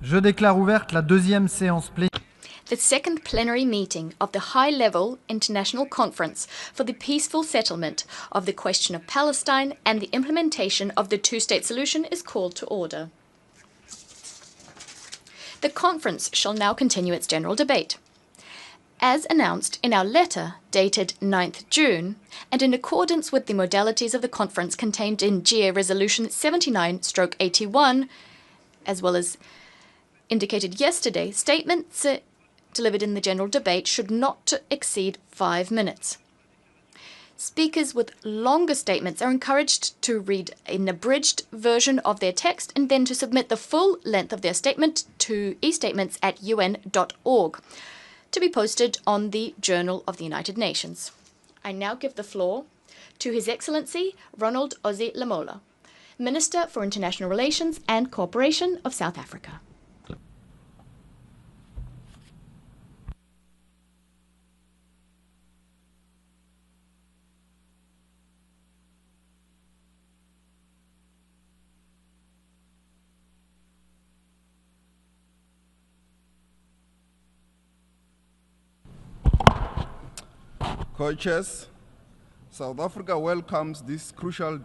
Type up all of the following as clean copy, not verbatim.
Je déclare ouverte la deuxième séance plénière. The second plenary meeting of the high-level international conference for the peaceful settlement of the question of Palestine and the implementation of the two-state solution is called to order. The conference shall now continue its general debate. As announced in our letter dated 9th June, and in accordance with the modalities of the conference contained in GA Resolution 79/81, as well as indicated yesterday, statements delivered in the general debate should not exceed 5 minutes. Speakers with longer statements are encouraged to read an abridged version of their text and then to submit the full length of their statement to estatements@un.org to be posted on the Journal of the United Nations. I now give the floor to His Excellency Ronald Ozzy Lamola, Minister for International Relations and Cooperation of South Africa. Co-chairs, South Africa welcomes this crucial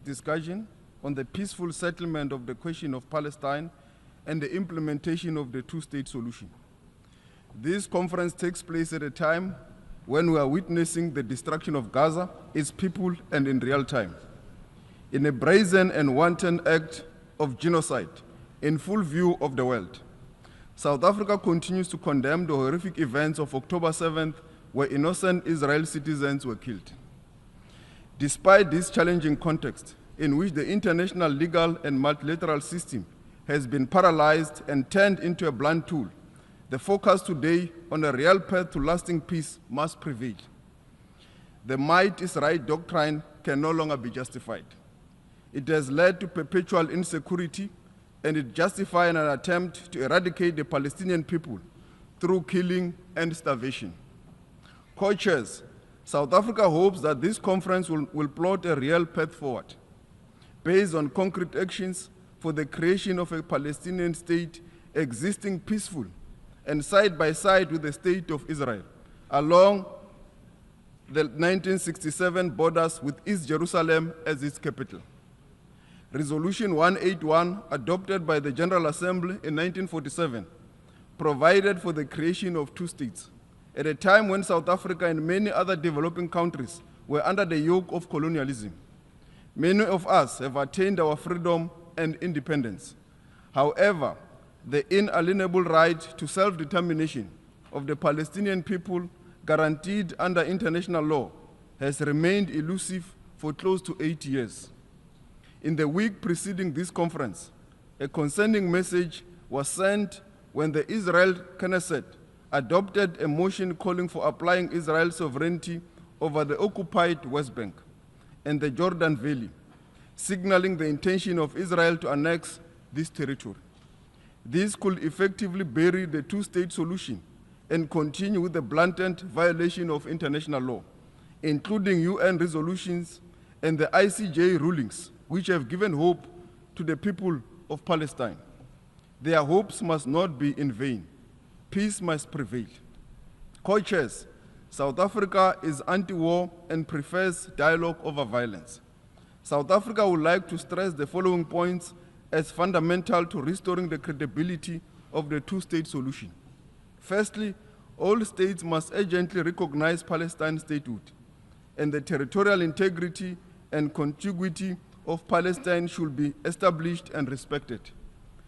discussion on the peaceful settlement of the question of Palestine and the implementation of the two-state solution. This conference takes place at a time when we are witnessing the destruction of Gaza, its people, and in real time. In a brazen and wanton act of genocide in full view of the world, South Africa continues to condemn the horrific events of October 7th, where innocent Israeli citizens were killed. Despite this challenging context, in which the international legal and multilateral system has been paralyzed and turned into a blunt tool, the focus today on a real path to lasting peace must prevail. The might is right doctrine can no longer be justified. It has led to perpetual insecurity, and it justifies an attempt to eradicate the Palestinian people through killing and starvation. Co-chairs, South Africa hopes that this conference will plot a real path forward, based on concrete actions for the creation of a Palestinian state existing peaceful and side by side with the state of Israel, along the 1967 borders with East Jerusalem as its capital. Resolution 181, adopted by the General Assembly in 1947, provided for the creation of two states, at a time when South Africa and many other developing countries were under the yoke of colonialism. Many of us have attained our freedom and independence. However, the inalienable right to self-determination of the Palestinian people, guaranteed under international law, has remained elusive for close to 8 years. In the week preceding this conference, a concerning message was sent when the Israel Knesset adopted a motion calling for applying Israel's sovereignty over the occupied West Bank and the Jordan Valley, signaling the intention of Israel to annex this territory. This could effectively bury the two-state solution and continue with the blatant violation of international law, including UN resolutions and the ICJ rulings, which have given hope to the people of Palestine. Their hopes must not be in vain. Peace must prevail. Co-chairs, South Africa is anti-war and prefers dialogue over violence. South Africa would like to stress the following points as fundamental to restoring the credibility of the two-state solution. Firstly, all states must urgently recognize Palestine's statehood, and the territorial integrity and contiguity of Palestine should be established and respected.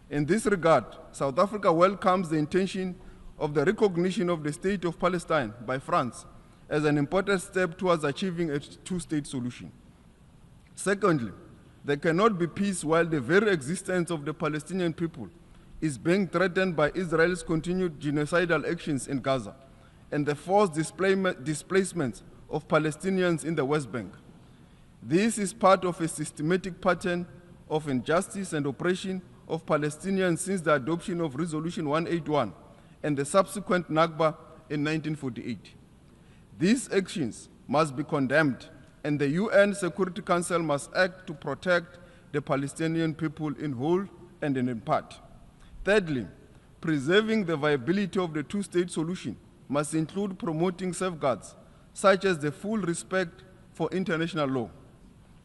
In this regard, South Africa welcomes the intention of the recognition of the State of Palestine by France as an important step towards achieving a two-state solution. Secondly, there cannot be peace while the very existence of the Palestinian people is being threatened by Israel's continued genocidal actions in Gaza and the forced displacement of Palestinians in the West Bank. This is part of a systematic pattern of injustice and oppression of Palestinians since the adoption of Resolution 181 and the subsequent Nakba in 1948. These actions must be condemned, and the UN Security Council must act to protect the Palestinian people in whole and in part. Thirdly, preserving the viability of the two-state solution must include promoting safeguards, such as the full respect for international law,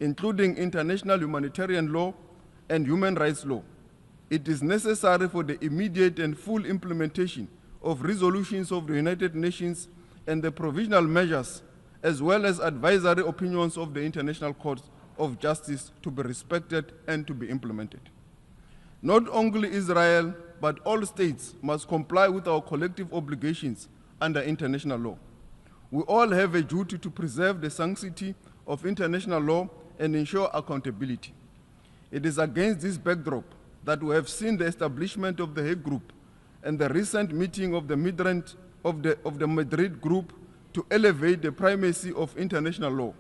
including international humanitarian law and human rights law. It is necessary for the immediate and full implementation of resolutions of the United Nations and the provisional measures, as well as advisory opinions of the International Court of Justice, to be respected and to be implemented. Not only Israel, but all states must comply with our collective obligations under international law. We all have a duty to preserve the sanctity of international law and ensure accountability. It is against this backdrop that we have seen the establishment of the Hague Group and the recent meeting of the Madrid Group to elevate the primacy of international law,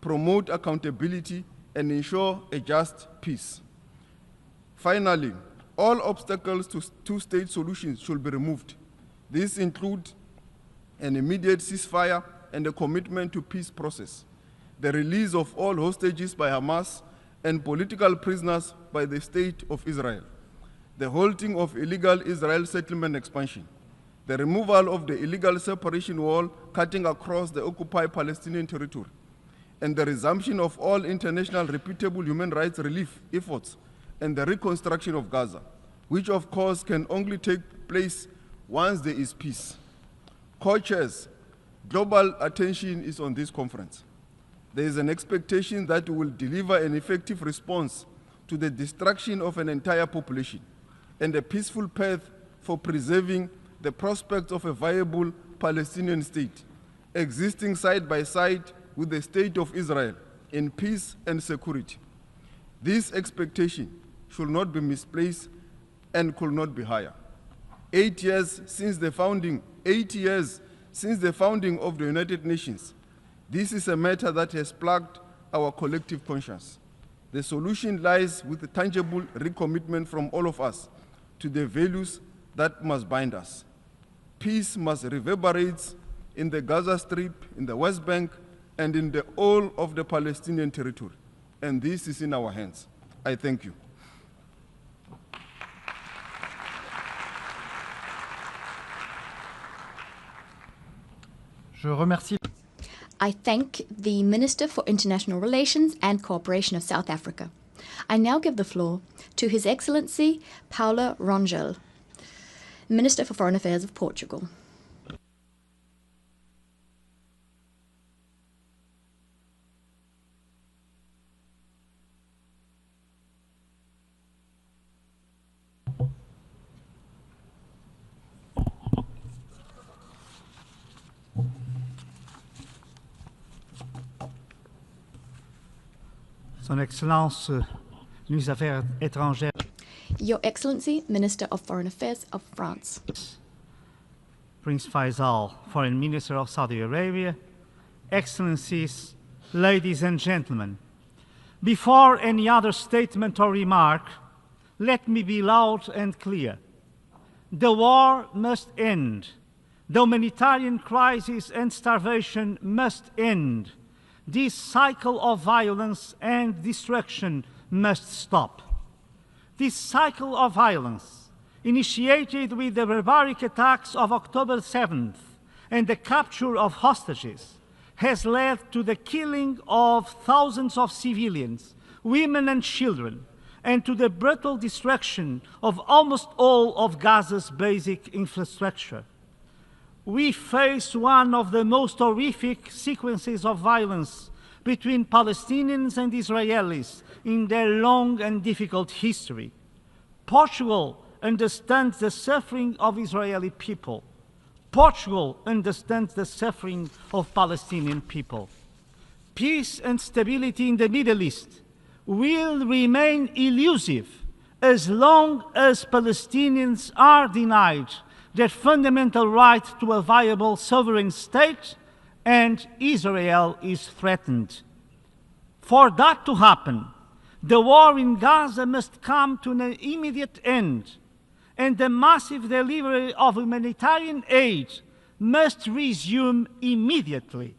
promote accountability, and ensure a just peace. Finally, all obstacles to two-state solutions should be removed. These include an immediate ceasefire and a commitment to peace process, the release of all hostages by Hamas and political prisoners by the State of Israel, the halting of illegal Israel settlement expansion, the removal of the illegal separation wall cutting across the occupied Palestinian territory, and the resumption of all international reputable human rights relief efforts and the reconstruction of Gaza, which of course can only take place once there is peace. Co-chairs, global attention is on this conference. There is an expectation that we will deliver an effective response to the destruction of an entire population and a peaceful path for preserving the prospect of a viable Palestinian state, existing side by side with the State of Israel in peace and security. This expectation should not be misplaced and could not be higher. 8 years since the founding of the United Nations, this is a matter that has plagued our collective conscience. The solution lies with a tangible recommitment from all of us to the values that must bind us. Peace must reverberate in the Gaza Strip, in the West Bank, and in the whole of the Palestinian territory. And this is in our hands. I thank you. Je remercie. I thank the Minister for International Relations and Cooperation of South Africa. I now give the floor to His Excellency Paulo Rangel, Minister for Foreign Affairs of Portugal. Son Excellence, les Affaires étrangères. Your Excellency, Minister of Foreign Affairs of France. Prince Faisal, Foreign Minister of Saudi Arabia. Excellencies, ladies and gentlemen. Before any other statement or remark, let me be loud and clear. The war must end. The humanitarian crisis and starvation must end. This cycle of violence and destruction must stop. This cycle of violence, initiated with the barbaric attacks of October 7th and the capture of hostages, has led to the killing of thousands of civilians, women and children, and to the brutal destruction of almost all of Gaza's basic infrastructure. We face one of the most horrific sequences of violence between Palestinians and Israelis in their long and difficult history. Portugal understands the suffering of Israeli people. Portugal understands the suffering of Palestinian people. Peace and stability in the Middle East will remain elusive as long as Palestinians are denied their fundamental right to a viable sovereign state and Israel is threatened. For that to happen, the war in Gaza must come to an immediate end, and the massive delivery of humanitarian aid must resume immediately.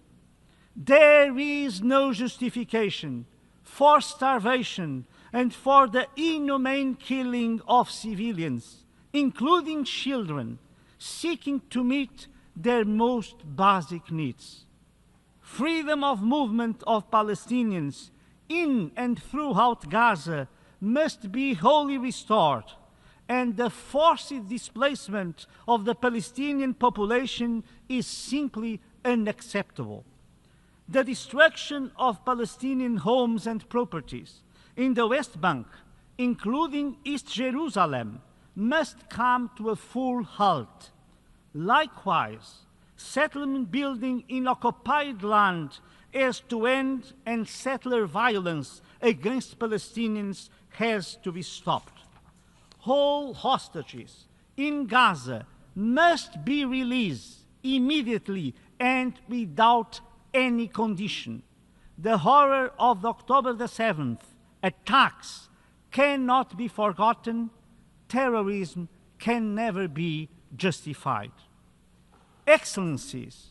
There is no justification for starvation and for the inhumane killing of civilians, including children, seeking to meet their most basic needs. Freedom of movement of Palestinians in and throughout Gaza must be wholly restored, and the forced displacement of the Palestinian population is simply unacceptable. The destruction of Palestinian homes and properties in the West Bank, including East Jerusalem, must come to a full halt. Likewise, settlement building in occupied land has to end, and settler violence against Palestinians has to be stopped. All hostages in Gaza must be released immediately and without any condition. The horror of the October the 7th attacks cannot be forgotten. Terrorism can never be justified. Excellencies,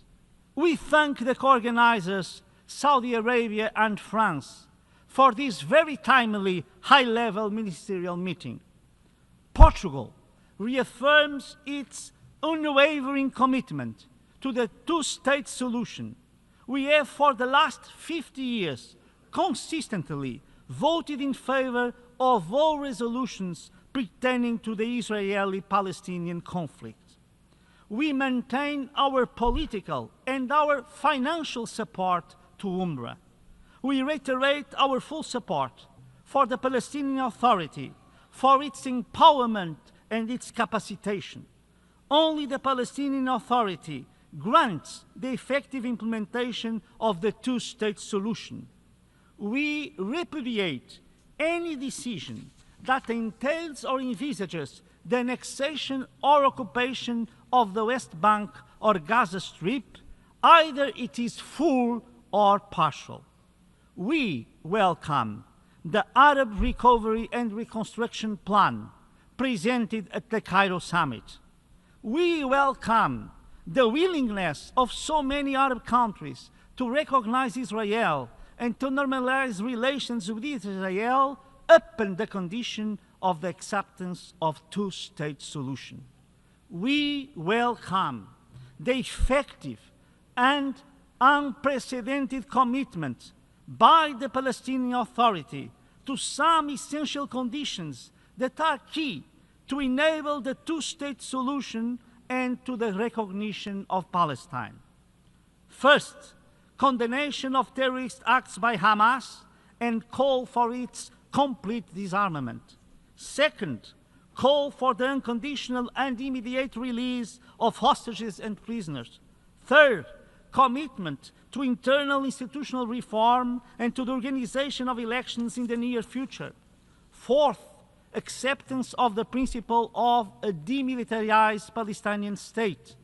we thank the co-organizers, Saudi Arabia and France, for this very timely high-level ministerial meeting. Portugal reaffirms its unwavering commitment to the two-state solution. We have for the last 50 years consistently voted in favor of all resolutions pertaining to the Israeli-Palestinian conflict. We maintain our political and our financial support to UNRWA. We reiterate our full support for the Palestinian Authority, for its empowerment and its capacitation. Only the Palestinian Authority grants the effective implementation of the two-state solution. We repudiate any decision that entails or envisages the annexation or occupation of the West Bank or Gaza Strip, either it is full or partial. We welcome the Arab Recovery and Reconstruction Plan presented at the Cairo Summit. We welcome the willingness of so many Arab countries to recognize Israel and to normalize relations with Israel upon the condition of the acceptance of two-state solution. We welcome the effective and unprecedented commitment by the Palestinian Authority to some essential conditions that are key to enable the two-state solution and to the recognition of Palestine. First, condemnation of terrorist acts by Hamas and call for its complete disarmament. Second, call for the unconditional and immediate release of hostages and prisoners. Third, commitment to internal institutional reform and to the organization of elections in the near future. Fourth, acceptance of the principle of a demilitarized Palestinian state.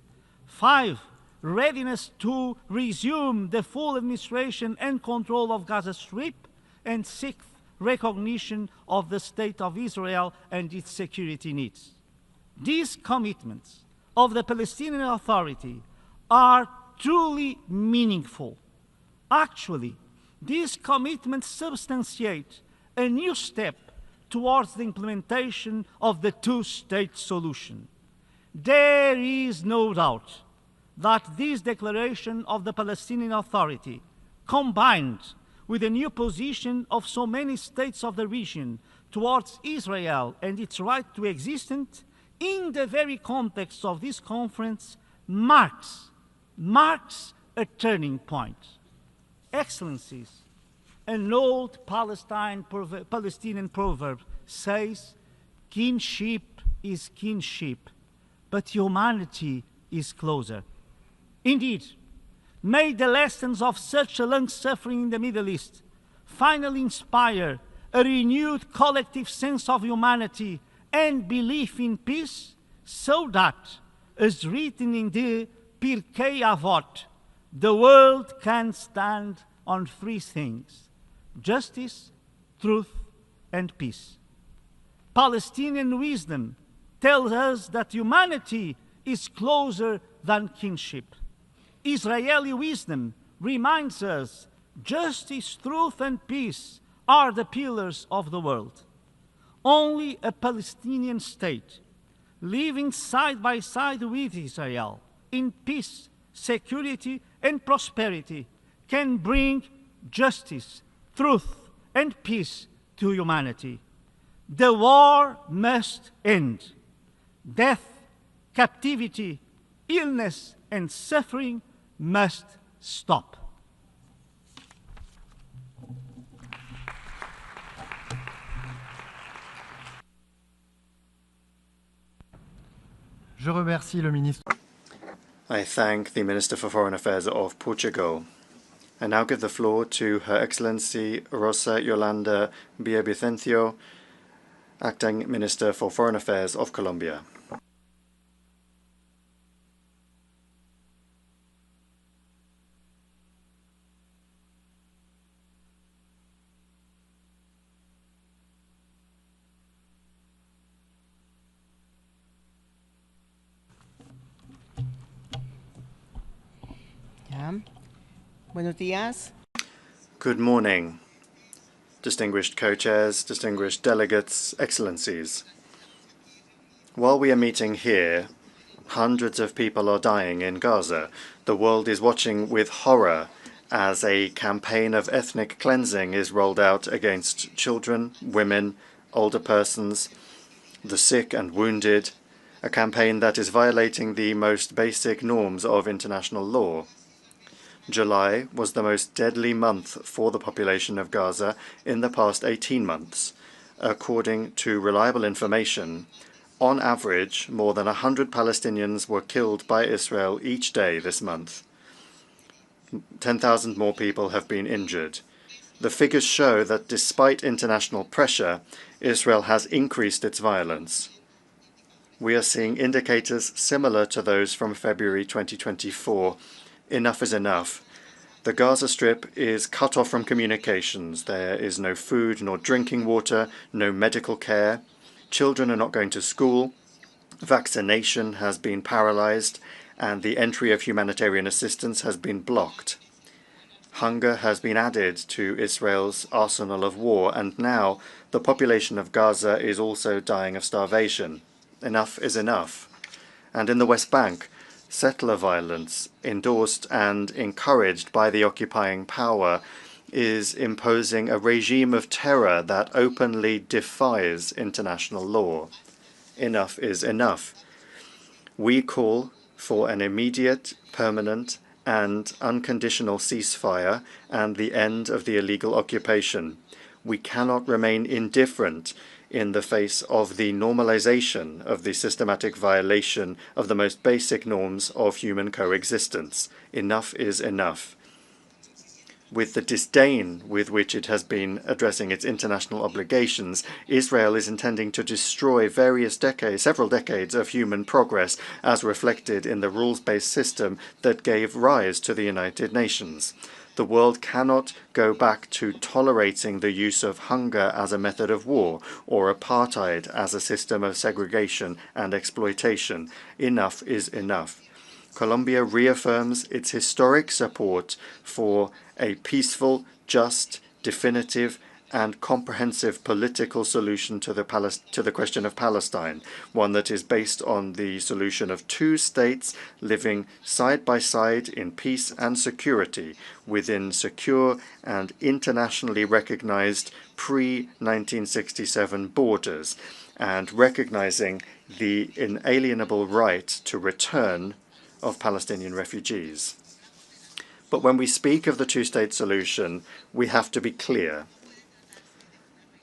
5, readiness to resume the full administration and control of Gaza Strip. And 6th, recognition of the State of Israel and its security needs. These commitments of the Palestinian Authority are truly meaningful. Actually, these commitments substantiate a new step towards the implementation of the two-state solution. There is no doubt that this declaration of the Palestinian Authority, combined with the new position of so many states of the region towards Israel and its right to existence, in the very context of this conference, marks a turning point. Excellencies, an old Palestinian proverb says, kinship is kinship, but humanity is closer. Indeed, may the lessons of such a long suffering in the Middle East finally inspire a renewed collective sense of humanity and belief in peace, so that, as written in the Pirkei Avot, the world can stand on 3 things: justice, truth, and peace. Palestinian wisdom tells us that humanity is closer than kinship. Israeli wisdom reminds us justice, truth, and peace are the pillars of the world. Only a Palestinian state living side by side with Israel in peace, security, and prosperity can bring justice, truth, and peace to humanity. The war must end. Death, captivity, illness, and suffering must stop. Je remercie le ministre. I thank the Minister for Foreign Affairs of Portugal. I now give the floor to Her Excellency Rosa Yolanda Villavicencio, Acting Minister for Foreign Affairs of Colombia. Buenos días. Good morning, distinguished co-chairs, distinguished delegates, excellencies. While we are meeting here, hundreds of people are dying in Gaza. The world is watching with horror as a campaign of ethnic cleansing is rolled out against children, women, older persons, the sick and wounded, a campaign that is violating the most basic norms of international law. July was the most deadly month for the population of Gaza in the past 18 months. According to reliable information, on average, more than 100 Palestinians were killed by Israel each day this month. 10,000 more people have been injured. The figures show that despite international pressure, Israel has increased its violence. We are seeing indicators similar to those from February 2024. Enough is enough. The Gaza Strip is cut off from communications. There is no food nor drinking water, no medical care. Children are not going to school. Vaccination has been paralyzed, and the entry of humanitarian assistance has been blocked. Hunger has been added to Israel's arsenal of war, and now the population of Gaza is also dying of starvation. Enough is enough. And in the West Bank, settler violence, endorsed and encouraged by the occupying power, is imposing a regime of terror that openly defies international law. Enough is enough. We call for an immediate, permanent, and unconditional ceasefire and the end of the illegal occupation. We cannot remain indifferent in the face of the normalization of the systematic violation of the most basic norms of human coexistence. Enough is enough. With the disdain with which it has been addressing its international obligations, Israel is intending to destroy several decades of human progress, as reflected in the rules-based system that gave rise to the United Nations. The world cannot go back to tolerating the use of hunger as a method of war or apartheid as a system of segregation and exploitation. Enough is enough. Colombia reaffirms its historic support for a peaceful, just, definitive, and comprehensive political solution to the question of Palestine, one that is based on the solution of two states living side by side in peace and security within secure and internationally recognized pre-1967 borders, and recognizing the inalienable right to return of Palestinian refugees. But when we speak of the two-state solution, we have to be clear.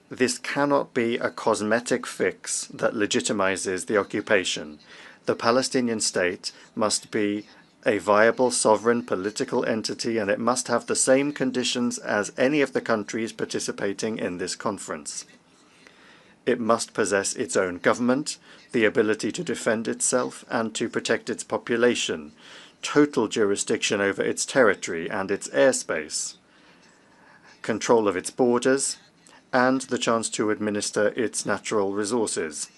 This cannot be a cosmetic fix that legitimizes the occupation. The Palestinian state must be a viable sovereign political entity, and it must have the same conditions as any of the countries participating in this conference. It must possess its own government, the ability to defend itself and to protect its population, total jurisdiction over its territory and its airspace, control of its borders, and the chance to administer its natural resources.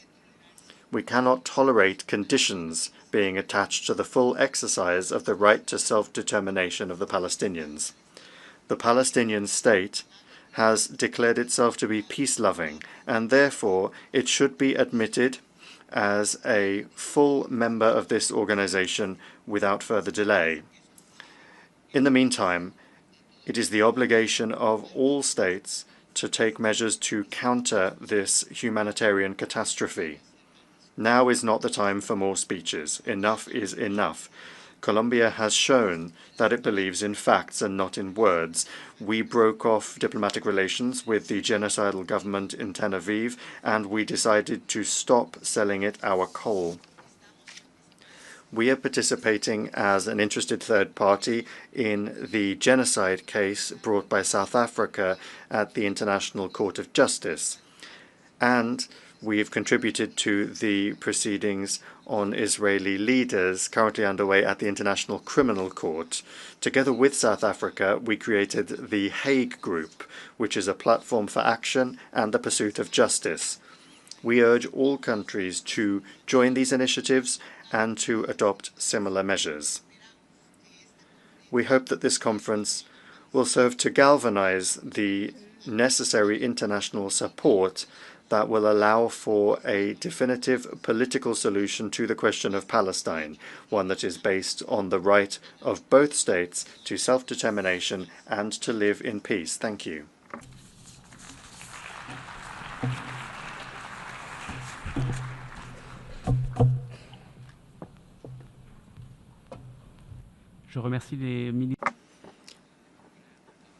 We cannot tolerate conditions being attached to the full exercise of the right to self-determination of the Palestinians. The Palestinian state has declared itself to be peace-loving, and therefore it should be admitted as a full member of this organization without further delay. In the meantime, it is the obligation of all states to take measures to counter this humanitarian catastrophe. Now is not the time for more speeches. Enough is enough. Colombia has shown that it believes in facts and not in words. We broke off diplomatic relations with the genocidal government in Tel Aviv, and we decided to stop selling it our coal. We are participating as an interested third party in the genocide case brought by South Africa at the International Court of Justice. And we've contributed to the proceedings on Israeli leaders currently underway at the International Criminal Court. Together with South Africa, we created the Hague Group, which is a platform for action and the pursuit of justice. We urge all countries to join these initiatives and to adopt similar measures. We hope that this conference will serve to galvanize the necessary international support that will allow for a definitive political solution to the question of Palestine, one that is based on the right of both states to self-determination and to live in peace. Thank you.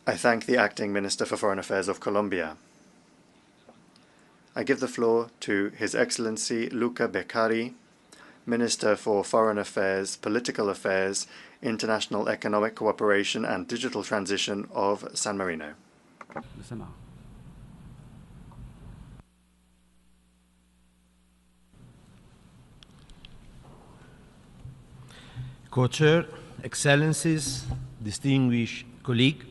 I thank the Acting Minister for Foreign Affairs of Colombia. I give the floor to His Excellency Luca Beccari, Minister for Foreign Affairs, Political Affairs, International Economic Cooperation and Digital Transition of San Marino. Co-Chair, Excellencies, distinguished colleagues,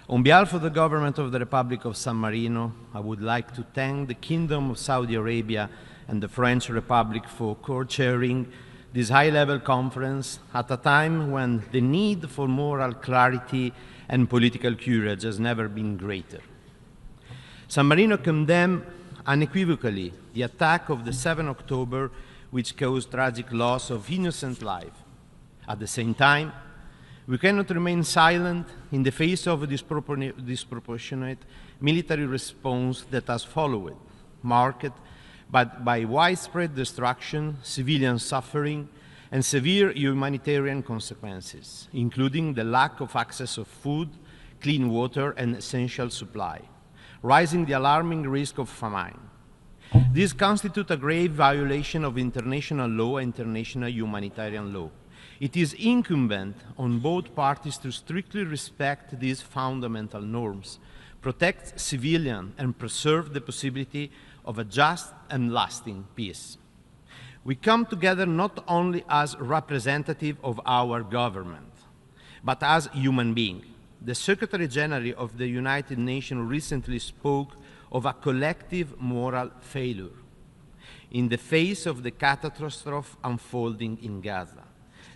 on behalf of the Government of the Republic of San Marino, I would like to thank the Kingdom of Saudi Arabia and the French Republic for co-chairing this high-level conference at a time when the need for moral clarity and political courage has never been greater. San Marino condemned unequivocally the attack of the 7th October, which caused tragic loss of innocent life. At the same time, we cannot remain silent in the face of a disproportionate military response that has followed, marked by widespread destruction, civilian suffering, and severe humanitarian consequences, including the lack of access of food, clean water, and essential supply, raising the alarming risk of famine. This constitutes a grave violation of international law and international humanitarian law. It is incumbent on both parties to strictly respect these fundamental norms, protect civilians, and preserve the possibility of a just and lasting peace. We come together not only as representatives of our government, but as human beings. The Secretary General of the United Nations recently spoke of a collective moral failure in the face of the catastrophe unfolding in Gaza.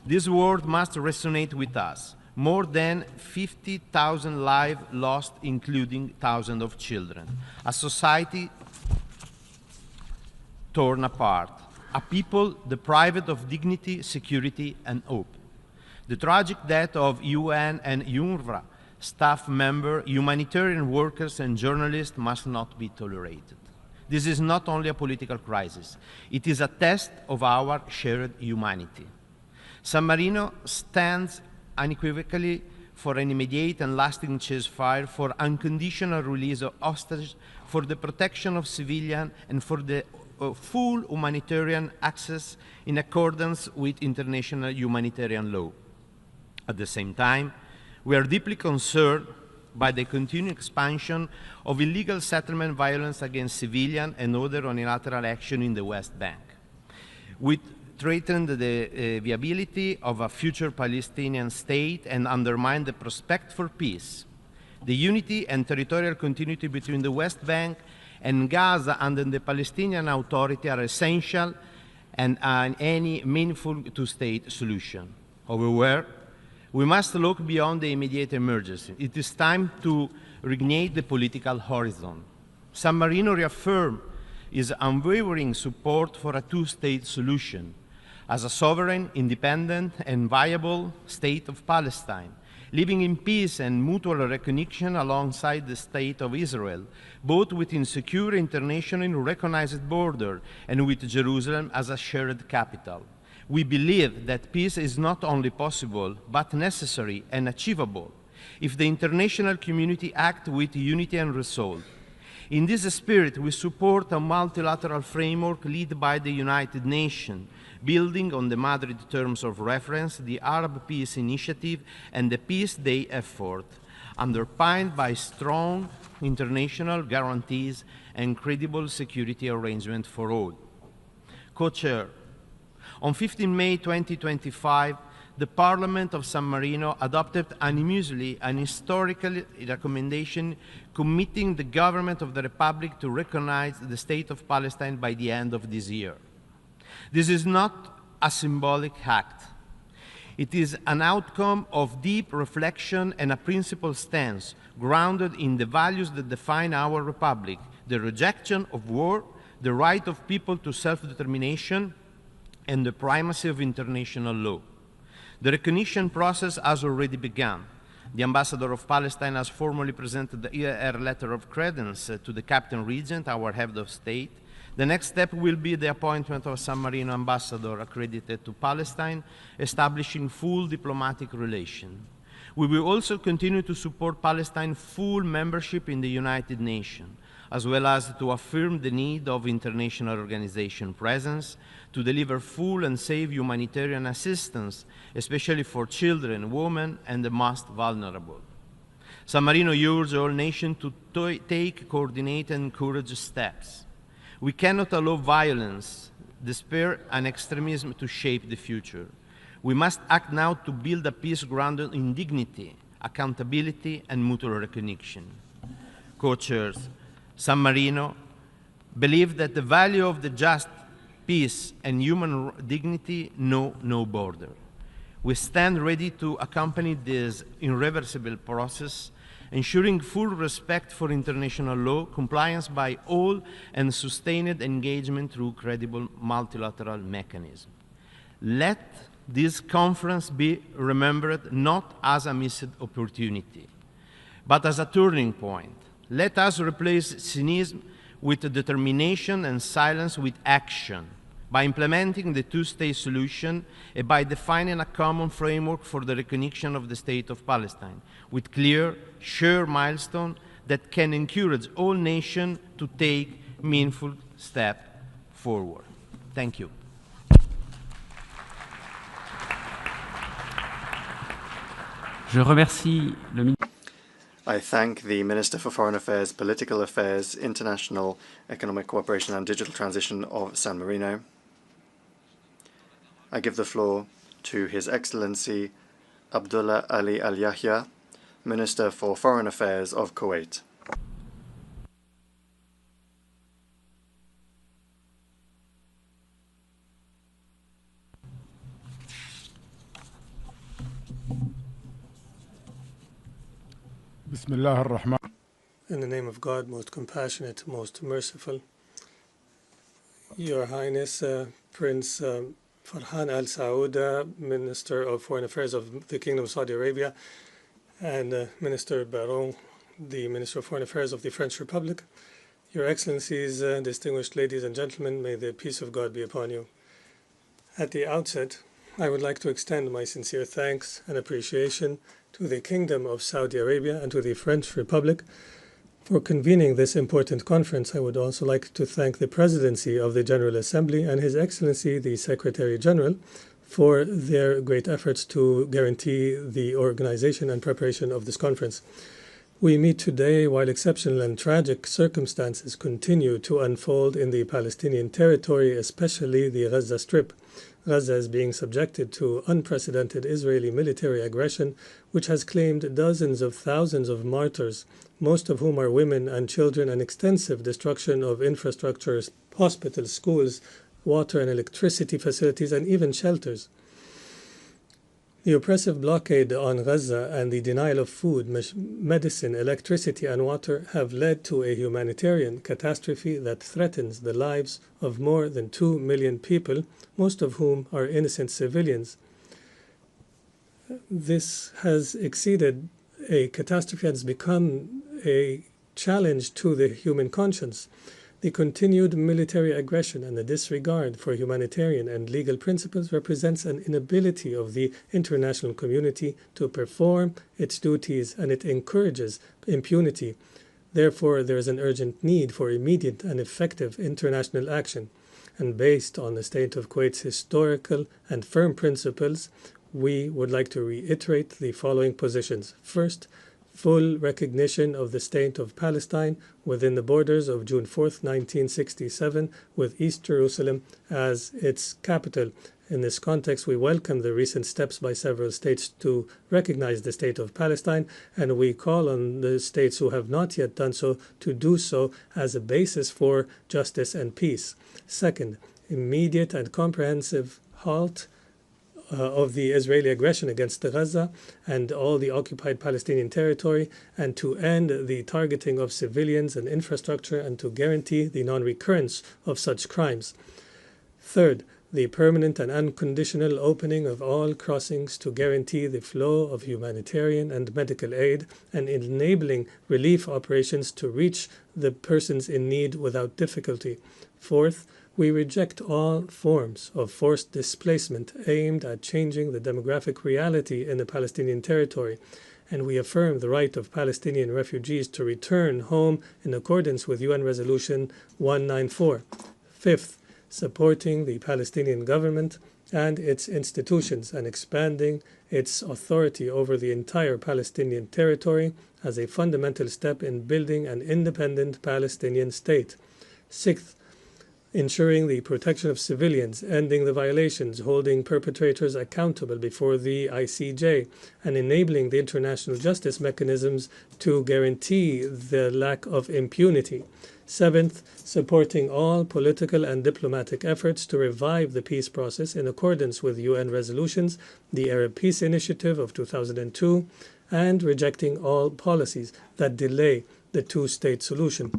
This word must resonate with us. More than 50,000 lives lost, including thousands of children. A society torn apart. A people deprived of dignity, security, and hope. The tragic death of UN and UNRWA staff members, humanitarian workers, and journalists must not be tolerated. This is not only a political crisis. It is a test of our shared humanity. San Marino stands unequivocally for an immediate and lasting ceasefire, for unconditional release of hostages, for the protection of civilians, and for the full humanitarian access in accordance with international humanitarian law. At the same time, we are deeply concerned by the continued expansion of illegal settlement violence against civilians and other unilateral action in the West Bank, which threaten the viability of a future Palestinian state and undermine the prospect for peace. The unity and territorial continuity between the West Bank and Gaza under the Palestinian Authority are essential and any meaningful two-state solution. However, we must look beyond the immediate emergency. It is time to reignite the political horizon. San Marino reaffirmed is unwavering support for a two-state solution as a sovereign, independent, and viable state of Palestine, living in peace and mutual recognition alongside the State of Israel, both within secure internationally recognized border and with Jerusalem as a shared capital. We believe that peace is not only possible, but necessary and achievable if the international community acts with unity and resolve. In this spirit, we support a multilateral framework led by the United Nations, building on the Madrid Terms of Reference, the Arab Peace Initiative, and the Peace Day effort, underpinned by strong international guarantees and credible security arrangements for all. Co-Chair, on 15 May 2025, the Parliament of San Marino adopted unanimously an historical recommendation committing the government of the Republic to recognize the State of Palestine by the end of this year. This is not a symbolic act. It is an outcome of deep reflection and a principled stance grounded in the values that define our Republic: the rejection of war, the right of people to self-determination, and the primacy of international law. The recognition process has already begun. The Ambassador of Palestine has formally presented her letter of credence to the Captain Regent, our head of state. The next step will be the appointment of a San Marino ambassador accredited to Palestine, establishing full diplomatic relations. We will also continue to support Palestine's full membership in the United Nations, as well as to affirm the need of international organization presence to deliver full and safe humanitarian assistance, especially for children, women, and the most vulnerable. San Marino urges all nations to take coordinated and courageous steps. We cannot allow violence, despair, and extremism to shape the future. We must act now to build a peace grounded in dignity, accountability, and mutual recognition. Co-chairs, San Marino believe that the value of the just peace and human dignity know no border. We stand ready to accompany this irreversible process, ensuring full respect for international law, compliance by all, and sustained engagement through credible multilateral mechanisms. Let this conference be remembered not as a missed opportunity, but as a turning point. Let us replace cynicism with determination and silence with action, by implementing the two-state solution and by defining a common framework for the recognition of the State of Palestine, with clear, shared milestones that can encourage all nations to take meaningful steps forward. Thank you. Je remercie le ministre. I thank the Minister for Foreign Affairs, Political Affairs, International Economic Cooperation and Digital Transition of San Marino. I give the floor to His Excellency Abdullah Ali Al Yahya, Minister for Foreign Affairs of Kuwait. Bismillah ar-Rahman. In the name of God, most compassionate, most merciful. Your Highness, Prince Farhan Al Saud, Minister of Foreign Affairs of the Kingdom of Saudi Arabia, and Minister Barrot, the Minister of Foreign Affairs of the French Republic. Your Excellencies, distinguished ladies and gentlemen, may the peace of God be upon you. At the outset, I would like to extend my sincere thanks and appreciation to the Kingdom of Saudi Arabia and to the French Republic for convening this important conference. I would also like to thank the Presidency of the General Assembly and His Excellency the Secretary General for their great efforts to guarantee the organization and preparation of this conference. We meet today while exceptional and tragic circumstances continue to unfold in the Palestinian territory, especially the Gaza Strip. Gaza is being subjected to unprecedented Israeli military aggression, which has claimed dozens of thousands of martyrs, most of whom are women and children, and extensive destruction of infrastructures, hospitals, schools, water and electricity facilities, and even shelters. The oppressive blockade on Gaza and the denial of food, medicine, electricity, and water have led to a humanitarian catastrophe that threatens the lives of more than 2 million people, most of whom are innocent civilians. This has exceeded a catastrophe that has become a challenge to the human conscience. The continued military aggression and the disregard for humanitarian and legal principles represents an inability of the international community to perform its duties, and it encourages impunity. Therefore, there is an urgent need for immediate and effective international action. And based on the state of Kuwait's historical and firm principles, we would like to reiterate the following positions. First, full recognition of the State of Palestine within the borders of June 4th, 1967, with East Jerusalem as its capital. In this context, we welcome the recent steps by several states to recognize the State of Palestine, and we call on the states who have not yet done so to do so as a basis for justice and peace. Second, immediate and comprehensive halt of the Israeli aggression against Gaza and all the occupied Palestinian territory, and to end the targeting of civilians and infrastructure, and to guarantee the non-recurrence of such crimes. Third, the permanent and unconditional opening of all crossings to guarantee the flow of humanitarian and medical aid, and enabling relief operations to reach the persons in need without difficulty. Fourth, we reject all forms of forced displacement aimed at changing the demographic reality in the Palestinian territory, and we affirm the right of Palestinian refugees to return home in accordance with UN Resolution 194. Fifth, supporting the Palestinian government and its institutions and expanding its authority over the entire Palestinian territory as a fundamental step in building an independent Palestinian state. Sixth, ensuring the protection of civilians, ending the violations, holding perpetrators accountable before the ICJ, and enabling the international justice mechanisms to guarantee the lack of impunity. Seventh, supporting all political and diplomatic efforts to revive the peace process in accordance with UN resolutions, the Arab Peace Initiative of 2002, and rejecting all policies that delay the two-state solution.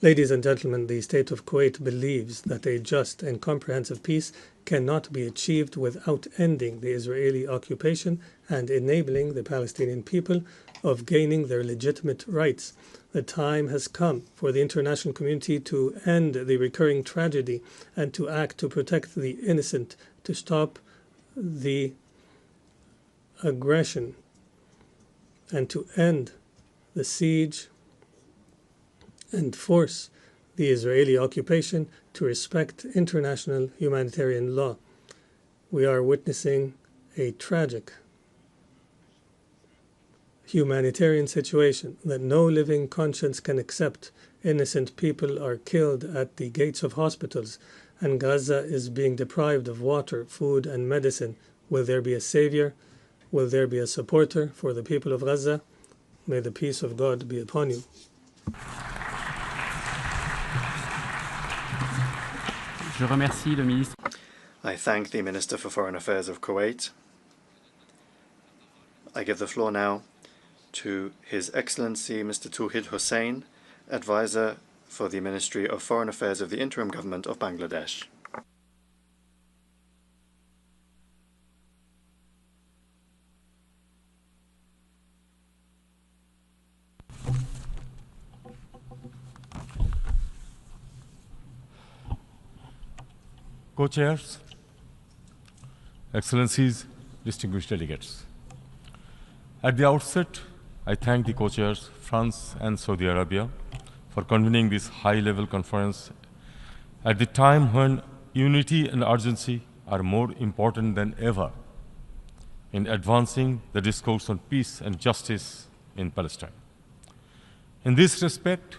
Ladies and gentlemen, the State of Kuwait believes that a just and comprehensive peace cannot be achieved without ending the Israeli occupation and enabling the Palestinian people of gaining their legitimate rights. The time has come for the international community to end the recurring tragedy and to act to protect the innocent, to stop the aggression, and to end the siege and force the Israeli occupation to respect international humanitarian law. We are witnessing a tragic humanitarian situation that no living conscience can accept. Innocent people are killed at the gates of hospitals, and Gaza is being deprived of water, food, and medicine. Will there be a savior? Will there be a supporter for the people of Gaza? May the peace of God be upon you. Je remercie le ministre. I thank the Minister for Foreign Affairs of Kuwait. I give the floor now to His Excellency Mr. Tauhid Hussain, Advisor for the Ministry of Foreign Affairs of the Interim Government of Bangladesh. Co-chairs, Excellencies, distinguished delegates. At the outset, I thank the co-chairs, France and Saudi Arabia, for convening this high-level conference at the time when unity and urgency are more important than ever in advancing the discourse on peace and justice in Palestine. In this respect,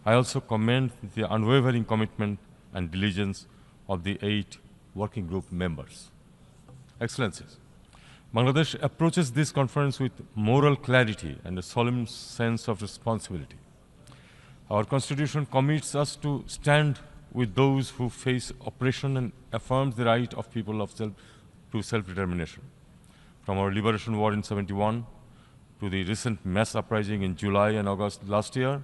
I also commend the unwavering commitment and diligence of the 8 working group members. Excellencies, Bangladesh approaches this conference with moral clarity and a solemn sense of responsibility. Our Constitution commits us to stand with those who face oppression and affirms the right of people of to self-determination. From our liberation war in '71 to the recent mass uprising in July and August last year,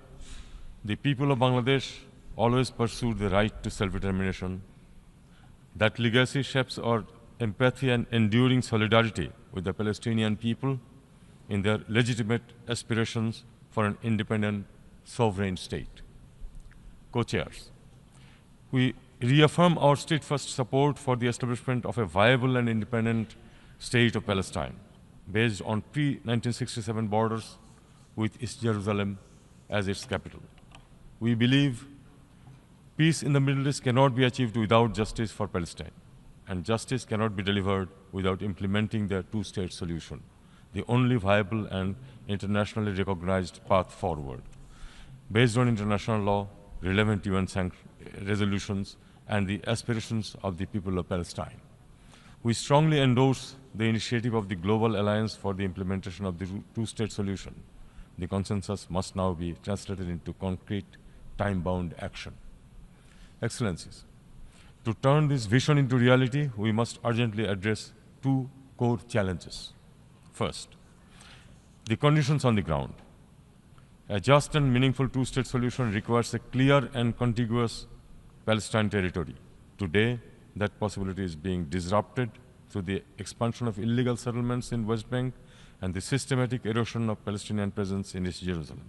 the people of Bangladesh always pursued the right to self-determination. That legacy shapes our empathy and enduring solidarity with the Palestinian people in their legitimate aspirations for an independent, sovereign state. Co-chairs, we reaffirm our steadfast support for the establishment of a viable and independent state of Palestine based on pre-1967 borders with East Jerusalem as its capital. We believe peace in the Middle East cannot be achieved without justice for Palestine, and justice cannot be delivered without implementing the two-state solution, the only viable and internationally recognized path forward, based on international law, relevant UN resolutions, and the aspirations of the people of Palestine. We strongly endorse the initiative of the Global Alliance for the implementation of the two-state solution. The consensus must now be translated into concrete, time-bound action. Excellencies, to turn this vision into reality, we must urgently address two core challenges. First, the conditions on the ground. A just and meaningful two-state solution requires a clear and contiguous Palestine territory. Today, that possibility is being disrupted through the expansion of illegal settlements in West Bank and the systematic erosion of Palestinian presence in East Jerusalem.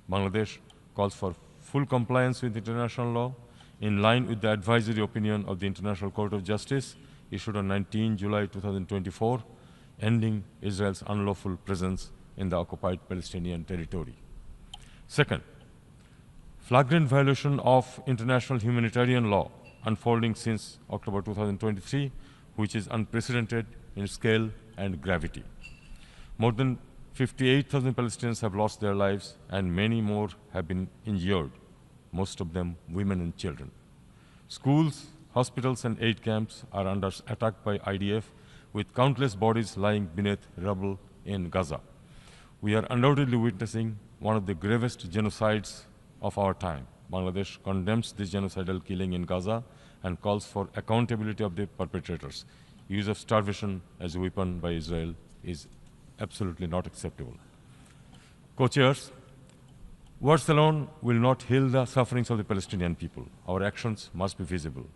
Bangladesh calls for full compliance with international law in line with the advisory opinion of the International Court of Justice issued on 19 July 2024, ending Israel's unlawful presence in the occupied Palestinian territory. Second, flagrant violation of international humanitarian law unfolding since October 2023, which is unprecedented in scale and gravity. More than 58,000 Palestinians have lost their lives and many more have been injured, most of them women and children. Schools, hospitals, and aid camps are under attack by IDF, with countless bodies lying beneath rubble in Gaza. We are undoubtedly witnessing one of the gravest genocides of our time. Bangladesh condemns this genocidal killing in Gaza and calls for accountability of the perpetrators. Use of starvation as a weapon by Israel is absolutely not acceptable. Co-chairs, words alone will not heal the sufferings of the Palestinian people. Our actions must be visible.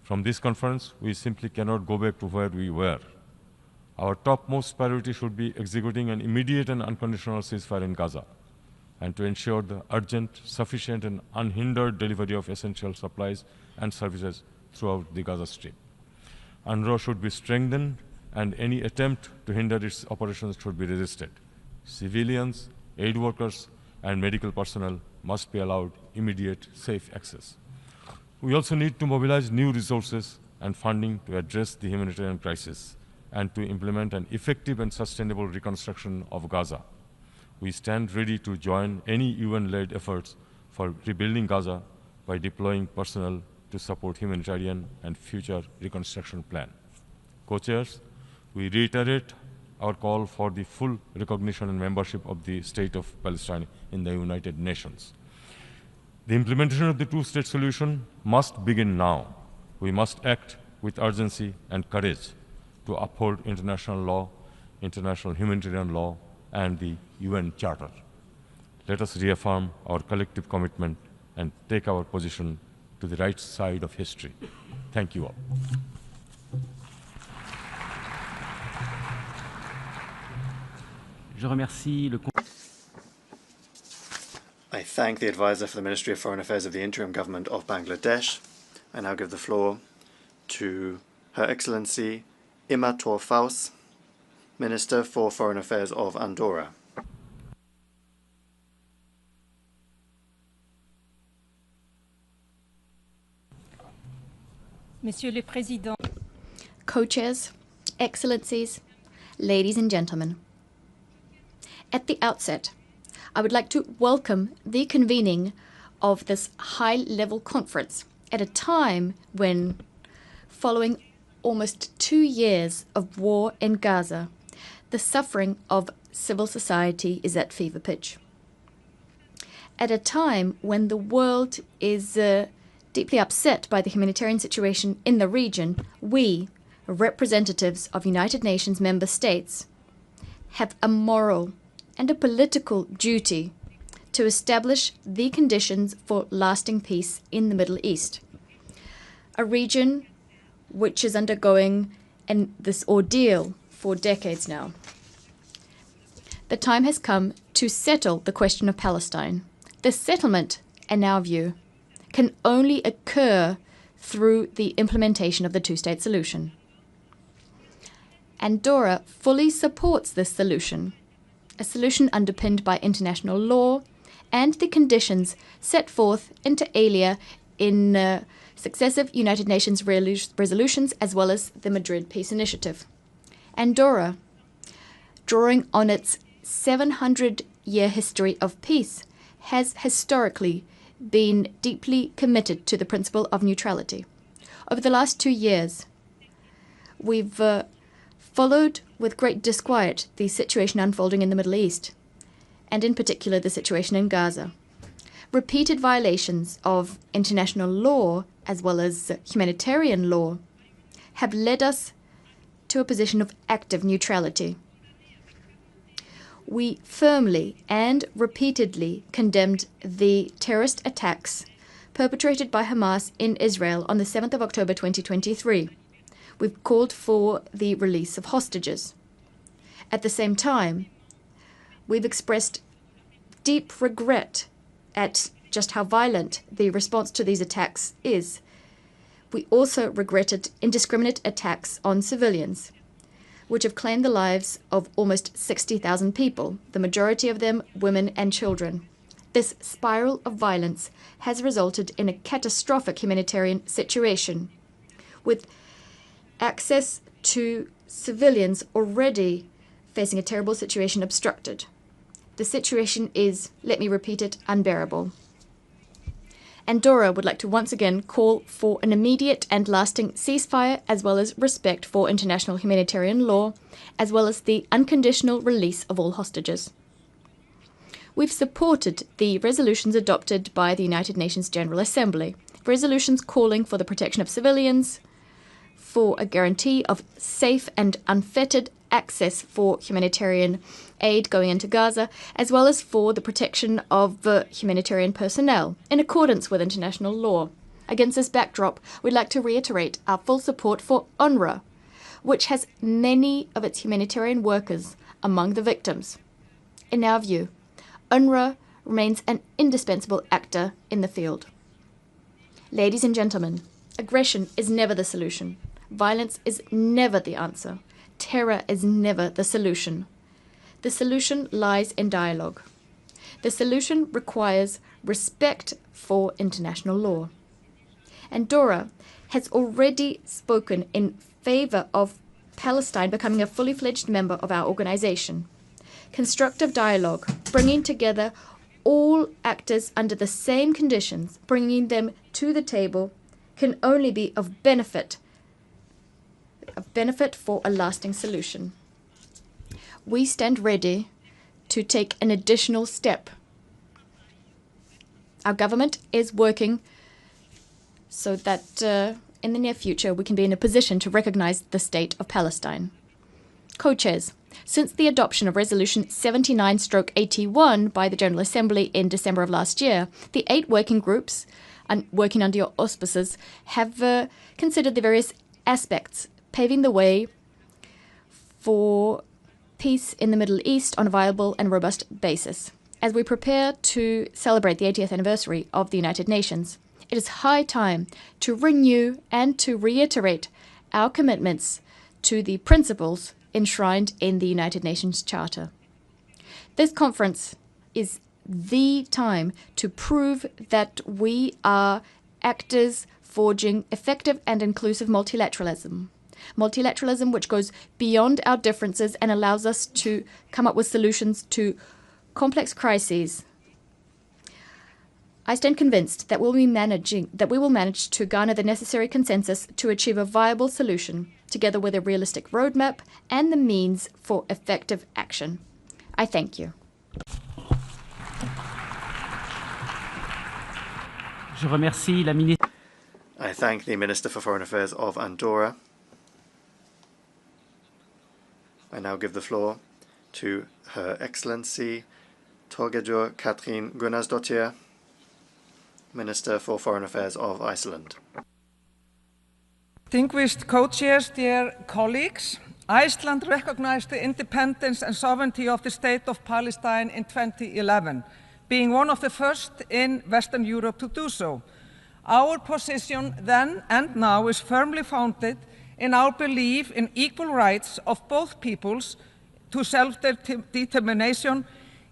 From this conference, we simply cannot go back to where we were. Our topmost priority should be executing an immediate and unconditional ceasefire in Gaza, and to ensure the urgent, sufficient, and unhindered delivery of essential supplies and services throughout the Gaza Strip. UNRWA should be strengthened, and any attempt to hinder its operations should be resisted. Civilians, aid workers, and medical personnel must be allowed immediate, safe access. We also need to mobilize new resources and funding to address the humanitarian crisis and to implement an effective and sustainable reconstruction of Gaza. We stand ready to join any UN-led efforts for rebuilding Gaza by deploying personnel to support humanitarian and future reconstruction plan. Co-chairs, we reiterate our call for the full recognition and membership of the State of Palestine in the United Nations. The implementation of the two-state solution must begin now. We must act with urgency and courage to uphold international law, international humanitarian law, and the UN Charter. Let us reaffirm our collective commitment and take our position to the right side of history. Thank you all. Je remercie le I thank the advisor for the Ministry of Foreign Affairs of the Interim Government of Bangladesh. I now give the floor to Her Excellency Ima Faus, Minister for Foreign Affairs of Andorra. Monsieur le Président, Co-chairs, Excellencies, ladies and gentlemen. At the outset, I would like to welcome the convening of this high-level conference at a time when, following almost 2 years of war in Gaza, the suffering of civil society is at fever pitch. At a time when the world is deeply upset by the humanitarian situation in the region, we, representatives of United Nations member states have a moral and a political duty to establish the conditions for lasting peace in the Middle East, a region which is undergoing this ordeal for decades now. The time has come to settle the question of Palestine. This settlement, in our view, can only occur through the implementation of the two-state solution. Andorra fully supports this solution, a solution underpinned by international law and the conditions set forth inter alia in successive United Nations resolutions as well as the Madrid Peace Initiative. Andorra, drawing on its 700-year history of peace, has historically been deeply committed to the principle of neutrality. Over the last 2 years, we've followed with great disquiet the situation unfolding in the Middle East, and in particular the situation in Gaza. Repeated violations of international law as well as humanitarian law have led us to a position of active neutrality. We firmly and repeatedly condemned the terrorist attacks perpetrated by Hamas in Israel on the 7th of October 2023. We've called for the release of hostages. At the same time, we've expressed deep regret at just how violent the response to these attacks is. We also regretted indiscriminate attacks on civilians, which have claimed the lives of almost 60,000 people, the majority of them women and children. This spiral of violence has resulted in a catastrophic humanitarian situation, with access to civilians already facing a terrible situation obstructed. The situation is, let me repeat it, unbearable. Andorra would like to once again call for an immediate and lasting ceasefire, as well as respect for international humanitarian law, as well as the unconditional release of all hostages. We've supported the resolutions adopted by the United Nations General Assembly, resolutions calling for the protection of civilians, for a guarantee of safe and unfettered access for humanitarian aid going into Gaza, as well as for the protection of humanitarian personnel in accordance with international law. Against this backdrop, we'd like to reiterate our full support for UNRWA, which has many of its humanitarian workers among the victims. In our view, UNRWA remains an indispensable actor in the field. Ladies and gentlemen, aggression is never the solution. Violence is never the answer. Terror is never the solution. The solution lies in dialogue. The solution requires respect for international law. Andorra has already spoken in favor of Palestine becoming a fully fledged member of our organization. Constructive dialogue, bringing together all actors under the same conditions, bringing them to the table, can only be of benefit for a lasting solution. We stand ready to take an additional step. Our government is working so that in the near future we can be in a position to recognize the state of Palestine. Co-chairs, since the adoption of Resolution 79/81 by the General Assembly in December of last year, the 8 working groups working under your auspices have considered the various aspects paving the way for peace in the Middle East on a viable and robust basis. As we prepare to celebrate the 80th anniversary of the United Nations, it is high time to renew and to reiterate our commitments to the principles enshrined in the United Nations Charter. This conference is the time to prove that we are actors forging effective and inclusive multilateralism. Multilateralism which goes beyond our differences and allows us to come up with solutions to complex crises. I stand convinced that we will manage to garner the necessary consensus to achieve a viable solution, together with a realistic roadmap and the means for effective action. I thank you. I thank the Minister for Foreign Affairs of Andorra. I now give the floor to Her Excellency Torgerdur Katrín Gunnarsdóttir, Minister for Foreign Affairs of Iceland. Distinguished co-chairs, dear colleagues, Iceland recognized the independence and sovereignty of the State of Palestine in 2011, being one of the first in Western Europe to do so. Our position then and now is firmly founded in our belief in equal rights of both peoples to self-determination,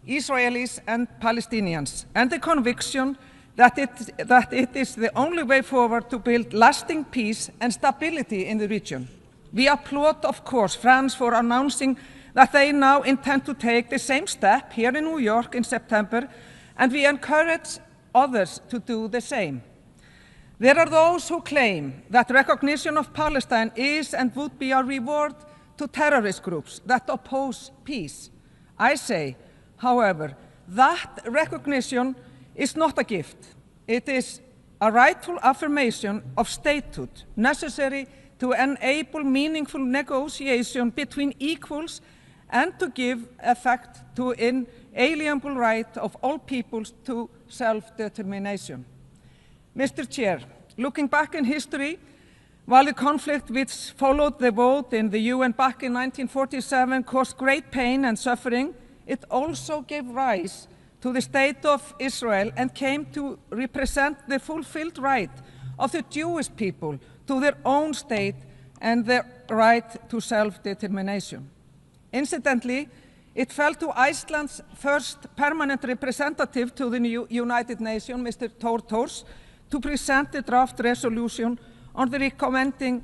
Israelis and Palestinians, and the conviction that it is the only way forward to build lasting peace and stability in the region. We applaud, of course, France for announcing that they now intend to take the same step here in New York in September, and we encourage others to do the same. There are those who claim that recognition of Palestine is and would be a reward to terrorist groups that oppose peace. I say, however, that recognition is not a gift. It is a rightful affirmation of statehood necessary to enable meaningful negotiation between equals and to give effect to inalienable right of all peoples to self-determination. Mr. Chair, looking back in history, while the conflict which followed the vote in the UN back in 1947 caused great pain and suffering, it also gave rise to the State of Israel and came to represent the fulfilled right of the Jewish people to their own state and their right to self-determination. Incidentally, it fell to Iceland's first permanent representative to the United Nations, Mr. Thor Thors, to present the draft resolution on recommending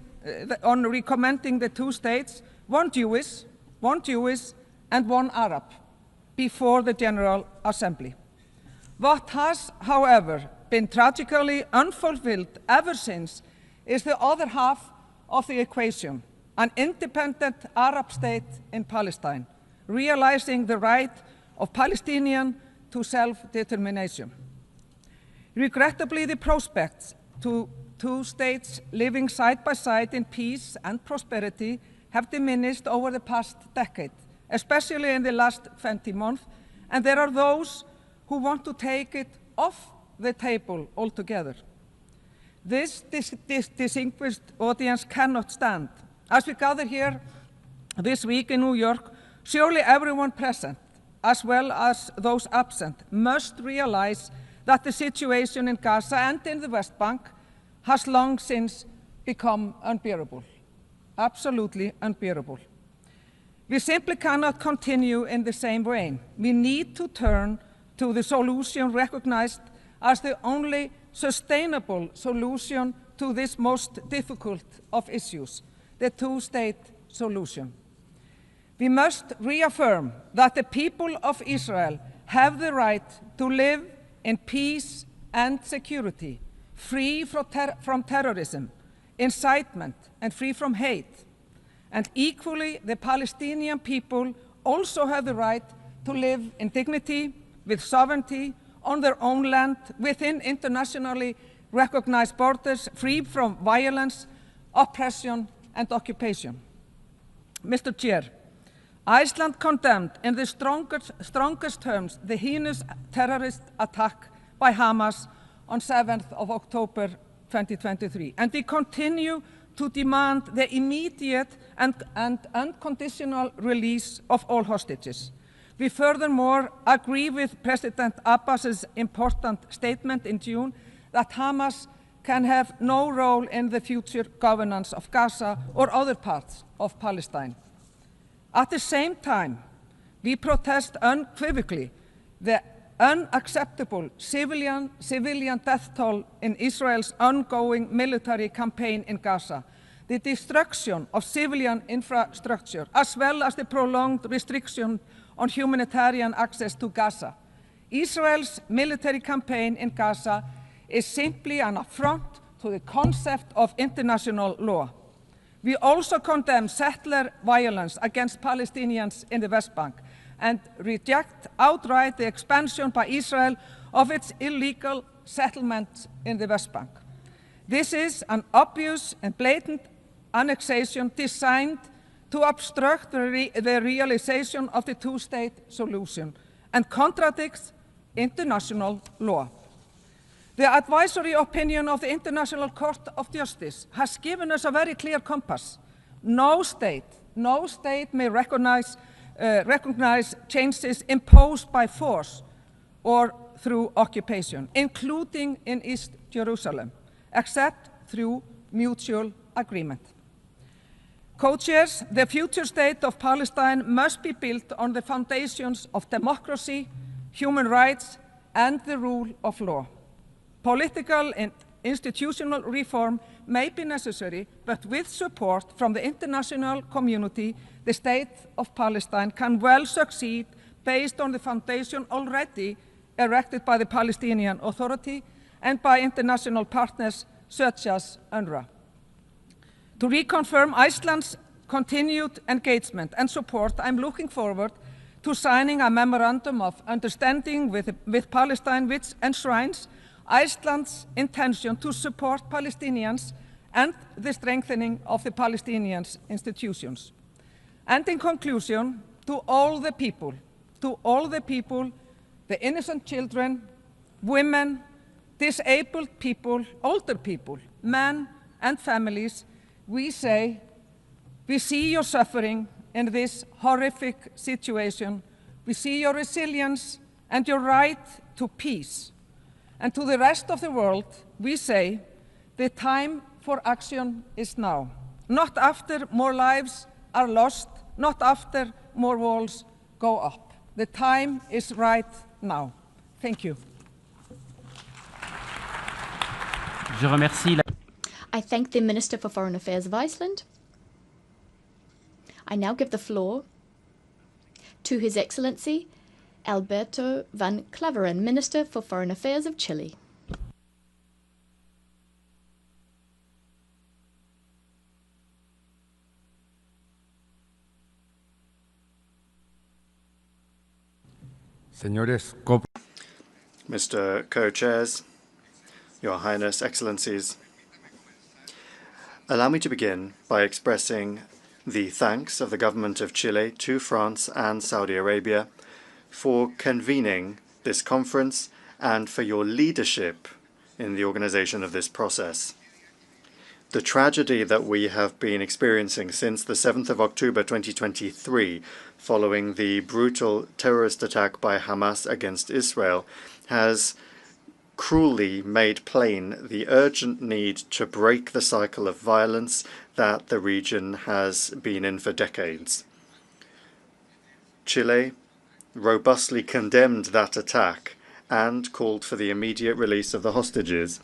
the two states, one Jewish and one Arab, before the General Assembly. What has, however, been tragically unfulfilled ever since is the other half of the equation, an independent Arab state in Palestine, realizing the right of Palestinians to self-determination. Regrettably, the prospects to two states living side by side in peace and prosperity have diminished over the past decade, especially in the last 20 months, and there are those who want to take it off the table altogether. This distinguished audience cannot stand. As we gather here this week in New York, surely everyone present, as well as those absent, must realize that the situation in Gaza and in the West Bank has long since become unbearable, absolutely unbearable. We simply cannot continue in the same way. We need to turn to the solution recognized as the only sustainable solution to this most difficult of issues, the two-state solution. We must reaffirm that the people of Israel have the right to live in peace and security, free from terrorism, incitement, and free from hate. And equally, the Palestinian people also have the right to live in dignity, with sovereignty, on their own land, within internationally recognized borders, free from violence, oppression, and occupation. Mr. Chair, Iceland condemned in the strongest terms the heinous terrorist attack by Hamas on 7th of October 2023, and we continue to demand the immediate and unconditional release of all hostages. We furthermore agree with President Abbas's important statement in June that Hamas can have no role in the future governance of Gaza or other parts of Palestine. At the same time, we protest unequivocally the unacceptable civilian death toll in Israel's ongoing military campaign in Gaza, the destruction of civilian infrastructure, as well as the prolonged restriction on humanitarian access to Gaza. Israel's military campaign in Gaza is simply an affront to the concept of international law. We also condemn settler violence against Palestinians in the West Bank and reject outright the expansion by Israel of its illegal settlements in the West Bank. This is an obvious and blatant annexation designed to obstruct the realization of the two-state solution and contradicts international law. The advisory opinion of the International Court of Justice has given us a very clear compass. No state may recognize changes imposed by force or through occupation, including in East Jerusalem, except through mutual agreement. Co-chairs, the future state of Palestine must be built on the foundations of democracy, human rights, and the rule of law. Political and institutional reform may be necessary, but with support from the international community, the state of Palestine can well succeed based on the foundation already erected by the Palestinian Authority and by international partners such as UNRWA. To reconfirm Iceland's continued engagement and support, I'm looking forward to signing a memorandum of understanding with Palestine, which enshrines Iceland's intention to support Palestinians and the strengthening of the Palestinian institutions. And in conclusion, to all the people, the innocent children, women, disabled people, older people, men and families, we say, we see your suffering in this horrific situation. We see your resilience and your right to peace. And to the rest of the world, we say, the time for action is now. Not after more lives are lost, not after more walls go up. The time is right now. Thank you. I thank the Minister for Foreign Affairs of Iceland. I now give the floor to His Excellency Alberto van Claveren, Minister for Foreign Affairs of Chile. Mr. Co-Chairs, Your Highness, Excellencies, allow me to begin by expressing the thanks of the Government of Chile to France and Saudi Arabia for convening this conference and for your leadership in the organization of this process. The tragedy that we have been experiencing since the 7th of October 2023, following the brutal terrorist attack by Hamas against Israel, has cruelly made plain the urgent need to break the cycle of violence that the region has been in for decades. Chile robustly condemned that attack and called for the immediate release of the hostages.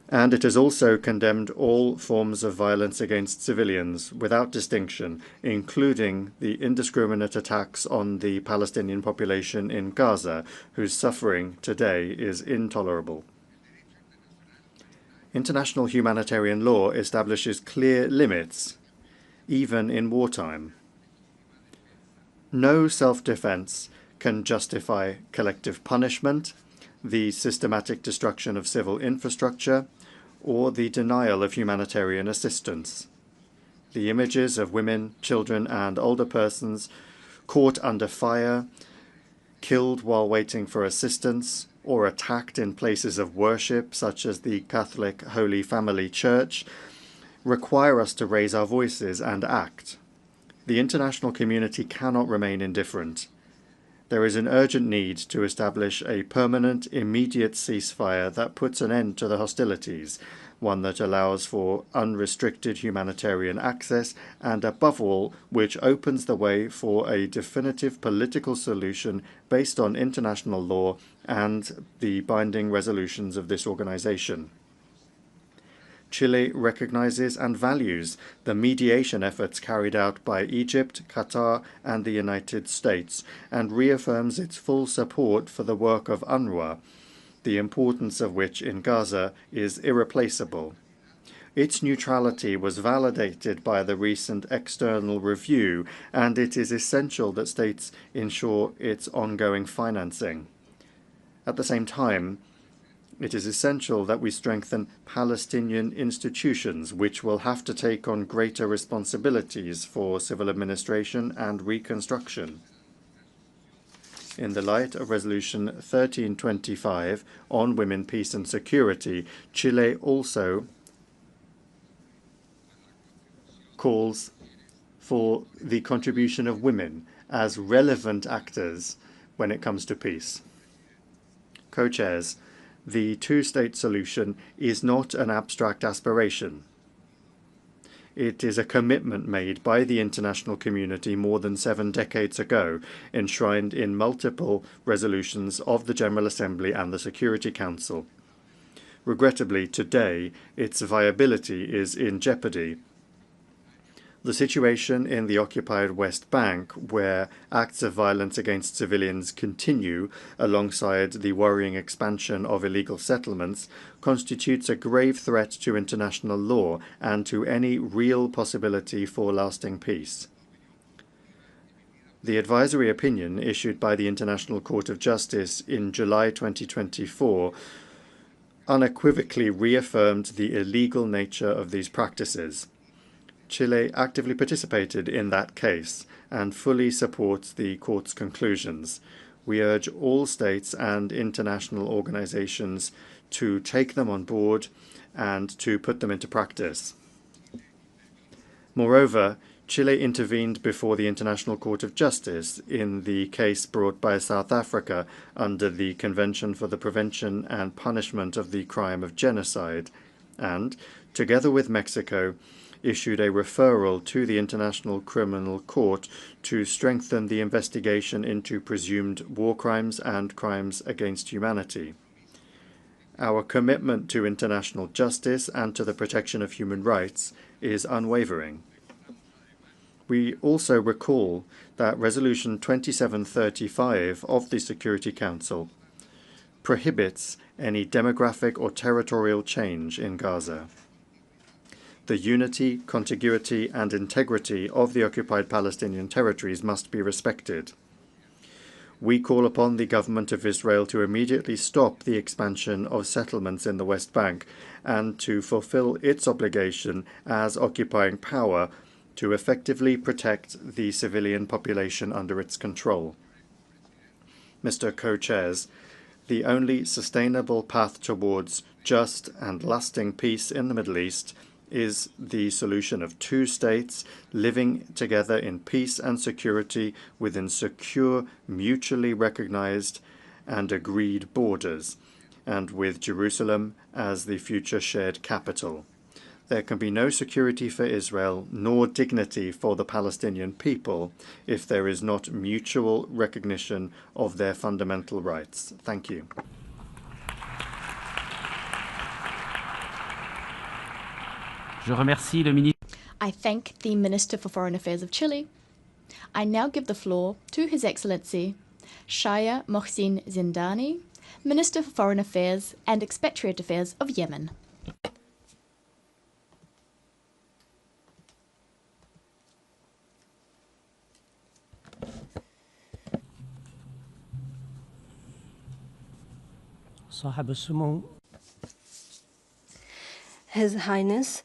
And it has also condemned all forms of violence against civilians without distinction, including the indiscriminate attacks on the Palestinian population in Gaza, whose suffering today is intolerable. International humanitarian law establishes clear limits, even in wartime. No self-defense can justify collective punishment, the systematic destruction of civil infrastructure, or the denial of humanitarian assistance. The images of women, children, and older persons caught under fire, killed while waiting for assistance, or attacked in places of worship, such as the Catholic Holy Family Church, require us to raise our voices and act. The international community cannot remain indifferent. There is an urgent need to establish a permanent, immediate ceasefire that puts an end to the hostilities, one that allows for unrestricted humanitarian access, and above all, which opens the way for a definitive political solution based on international law and the binding resolutions of this organization. Chile recognizes and values the mediation efforts carried out by Egypt, Qatar, and the United States, and reaffirms its full support for the work of UNRWA, the importance of which in Gaza is irreplaceable. Its neutrality was validated by the recent external review, and it is essential that states ensure its ongoing financing. At the same time, It is essential that we strengthen Palestinian institutions, which will have to take on greater responsibilities for civil administration and reconstruction. In the light of Resolution 1325 on women, peace and security, Chile also calls for the contribution of women as relevant actors when it comes to peace. Co-chairs, the two-state solution is not an abstract aspiration. It is a commitment made by the international community more than 7 decades ago, enshrined in multiple resolutions of the General Assembly and the Security Council. Regrettably, today, its viability is in jeopardy. The situation in the occupied West Bank, where acts of violence against civilians continue alongside the worrying expansion of illegal settlements, constitutes a grave threat to international law and to any real possibility for lasting peace. The advisory opinion issued by the International Court of Justice in July 2024 unequivocally reaffirmed the illegal nature of these practices. Chile actively participated in that case and fully supports the court's conclusions. We urge all states and international organizations to take them on board and to put them into practice. Moreover, Chile intervened before the International Court of Justice in the case brought by South Africa under the Convention for the Prevention and Punishment of the Crime of Genocide, and, together with Mexico, issued a referral to the International Criminal Court to strengthen the investigation into presumed war crimes and crimes against humanity. Our commitment to international justice and to the protection of human rights is unwavering. We also recall that Resolution 2735 of the Security Council prohibits any demographic or territorial change in Gaza. The unity, contiguity, and integrity of the occupied Palestinian territories must be respected. We call upon the government of Israel to immediately stop the expansion of settlements in the West Bank and to fulfill its obligation as occupying power to effectively protect the civilian population under its control. Mr. Co-Chairs, the only sustainable path towards just and lasting peace in the Middle East is the solution of two states living together in peace and security within secure, mutually recognized and agreed borders, and with Jerusalem as the future shared capital. There can be no security for Israel nor dignity for the Palestinian people if there is not mutual recognition of their fundamental rights. Thank you. Je remercie le ministre. I thank the Minister for Foreign Affairs of Chile. I now give the floor to His Excellency Shaya Mohsin Zindani, Minister for Foreign Affairs and Expatriate Affairs of Yemen. His Highness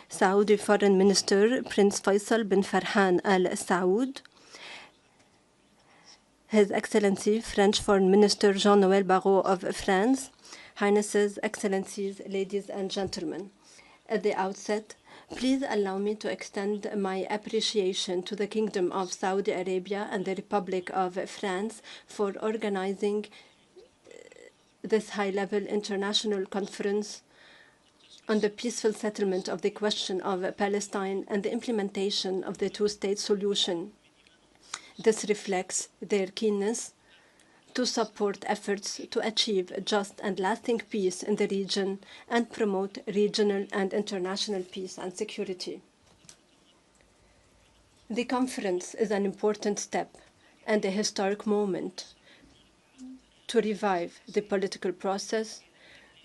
Saudi Foreign Minister Prince Faisal bin Farhan Al Saud, His Excellency French Foreign Minister Jean-Noël Barrot of France, Highnesses, Excellencies, ladies and gentlemen. At the outset, please allow me to extend my appreciation to the Kingdom of Saudi Arabia and the Republic of France for organizing this high-level international conference on the peaceful settlement of the question of Palestine and the implementation of the two-state solution. This reflects their keenness to support efforts to achieve just and lasting peace in the region and promote regional and international peace and security. The conference is an important step and a historic moment to revive the political process,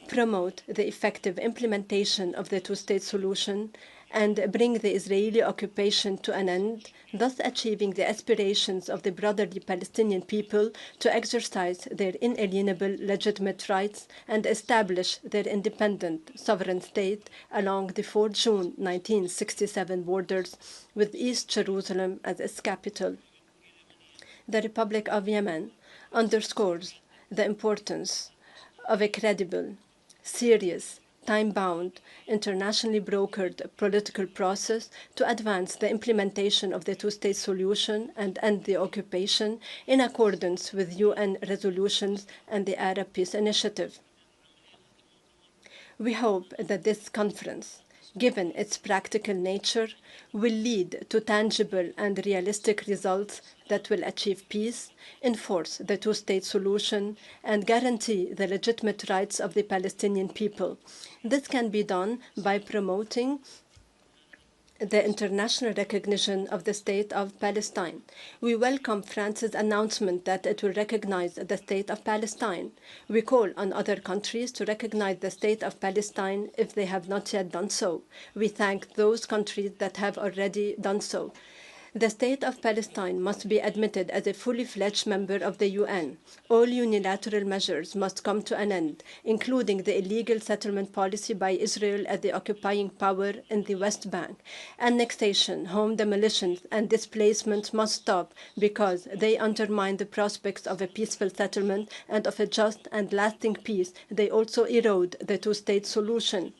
promote the effective implementation of the two-state solution, and bring the Israeli occupation to an end, thus achieving the aspirations of the brotherly Palestinian people to exercise their inalienable legitimate rights and establish their independent sovereign state along the 4 June 1967 borders with East Jerusalem as its capital. The Republic of Yemen underscores the importance of a credible, serious, time-bound, internationally brokered political process to advance the implementation of the two-state solution and end the occupation in accordance with UN resolutions and the Arab Peace Initiative. We hope that this conference, given its practical nature, will lead to tangible and realistic results that will achieve peace, enforce the two-state solution, and guarantee the legitimate rights of the Palestinian people. This can be done by promoting the international recognition of the State of Palestine. We welcome France's announcement that it will recognize the State of Palestine. We call on other countries to recognize the State of Palestine if they have not yet done so. We thank those countries that have already done so. The State of Palestine must be admitted as a fully fledged member of the UN. All unilateral measures must come to an end, including the illegal settlement policy by Israel as the occupying power in the West Bank. Annexation, home demolitions, and displacement must stop because they undermine the prospects of a peaceful settlement and of a just and lasting peace. They also erode the two-state solution.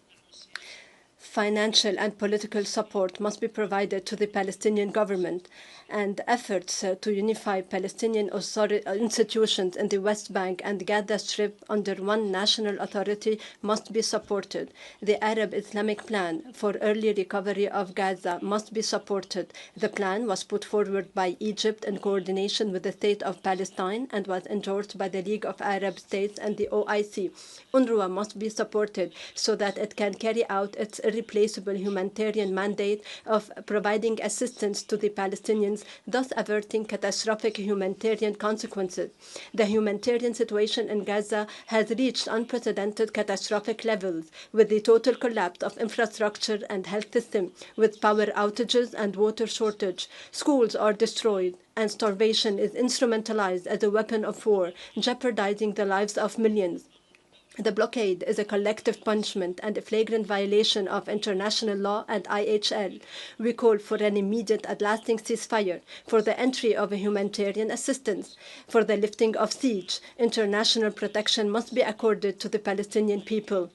Financial and political support must be provided to the Palestinian government, and efforts to unify Palestinian institutions in the West Bank and Gaza Strip under one national authority must be supported. The Arab Islamic Plan for early recovery of Gaza must be supported. The plan was put forward by Egypt in coordination with the State of Palestine and was endorsed by the League of Arab States and the OIC. UNRWA must be supported so that it can carry out its irreplaceable humanitarian mandate of providing assistance to the Palestinians, thus averting catastrophic humanitarian consequences. The humanitarian situation in Gaza has reached unprecedented catastrophic levels, with the total collapse of infrastructure and health system, with power outages and water shortage. Schools are destroyed, and starvation is instrumentalized as a weapon of war, jeopardizing the lives of millions. The blockade is a collective punishment and a flagrant violation of international law and IHL. We call for an immediate and lasting ceasefire, for the entry of humanitarian assistance, for the lifting of siege. International protection must be accorded to the Palestinian people.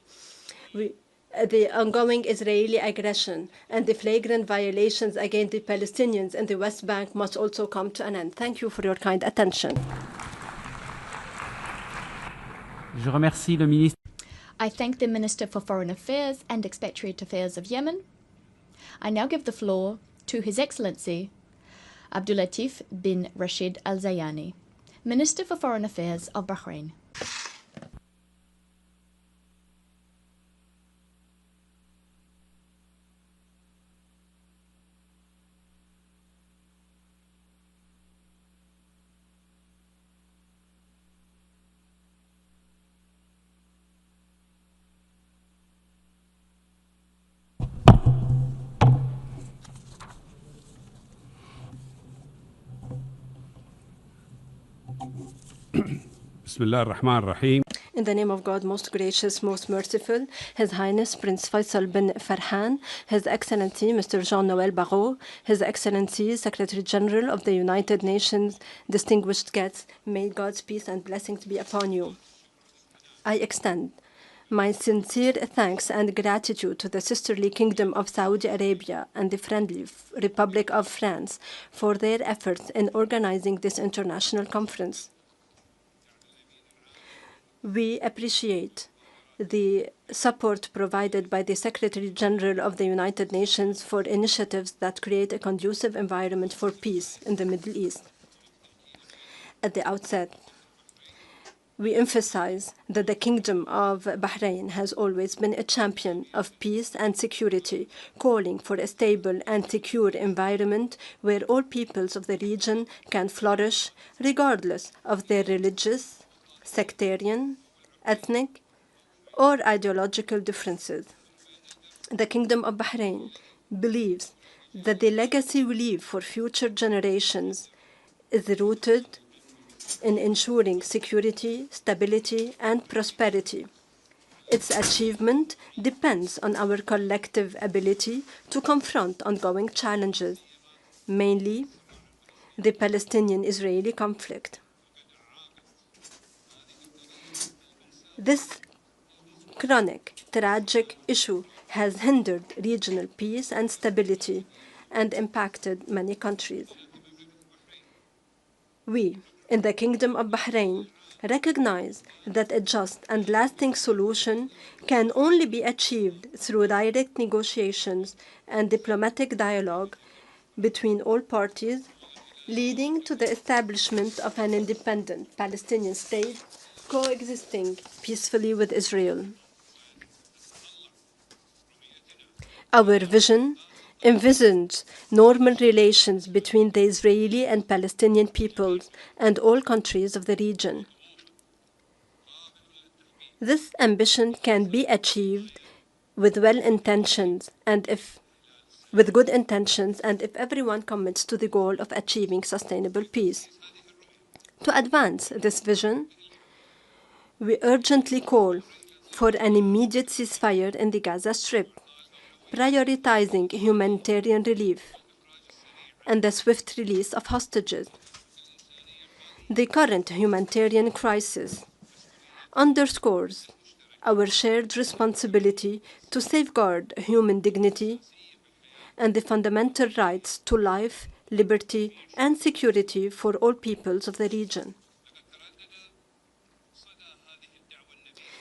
The ongoing Israeli aggression and the flagrant violations against the Palestinians in the West Bank must also come to an end. Thank you for your kind attention. Je remercie le ministre. I thank the Minister for Foreign Affairs and Expatriate Affairs of Yemen. I now give the floor to His Excellency Abdulatif bin Rashid Al Zayani, Minister for Foreign Affairs of Bahrain. Bismillah ar-Rahman ar-Rahim. In the name of God, most gracious, most merciful, His Highness Prince Faisal bin Farhan, His Excellency Mr. Jean-Noël Barrot, His Excellency Secretary General of the United Nations, distinguished guests, may God's peace and blessings be upon you. I extend my sincere thanks and gratitude to the sisterly Kingdom of Saudi Arabia and the friendly Republic of France for their efforts in organizing this international conference. We appreciate the support provided by the Secretary General of the United Nations for initiatives that create a conducive environment for peace in the Middle East. At the outset, we emphasize that the Kingdom of Bahrain has always been a champion of peace and security, calling for a stable and secure environment where all peoples of the region can flourish regardless of their religious, sectarian, ethnic, or ideological differences. The Kingdom of Bahrain believes that the legacy we leave for future generations is rooted in ensuring security, stability, and prosperity. Its achievement depends on our collective ability to confront ongoing challenges, mainly the Palestinian-Israeli conflict. This chronic, tragic issue has hindered regional peace and stability and impacted many countries. We, in the Kingdom of Bahrain, recognize that a just and lasting solution can only be achieved through direct negotiations and diplomatic dialogue between all parties, leading to the establishment of an independent Palestinian state coexisting peacefully with Israel. Our vision envisions normal relations between the Israeli and Palestinian peoples and all countries of the region. This ambition can be achieved with good intentions and if everyone commits to the goal of achieving sustainable peace. To advance this vision, we urgently call for an immediate ceasefire in the Gaza Strip, prioritizing humanitarian relief and the swift release of hostages. The current humanitarian crisis underscores our shared responsibility to safeguard human dignity and the fundamental rights to life, liberty, and security for all peoples of the region.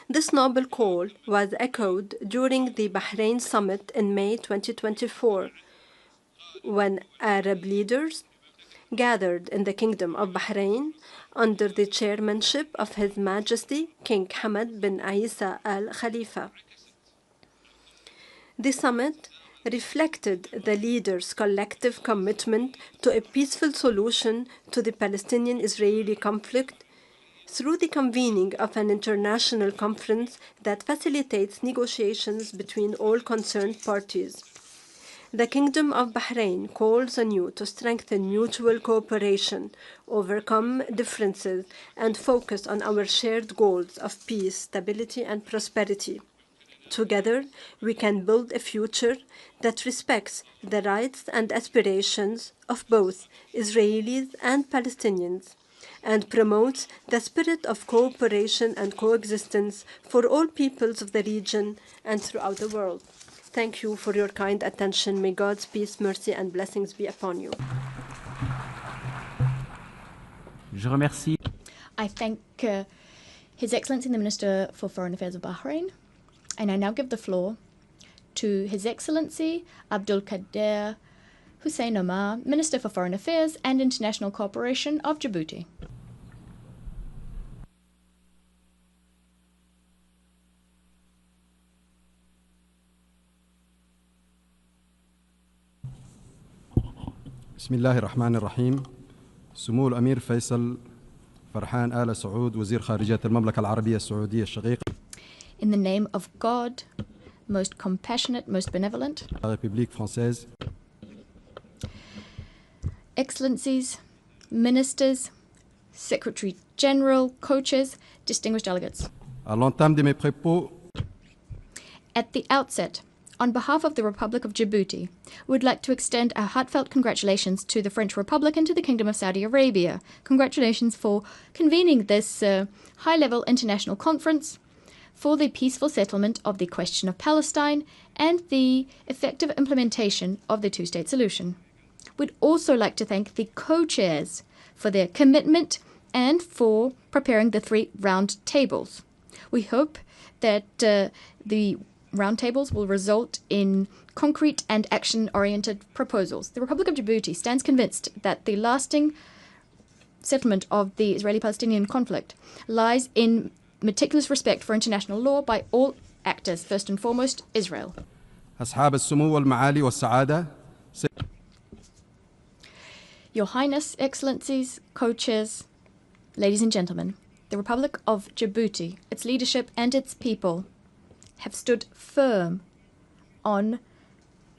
This noble call was echoed during the Bahrain summit in May 2024, when Arab leaders gathered in the Kingdom of Bahrain under the chairmanship of His Majesty King Hamad bin Isa Al Khalifa. The summit reflected the leaders' collective commitment to a peaceful solution to the Palestinian-Israeli conflict through the convening of an international conference that facilitates negotiations between all concerned parties. The Kingdom of Bahrain calls on you to strengthen mutual cooperation, overcome differences, and focus on our shared goals of peace, stability, and prosperity. Together, we can build a future that respects the rights and aspirations of both Israelis and Palestinians, and promotes the spirit of cooperation and coexistence for all peoples of the region and throughout the world. Thank you for your kind attention. May God's peace, mercy, and blessings be upon you. Je remercie. I thank His Excellency the Minister for Foreign Affairs of Bahrain, and I now give the floor to His Excellency Abdul Qadir Hussein Omar, Minister for Foreign Affairs and International Cooperation of Djibouti. بسم الله الرحمن الرحيم. سمو الأمير فيصل فرحان آل سعود وزير خارجية المملكة العربية السعودية الشقيقة. In the name of God, most compassionate, most benevolent. République française. Excellencies, Ministers, Secretary General, co-chairs, distinguished delegates. À l'entame de mes propos, at the outset, on behalf of the Republic of Djibouti, we would like to extend our heartfelt congratulations to the French Republic and to the Kingdom of Saudi Arabia. Congratulations for convening this high-level international conference for the peaceful settlement of the question of Palestine and the effective implementation of the two-state solution. We'd also like to thank the co-chairs for their commitment and for preparing the 3 round tables. We hope that the roundtables will result in concrete and action-oriented proposals. The Republic of Djibouti stands convinced that the lasting settlement of the Israeli-Palestinian conflict lies in meticulous respect for international law by all actors, first and foremost, Israel. أصحاب السمو والمعالي والسعادة. Your Highness, Excellencies, co-chairs, ladies and gentlemen, the Republic of Djibouti, its leadership and its people have stood firm on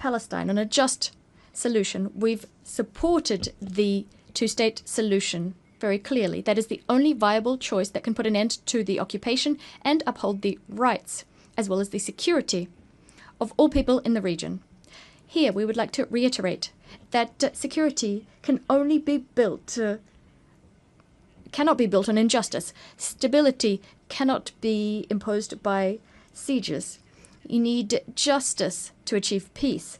Palestine on a just solution. We've supported the two-state solution very clearly. That is the only viable choice that can put an end to the occupation and uphold the rights, as well as the security of all people in the region. Here, we would like to reiterate that security can only be built, cannot be built on injustice. Stability cannot be imposed by sieges. You need justice to achieve peace,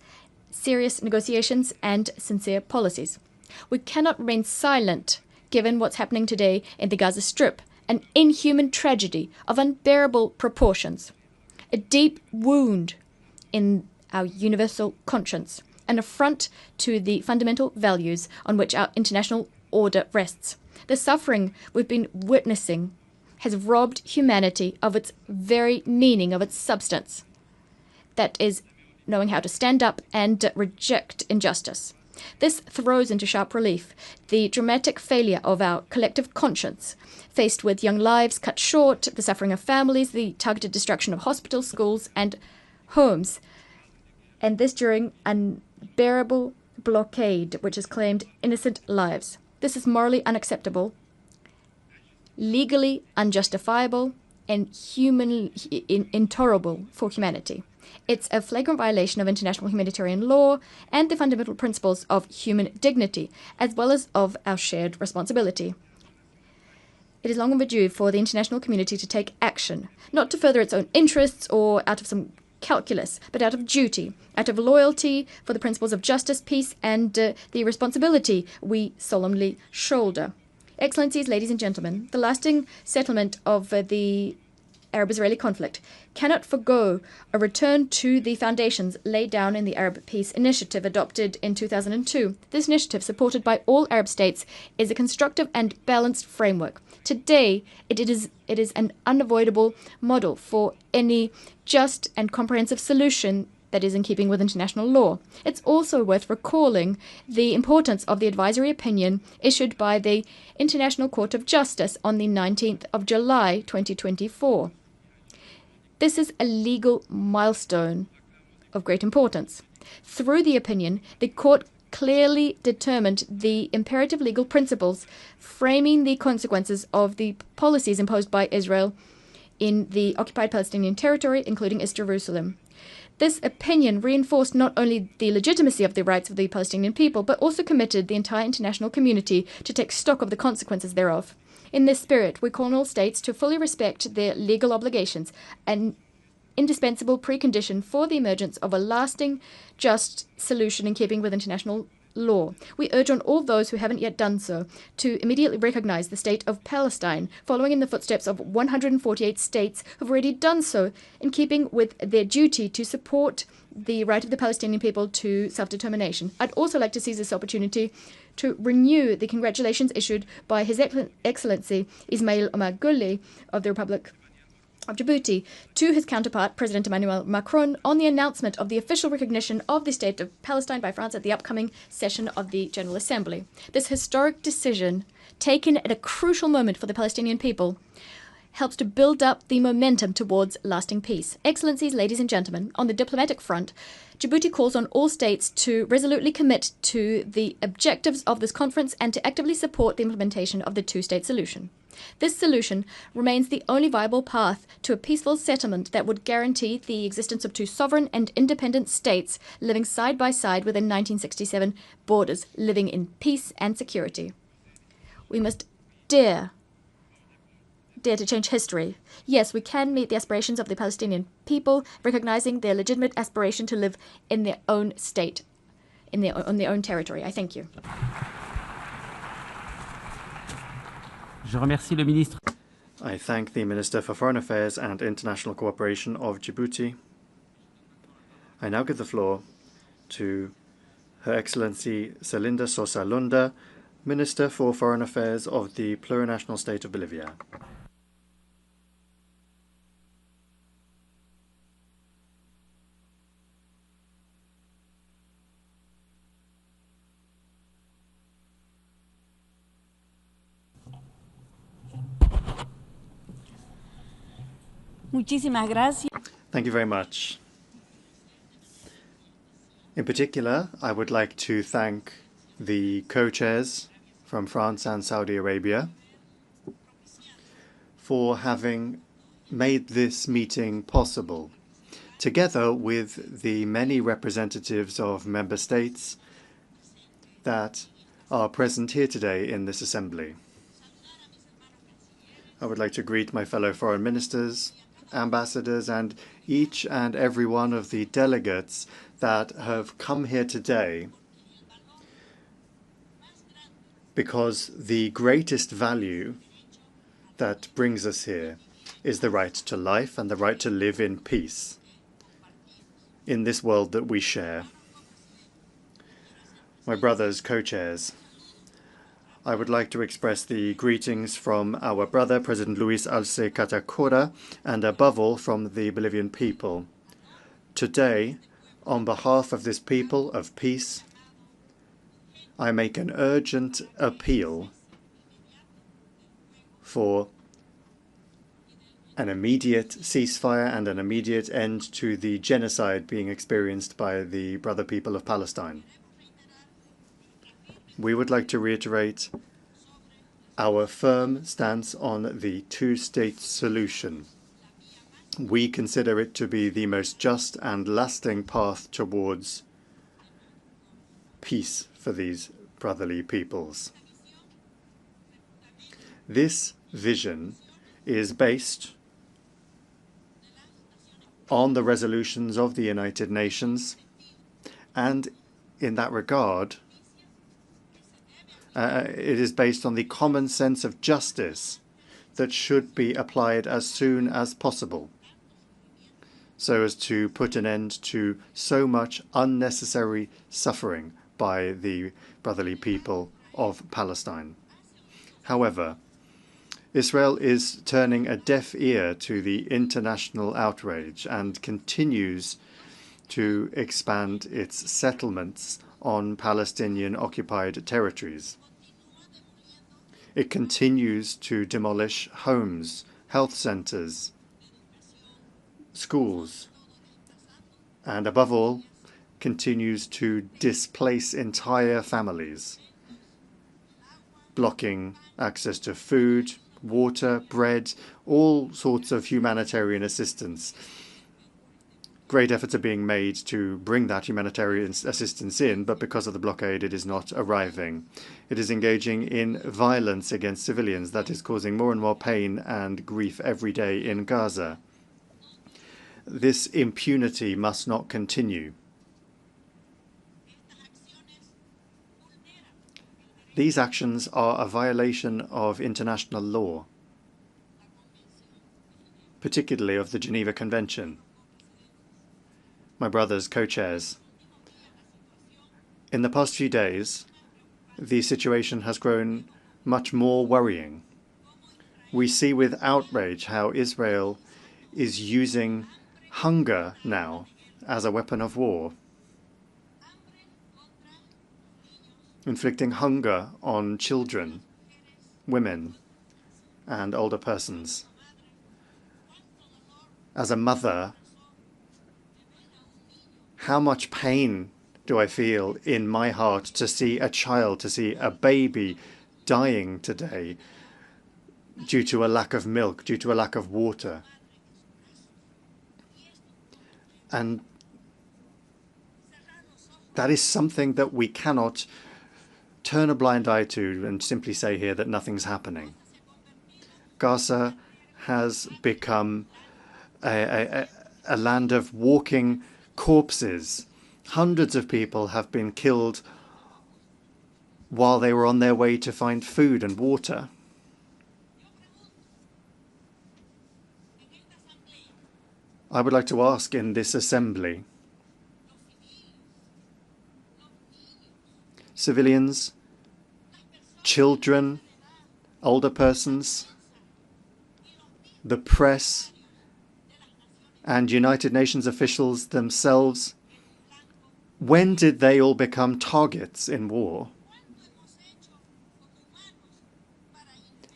serious negotiations, and sincere policies. We cannot remain silent given what's happening today in the Gaza Strip, an inhuman tragedy of unbearable proportions, a deep wound in our universal conscience, an affront to the fundamental values on which our international order rests. The suffering we've been witnessing has robbed humanity of its very meaning, of its substance. That is, knowing how to stand up and reject injustice. This throws into sharp relief the dramatic failure of our collective conscience, faced with young lives cut short, the suffering of families, the targeted destruction of hospitals, schools, and homes, and this during an unbearable blockade which has claimed innocent lives. This is morally unacceptable, legally unjustifiable, and humanly intolerable for humanity. It's a flagrant violation of international humanitarian law and the fundamental principles of human dignity, as well as of our shared responsibility. It is long overdue for the international community to take action, not to further its own interests or out of some calculus, but out of duty, out of loyalty for the principles of justice, peace, and the responsibility we solemnly shoulder. Excellencies, ladies and gentlemen, the lasting settlement of the Arab-Israeli conflict cannot forgo a return to the foundations laid down in the Arab Peace Initiative adopted in 2002. This initiative, supported by all Arab states, is a constructive and balanced framework. Today, it is an unavoidable model for any just and comprehensive solution that is in keeping with international law. It's also worth recalling the importance of the advisory opinion issued by the International Court of Justice on the 19th of July 2024. This is a legal milestone of great importance. Through the opinion, the court clearly determined the imperative legal principles framing the consequences of the policies imposed by Israel in the occupied Palestinian territory, including East Jerusalem. This opinion reinforced not only the legitimacy of the rights of the Palestinian people, but also committed the entire international community to take stock of the consequences thereof. In this spirit, we call on all states to fully respect their legal obligations, an indispensable precondition for the emergence of a lasting, just solution in keeping with international law. We urge on all those who haven't yet done so to immediately recognize the state of Palestine, following in the footsteps of 148 states who have already done so, in keeping with their duty to support the right of the Palestinian people to self-determination. I'd also like to seize this opportunity to renew the congratulations issued by His Excellency Ismail Omar Guelleh of the Republic of Djibouti to his counterpart, President Emmanuel Macron, on the announcement of the official recognition of the State of Palestine by France at the upcoming session of the General Assembly. This historic decision, taken at a crucial moment for the Palestinian people, helps to build up the momentum towards lasting peace. Excellencies, ladies and gentlemen, on the diplomatic front, Djibouti calls on all states to resolutely commit to the objectives of this conference and to actively support the implementation of the two-state solution. This solution remains the only viable path to a peaceful settlement that would guarantee the existence of two sovereign and independent states living side by side within 1967 borders, living in peace and security. We must dare to change history. Yes, we can meet the aspirations of the Palestinian people, recognizing their legitimate aspiration to live in their own state, on their own territory. I thank you. Je remercie le ministre. I thank the Minister for Foreign Affairs and International Cooperation of Djibouti. I now give the floor to Her Excellency Selinda Sosa Lunda, Minister for Foreign Affairs of the Plurinational State of Bolivia. Muchísimas gracias. Thank you very much. In particular, I would like to thank the co-chairs from France and Saudi Arabia for having made this meeting possible, together with the many representatives of member states that are present here today in this assembly. I would like to greet my fellow foreign ministers, ambassadors, and each and every one of the delegates that have come here today, because the greatest value that brings us here is the right to life and the right to live in peace in this world that we share. My brothers, co-chairs, I would like to express the greetings from our brother, President Luis Arce Catacora, and above all from the Bolivian people. Today, on behalf of this people of peace, I make an urgent appeal for an immediate ceasefire and an immediate end to the genocide being experienced by the brother people of Palestine. We would like to reiterate our firm stance on the two-state solution. We consider it to be the most just and lasting path towards peace for these brotherly peoples. This vision is based on the resolutions of the United Nations, and in that regard, it is based on the common sense of justice that should be applied as soon as possible, so as to put an end to so much unnecessary suffering by the brotherly people of Palestine. However, Israel is turning a deaf ear to the international outrage and continues to expand its settlements on Palestinian-occupied territories. It continues to demolish homes, health centers, schools, and above all, continues to displace entire families, blocking access to food, water, bread, all sorts of humanitarian assistance. Great efforts are being made to bring that humanitarian assistance in, but because of the blockade, it is not arriving. It is engaging in violence against civilians that is causing more and more pain and grief every day in Gaza. This impunity must not continue. These actions are a violation of international law, particularly of the Geneva Convention. My brothers, co-chairs, in the past few days, the situation has grown much more worrying. We see with outrage how Israel is using hunger now as a weapon of war, inflicting hunger on children, women, and older persons. As a mother, how much pain do I feel in my heart to see a child, to see a baby dying today due to a lack of milk, due to a lack of water. And that is something that we cannot turn a blind eye to and simply say here that nothing's happening. Gaza has become a land of walking corpses. Hundreds of people have been killed while they were on their way to find food and water. I would like to ask in this assembly, civilians, children, older persons, the press, and United Nations officials themselves, when did they all become targets in war?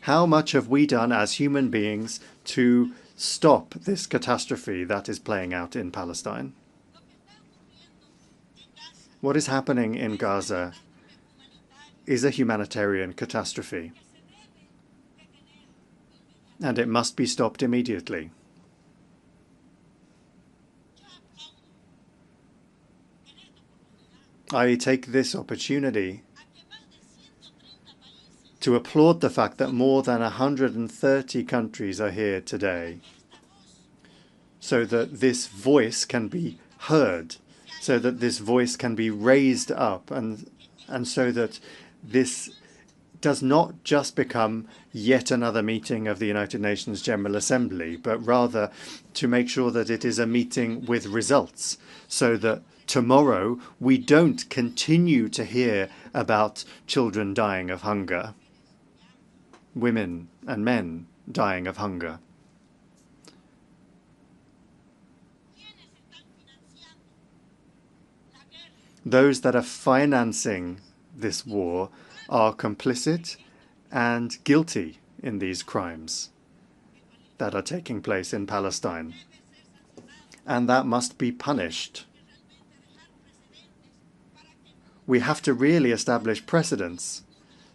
How much have we done as human beings to stop this catastrophe that is playing out in Palestine? What is happening in Gaza is a humanitarian catastrophe, and it must be stopped immediately. I take this opportunity to applaud the fact that more than 130 countries are here today, so that this voice can be heard, so that this voice can be raised up, and so that this does not just become yet another meeting of the United Nations General Assembly, but rather to make sure that it is a meeting with results, so that tomorrow we don't continue to hear about children dying of hunger, women and men dying of hunger. Those that are financing this war are complicit and guilty in these crimes that are taking place in Palestine, and that must be punished. We have to really establish precedents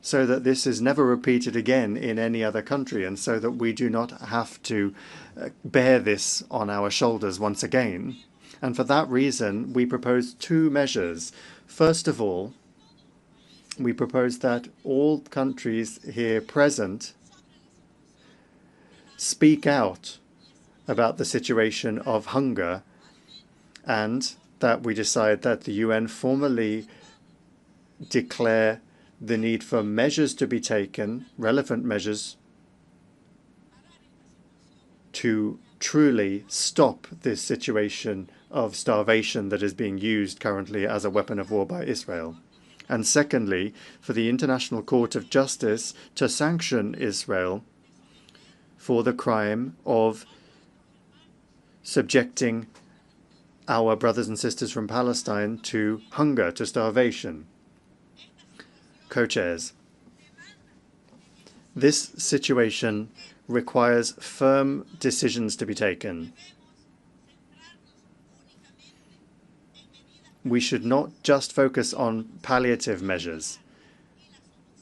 so that this is never repeated again in any other country, and so that we do not have to bear this on our shoulders once again. And for that reason, we propose two measures. First of all, we propose that all countries here present speak out about the situation of hunger, and that we decide that the UN formally declare the need for measures to be taken, relevant measures, to truly stop this situation of starvation that is being used currently as a weapon of war by Israel. And secondly, for the International Court of Justice to sanction Israel for the crime of subjecting our brothers and sisters from Palestine to hunger, to starvation. Co-chairs, this situation requires firm decisions to be taken. We should not just focus on palliative measures.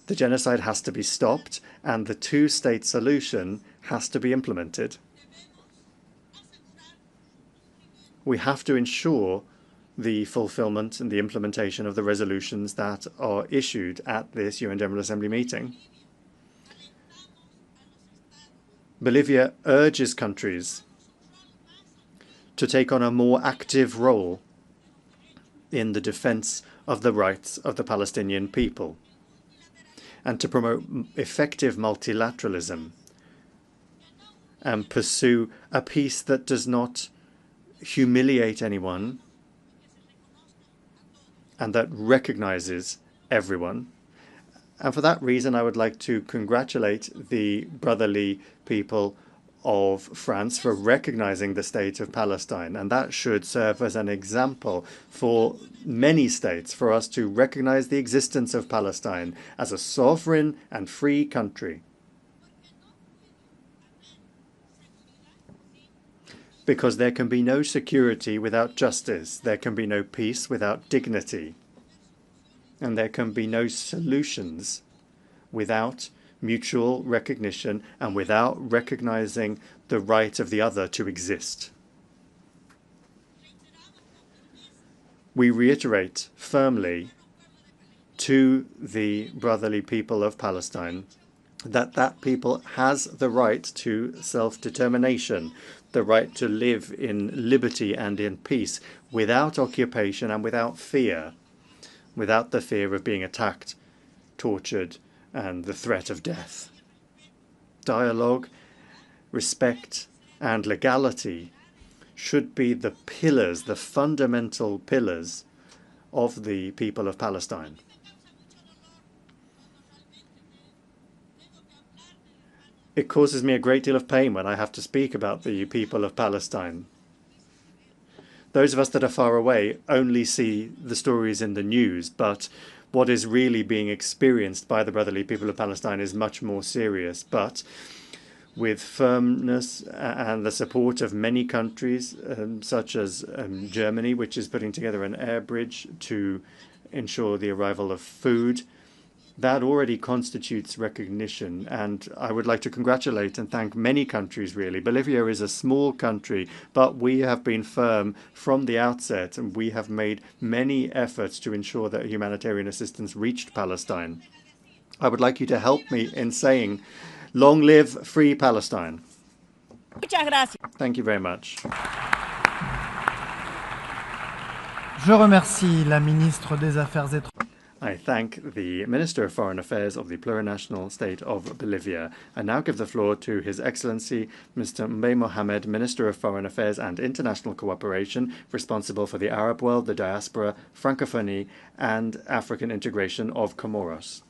The genocide has to be stopped, and the two-state solution has to be implemented. We have to ensure the fulfillment and the implementation of the resolutions that are issued at this UN General Assembly meeting. Bolivia urges countries to take on a more active role in the defense of the rights of the Palestinian people, and to promote effective multilateralism and pursue a peace that does not humiliate anyone and that recognizes everyone. And for that reason, I would like to congratulate the brotherly people of France for recognizing the state of Palestine. And that should serve as an example for many states, for us to recognize the existence of Palestine as a sovereign and free country. Because there can be no security without justice, there can be no peace without dignity, and there can be no solutions without mutual recognition and without recognizing the right of the other to exist. We reiterate firmly to the brotherly people of Palestine that that people has the right to self-determination, the right to live in liberty and in peace, without occupation and without fear, without the fear of being attacked, tortured, and the threat of death. Dialogue, respect, and legality should be the pillars, the fundamental pillars of the people of Palestine. It causes me a great deal of pain when I have to speak about the people of Palestine. Those of us that are far away only see the stories in the news, but what is really being experienced by the brotherly people of Palestine is much more serious. But with firmness and the support of many countries, such as Germany, which is putting together an air bridge to ensure the arrival of food. That already constitutes recognition, and I would like to congratulate and thank many countries, really. Bolivia is a small country, but we have been firm from the outset, and we have made many efforts to ensure that humanitarian assistance reached Palestine. I would like you to help me in saying, long live free Palestine. Thank you very much. Je remercie la ministre des Affaires étrangères. I thank the Minister of Foreign Affairs of the plurinational state of Bolivia. I now give the floor to His Excellency Mr. Mohammed, Minister of Foreign Affairs and International Cooperation, responsible for the Arab world, the diaspora, Francophonie, and African integration of Comoros.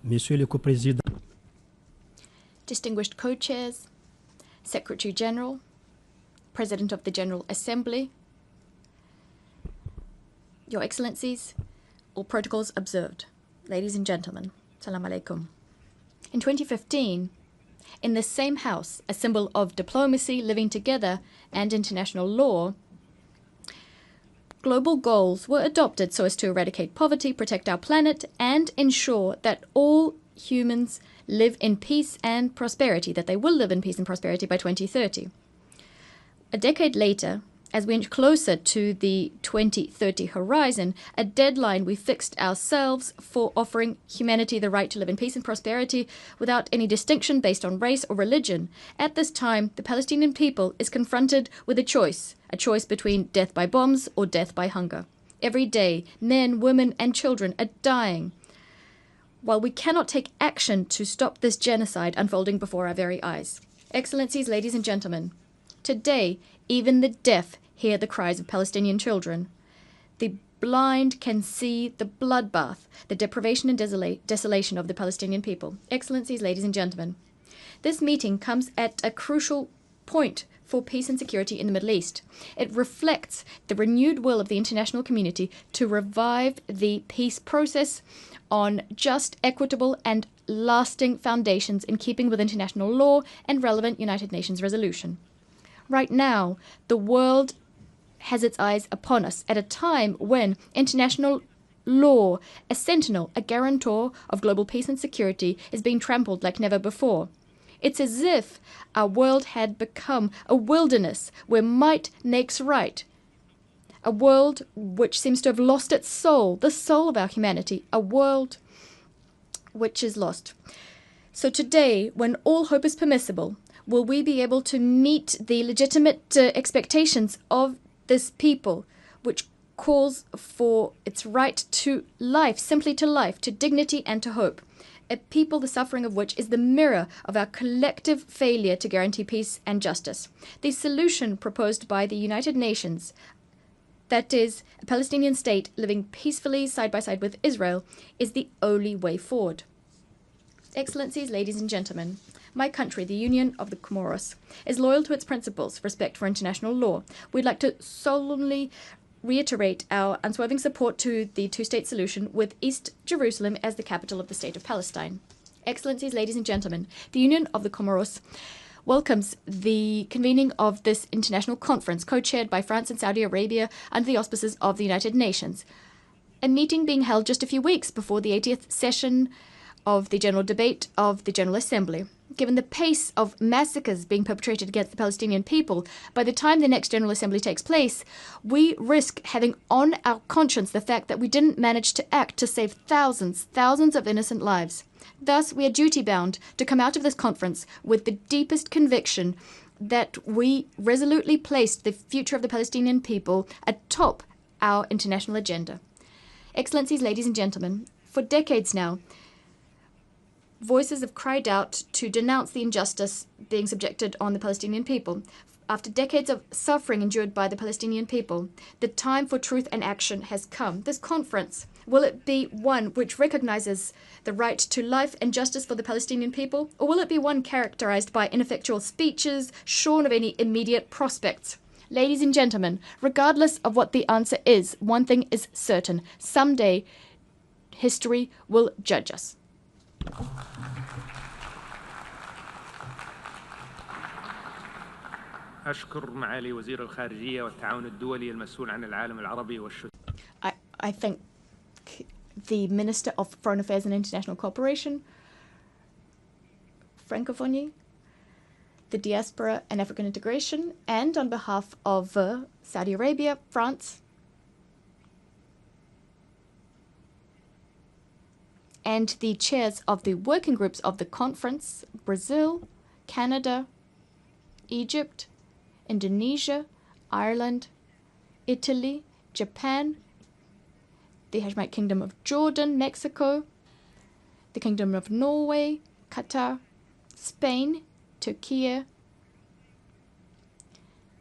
Monsieur le Co-Président, Distinguished co-chairs, Secretary General, President of the General Assembly, Your Excellencies, all protocols observed. Ladies and gentlemen, Salam alaikum. In 2015, in this same house, a symbol of diplomacy, living together, and international law, global goals were adopted so as to eradicate poverty, protect our planet, and ensure that all humans live in peace and prosperity, that they will live in peace and prosperity by 2030. A decade later, as we inch closer to the 2030 horizon, a deadline we fixed ourselves for offering humanity the right to live in peace and prosperity without any distinction based on race or religion. At this time, the Palestinian people is confronted with a choice between death by bombs or death by hunger. Every day, men, women, and children are dying, while we cannot take action to stop this genocide unfolding before our very eyes. Excellencies, ladies and gentlemen, today, even the deaf hear the cries of Palestinian children. The blind can see the bloodbath, the deprivation and desolation of the Palestinian people. Excellencies, ladies and gentlemen, this meeting comes at a crucial point for peace and security in the Middle East. It reflects the renewed will of the international community to revive the peace process on just, equitable, and lasting foundations in keeping with international law and relevant United Nations resolution. Right now, the world has its eyes upon us at a time when international law, a sentinel, a guarantor of global peace and security, is being trampled like never before. It's as if our world had become a wilderness where might makes right. A world which seems to have lost its soul, the soul of our humanity, a world which is lost. So today, when all hope is permissible, will we be able to meet the legitimate expectations of this people, which calls for its right to life, simply to life, to dignity and to hope. A people the suffering of which is the mirror of our collective failure to guarantee peace and justice. The solution proposed by the United Nations, that is, a Palestinian state living peacefully side by side with Israel, is the only way forward. Excellencies, ladies and gentlemen, my country, the Union of the Comoros, is loyal to its principles, respect for international law. We'd like to solemnly reiterate our unswerving support to the two-state solution with East Jerusalem as the capital of the state of Palestine. Excellencies, ladies and gentlemen, the Union of the Comoros welcomes the convening of this international conference, co-chaired by France and Saudi Arabia under the auspices of the United Nations. A meeting being held just a few weeks before the 80th session of the General Debate of the General Assembly. Given the pace of massacres being perpetrated against the Palestinian people, by the time the next General Assembly takes place, we risk having on our conscience the fact that we didn't manage to act to save thousands of innocent lives. Thus, we are duty-bound to come out of this conference with the deepest conviction that we resolutely placed the future of the Palestinian people atop our international agenda. Excellencies, ladies and gentlemen, for decades now, voices have cried out to denounce the injustice being subjected on the Palestinian people. After decades of suffering endured by the Palestinian people, the time for truth and action has come. This conference, will it be one which recognizes the right to life and justice for the Palestinian people, or will it be one characterized by ineffectual speeches, shorn of any immediate prospects? Ladies and gentlemen, regardless of what the answer is, one thing is certain. Someday, history will judge us. أشكر معالي وزير الخارجية والتعاون الدولي المسؤول عن العالم العربي والشتى. I thank the Minister of Foreign Affairs and International Cooperation, Francophonie, the Diaspora and African Integration, and on behalf of Saudi Arabia, France, and the chairs of the working groups of the conference, Brazil, Canada, Egypt, Indonesia, Ireland, Italy, Japan, the Hashemite Kingdom of Jordan, Mexico, the Kingdom of Norway, Qatar, Spain, Turkey,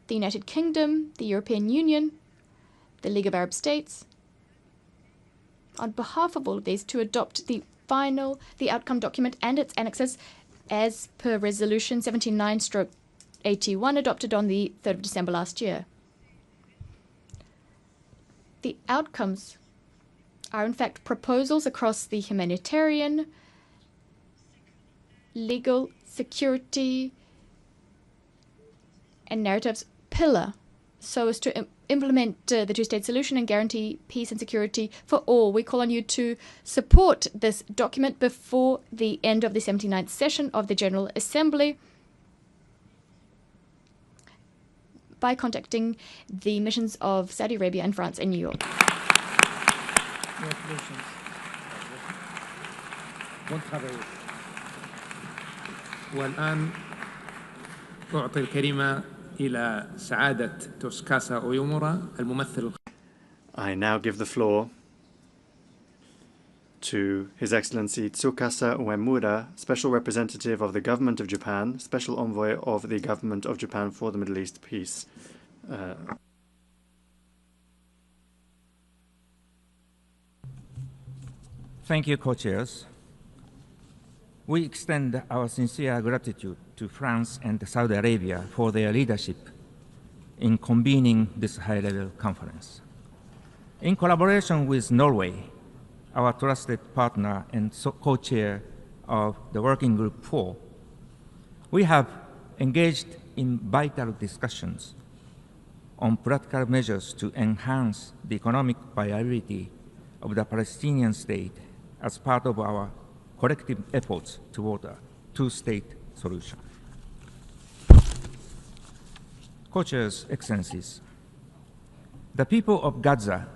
the United Kingdom, the European Union, the League of Arab States, on behalf of all of these, to adopt the outcome document and its annexes as per Resolution 79/81 adopted on the 3rd of December last year. The outcomes are in fact proposals across the humanitarian, legal, security, and narratives pillar, so as to implement the two-state solution and guarantee peace and security for all. We call on you to support this document before the end of the 79th session of the General Assembly by contacting the missions of Saudi Arabia and France and New York. Congratulations. Bon travail. والآن أعطي الكلمة إلى سعادة توسكاسا أويومورا الممثل. I now give the floor to His Excellency Tsukasa Uemura, Special Representative of the Government of Japan, Special Envoy of the Government of Japan for the Middle East Peace. Thank you, co-chairs. We extend our sincere gratitude to France and Saudi Arabia for their leadership in convening this high-level conference. In collaboration with Norway, our trusted partner and co-chair of the Working Group 4, we have engaged in vital discussions on practical measures to enhance the economic viability of the Palestinian state as part of our collective efforts toward a two-state solution. Co-chairs, Excellencies, the people of Gaza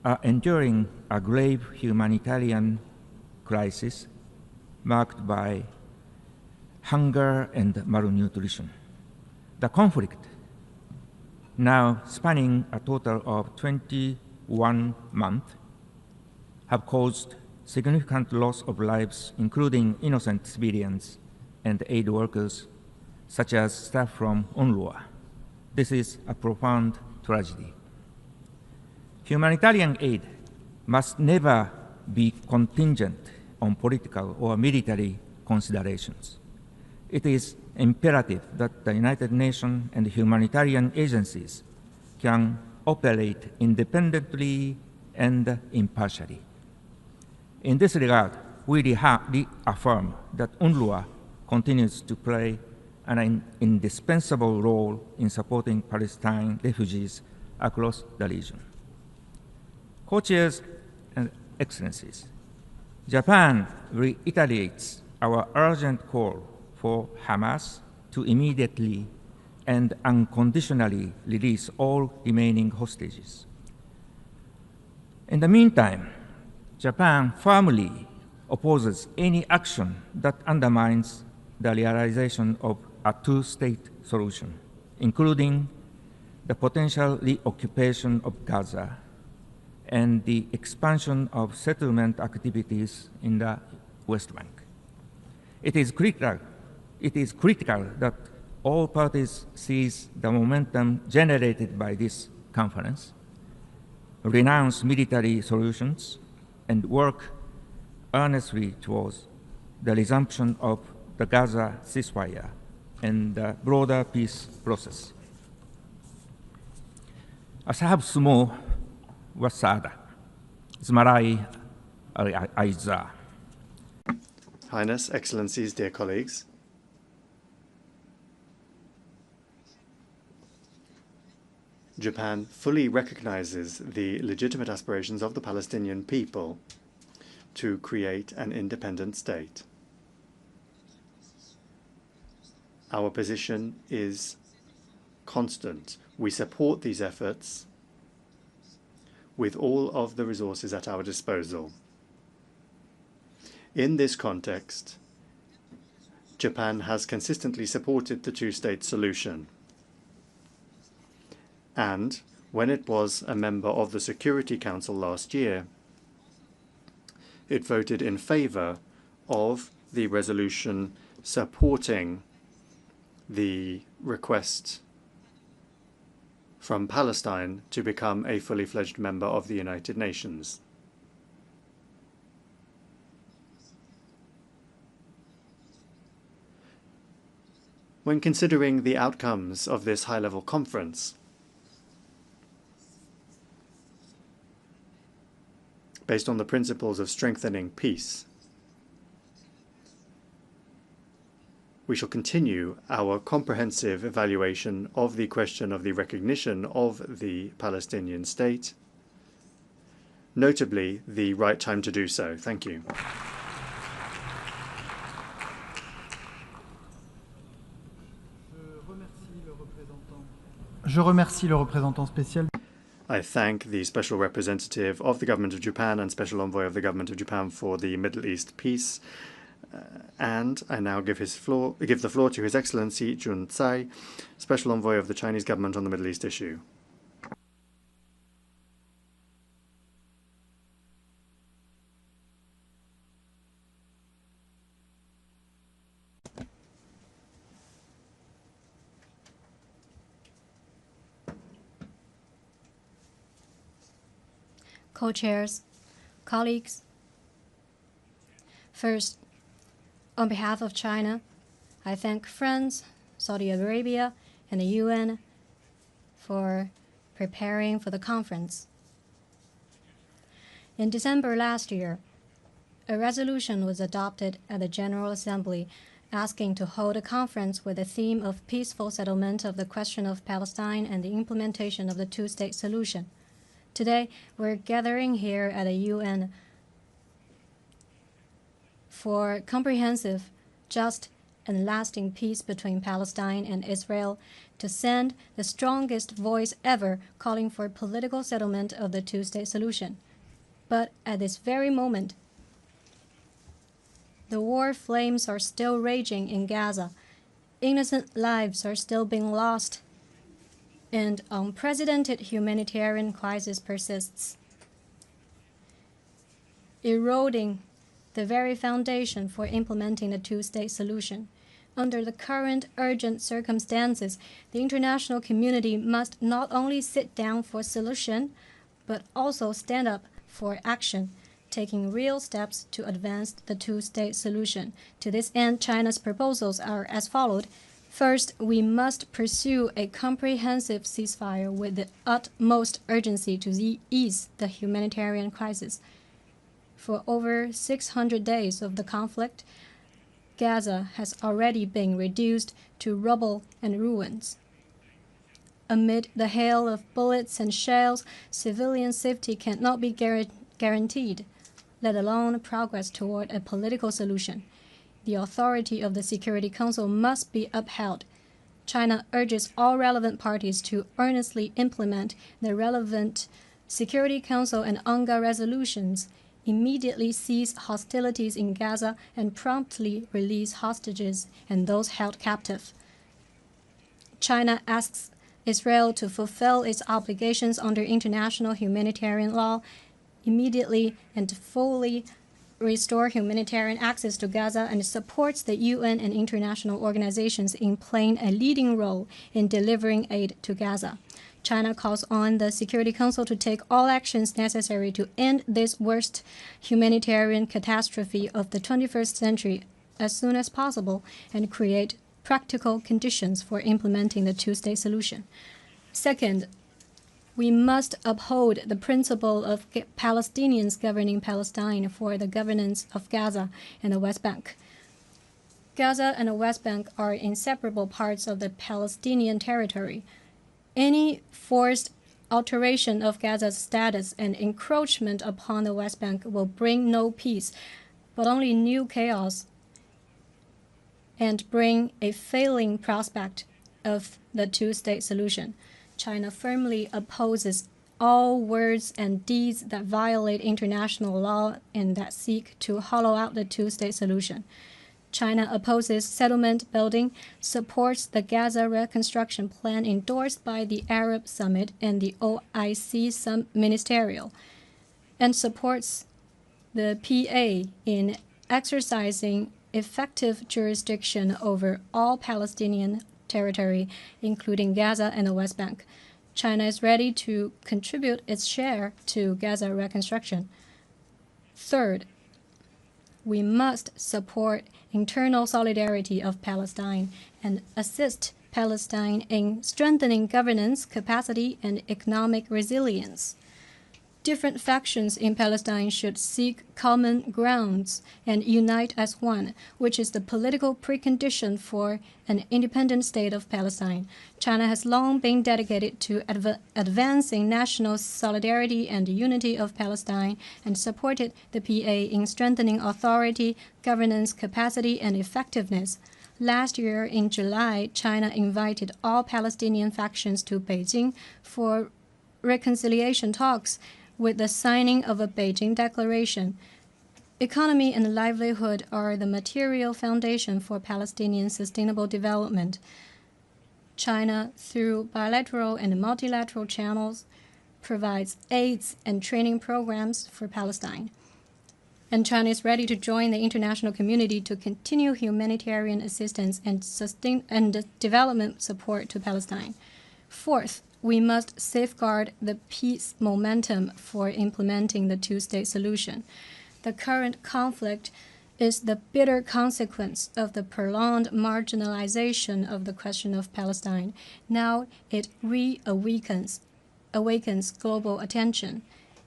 are enduring a grave humanitarian crisis marked by hunger and malnutrition. The conflict, now spanning a total of 21 months, have caused significant loss of lives, including innocent civilians and aid workers, such as staff from UNRWA. This is a profound tragedy. Humanitarian aid must never be contingent on political or military considerations. It is imperative that the United Nations and humanitarian agencies can operate independently and impartially. In this regard, we reaffirm that UNRWA continues to play an indispensable role in supporting Palestine refugees across the region. Co-chairs and Excellencies, Japan reiterates our urgent call for Hamas to immediately and unconditionally release all remaining hostages. In the meantime, Japan firmly opposes any action that undermines the realization of a two-state solution, including the potential reoccupation of Gaza and the expansion of settlement activities in the West Bank. It is critical that all parties seize the momentum generated by this conference, renounce military solutions, and work earnestly towards the resumption of the Gaza ceasefire and the broader peace process. أصحاب السمو والسعادة زملائي الأعزاء. Highness, Excellencies, dear colleagues, Japan fully recognizes the legitimate aspirations of the Palestinian people to create an independent state. Our position is constant. We support these efforts with all of the resources at our disposal. In this context, Japan has consistently supported the two-state solution. And when it was a member of the Security Council last year, it voted in favor of the resolution supporting the request from Palestine to become a fully fledged member of the United Nations. When considering the outcomes of this high-level conference, based on the principles of strengthening peace, we shall continue our comprehensive evaluation of the question of the recognition of the Palestinian state, notably the right time to do so. Thank you. Je remercie le représentant spécial. I thank the Special Representative of the Government of Japan and Special Envoy of the Government of Japan for the Middle East peace. And I now give the floor to His Excellency Jun Tsai, Special Envoy of the Chinese Government on the Middle East issue. Co-chairs, colleagues. First, on behalf of China, I thank France, Saudi Arabia, and the UN for preparing for the conference. In December last year, a resolution was adopted at the General Assembly asking to hold a conference with the theme of peaceful settlement of the question of Palestine and the implementation of the two-state solution. Today, we're gathering here at the UN for comprehensive, just, and lasting peace between Palestine and Israel, to send the strongest voice ever calling for political settlement of the two-state solution. But at this very moment, the war flames are still raging in Gaza, innocent lives are still being lost, and unprecedented humanitarian crisis persists, eroding the very foundation for implementing the two-state solution. Under the current urgent circumstances, the international community must not only sit down for solution, but also stand up for action, taking real steps to advance the two-state solution. To this end, China's proposals are as follows. First, we must pursue a comprehensive ceasefire with the utmost urgency to ease the humanitarian crisis. For over 600 days of the conflict, Gaza has already been reduced to rubble and ruins. Amid the hail of bullets and shells, civilian safety cannot be guaranteed, let alone progress toward a political solution. The authority of the Security Council must be upheld. China urges all relevant parties to earnestly implement the relevant Security Council and UNGA resolutions, immediately cease hostilities in Gaza, and promptly release hostages and those held captive. China asks Israel to fulfill its obligations under international humanitarian law, immediately and fully restore humanitarian access to Gaza, and supports the UN and international organizations in playing a leading role in delivering aid to Gaza. China calls on the Security Council to take all actions necessary to end this worst humanitarian catastrophe of the 21st century as soon as possible and create practical conditions for implementing the two-state solution. Second, We must uphold the principle of Palestinians governing Palestine for the governance of Gaza and the West Bank. Gaza and the West Bank are inseparable parts of the Palestinian territory. Any forced alteration of Gaza's status and encroachment upon the West Bank will bring no peace, but only new chaos, and bring a failing prospect of the two-state solution. China firmly opposes all words and deeds that violate international law and that seek to hollow out the two-state solution. China opposes settlement building, supports the Gaza Reconstruction Plan endorsed by the Arab Summit and the OIC Ministerial, and supports the PA in exercising effective jurisdiction over all Palestinian territory, including Gaza and the West Bank. China is ready to contribute its share to Gaza reconstruction. Third, we must support internal solidarity of Palestine and assist Palestine in strengthening governance capacity and economic resilience. Different factions in Palestine should seek common grounds and unite as one, which is the political precondition for an independent state of Palestine. China has long been dedicated to advancing national solidarity and unity of Palestine and supported the PA in strengthening authority, governance capacity, and effectiveness. Last year in July, China invited all Palestinian factions to Beijing for reconciliation talks with the signing of a Beijing Declaration. Economy and livelihood are the material foundation for Palestinian sustainable development. China, through bilateral and multilateral channels, provides aids and training programs for Palestine. And China is ready to join the international community to continue humanitarian assistance and development support to Palestine. Fourth, we must safeguard the peace momentum for implementing the two-state solution. The current conflict is the bitter consequence of the prolonged marginalization of the question of Palestine. Now it awakens global attention.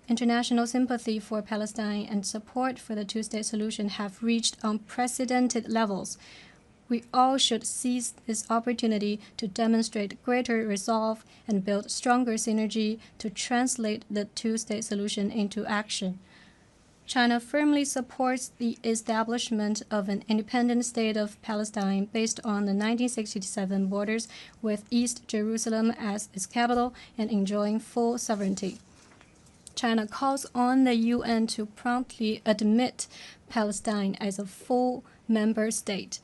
International sympathy for Palestine and support for the two-state solution have reached unprecedented levels. We all should seize this opportunity to demonstrate greater resolve and build stronger synergy to translate the two-state solution into action. China firmly supports the establishment of an independent state of Palestine based on the 1967 borders, with East Jerusalem as its capital and enjoying full sovereignty. China calls on the UN to promptly admit Palestine as a full member state.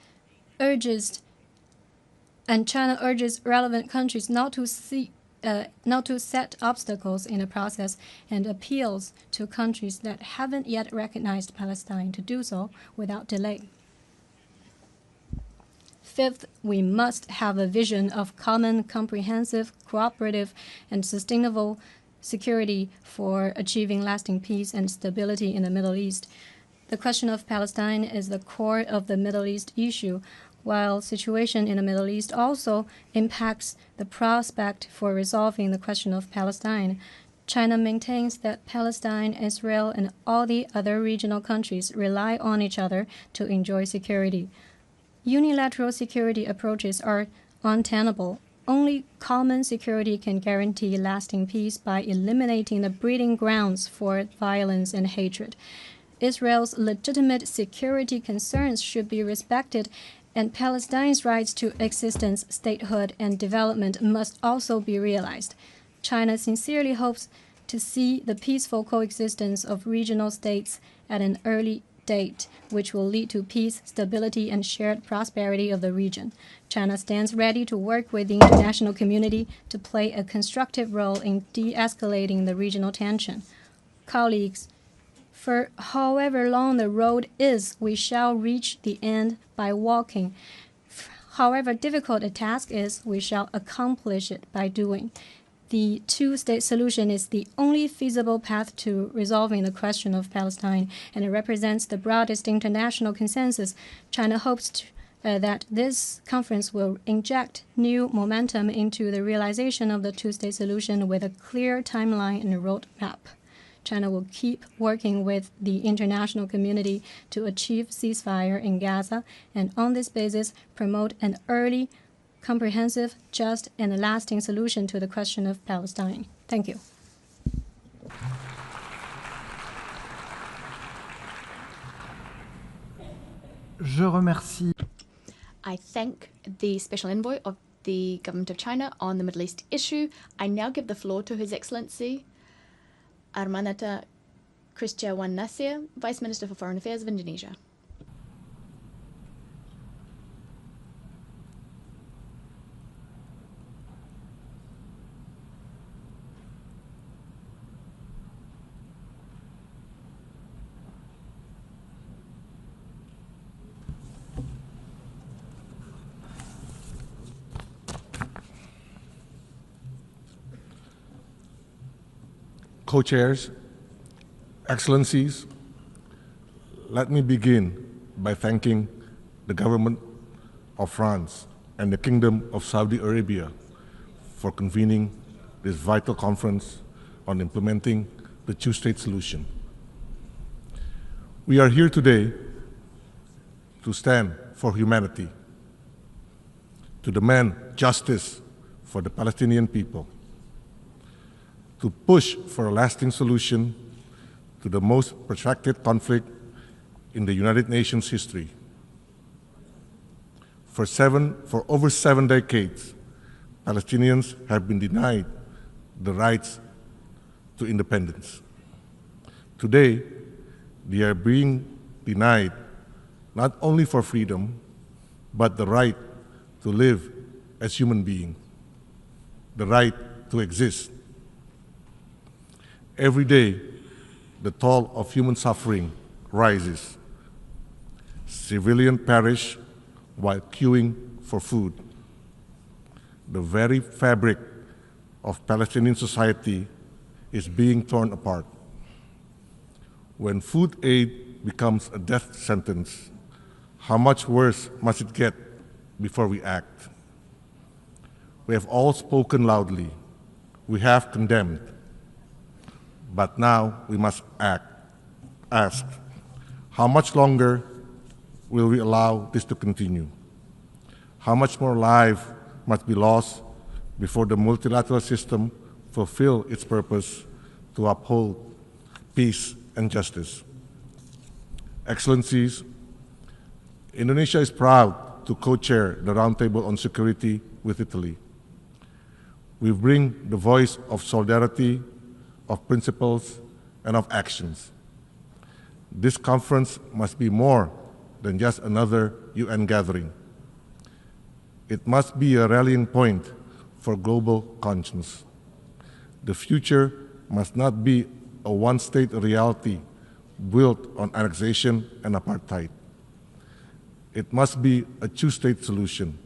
China urges relevant countries not to set obstacles in the process, and appeals to countries that haven't yet recognized Palestine to do so without delay. Fifth, we must have a vision of common, comprehensive, cooperative, and sustainable security for achieving lasting peace and stability in the Middle East. The question of Palestine is the core of the Middle East issue, while situation in the Middle East also impacts the prospect for resolving the question of Palestine. China maintains that Palestine, Israel, and all the other regional countries rely on each other to enjoy security. Unilateral security approaches are untenable. Only common security can guarantee lasting peace by eliminating the breeding grounds for violence and hatred. Israel's legitimate security concerns should be respected, and Palestine's rights to existence, statehood, and development must also be realized. China sincerely hopes to see the peaceful coexistence of regional states at an early date, which will lead to peace, stability, and shared prosperity of the region. China stands ready to work with the international community to play a constructive role in de-escalating the regional tension. Colleagues, for however long the road is, we shall reach the end by walking. However difficult a task is, we shall accomplish it by doing. The two-state solution is the only feasible path to resolving the question of Palestine, and it represents the broadest international consensus. China hopes that this conference will inject new momentum into the realization of the two-state solution with a clear timeline and a roadmap. China will keep working with the international community to achieve ceasefire in Gaza, and on this basis promote an early, comprehensive, just, and lasting solution to the question of Palestine. Thank you. Je remercie. I thank the Special Envoy of the Government of China on the Middle East issue. I now give the floor to His Excellency Armanata Christiawan Nasir, Vice Minister for Foreign Affairs of Indonesia. Co-chairs, Excellencies, let me begin by thanking the government of France and the Kingdom of Saudi Arabia for convening this vital conference on implementing the two-state solution. We are here today to stand for humanity, to demand justice for the Palestinian people, to push for a lasting solution to the most protracted conflict in the United Nations history. For over 7 decades, Palestinians have been denied the rights to independence. Today, they are being denied not only for freedom, but the right to live as human beings, the right to exist. Every day, the toll of human suffering rises. Civilians perish while queuing for food. The very fabric of Palestinian society is being torn apart. When food aid becomes a death sentence, how much worse must it get before we act? We have all spoken loudly. We have condemned. But now we must ask, how much longer will we allow this to continue? How much more life must be lost before the multilateral system fulfill its purpose to uphold peace and justice? Excellencies, Indonesia is proud to co-chair the Roundtable on Security with Italy. We bring the voice of solidarity, of principles, and of actions. This conference must be more than just another UN gathering. It must be a rallying point for global conscience. The future must not be a one-state reality built on annexation and apartheid. It must be a two-state solution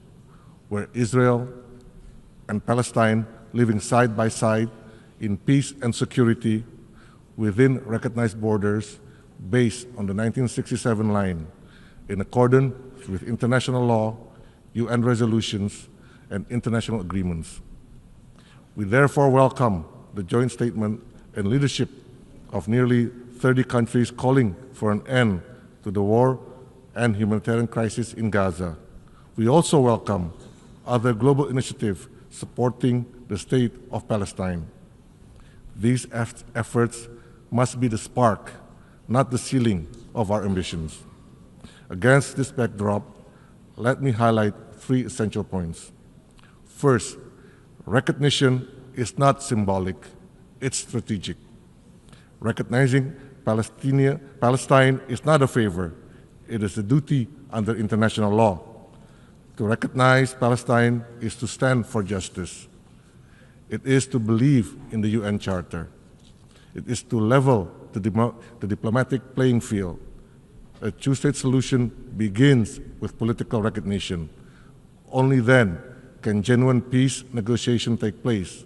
where Israel and Palestine living side by side in peace and security within recognized borders based on the 1967 line in accordance with international law, UN resolutions, and international agreements. We therefore welcome the joint statement and leadership of nearly 30 countries calling for an end to the war and humanitarian crisis in Gaza. We also welcome other global initiatives supporting the state of Palestine. These efforts must be the spark, not the ceiling of our ambitions. Against this backdrop, let me highlight 3 essential points. First, recognition is not symbolic, it's strategic. Recognizing Palestine is not a favor, it is a duty under international law. To recognize Palestine is to stand for justice. It is to believe in the UN Charter. It is to level the diplomatic playing field. A two-state solution begins with political recognition. Only then can genuine peace negotiation take place.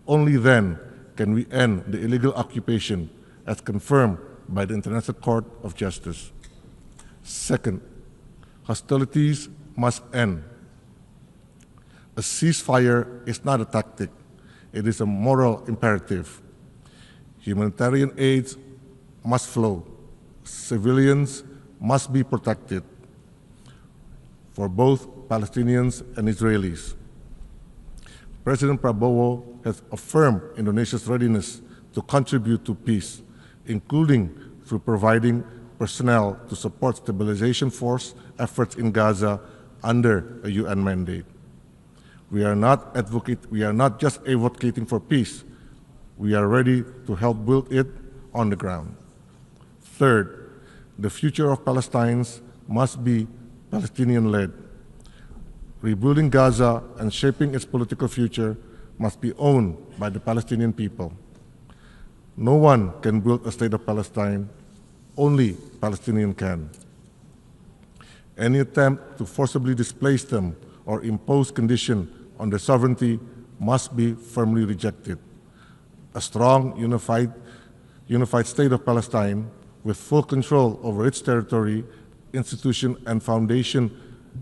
Only then can we end the illegal occupation as confirmed by the International Court of Justice. Second, hostilities must end. A ceasefire is not a tactic, it is a moral imperative. Humanitarian aid must flow. Civilians must be protected for both Palestinians and Israelis. President Prabowo has affirmed Indonesia's readiness to contribute to peace, including through providing personnel to support stabilization force efforts in Gaza under a UN mandate. We are not just advocating for peace, we are ready to help build it on the ground. Third, the future of Palestine must be Palestinian-led. Rebuilding Gaza and shaping its political future must be owned by the Palestinian people. No one can build a state of Palestine, only Palestinians can. Any attempt to forcibly displace them or impose conditions on their sovereignty must be firmly rejected. A strong, unified state of Palestine with full control over its territory, institution, and foundation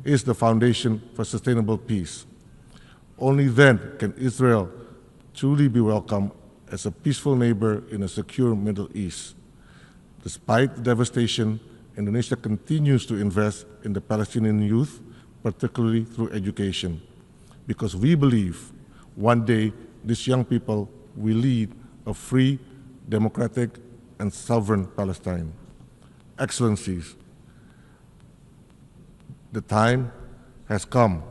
is the foundation for sustainable peace. Only then can Israel truly be welcomed as a peaceful neighbor in a secure Middle East. Despite the devastation, Indonesia continues to invest in the Palestinian youth, particularly through education, because we believe one day these young people will lead a free, democratic, and sovereign Palestine. Excellencies, the time has come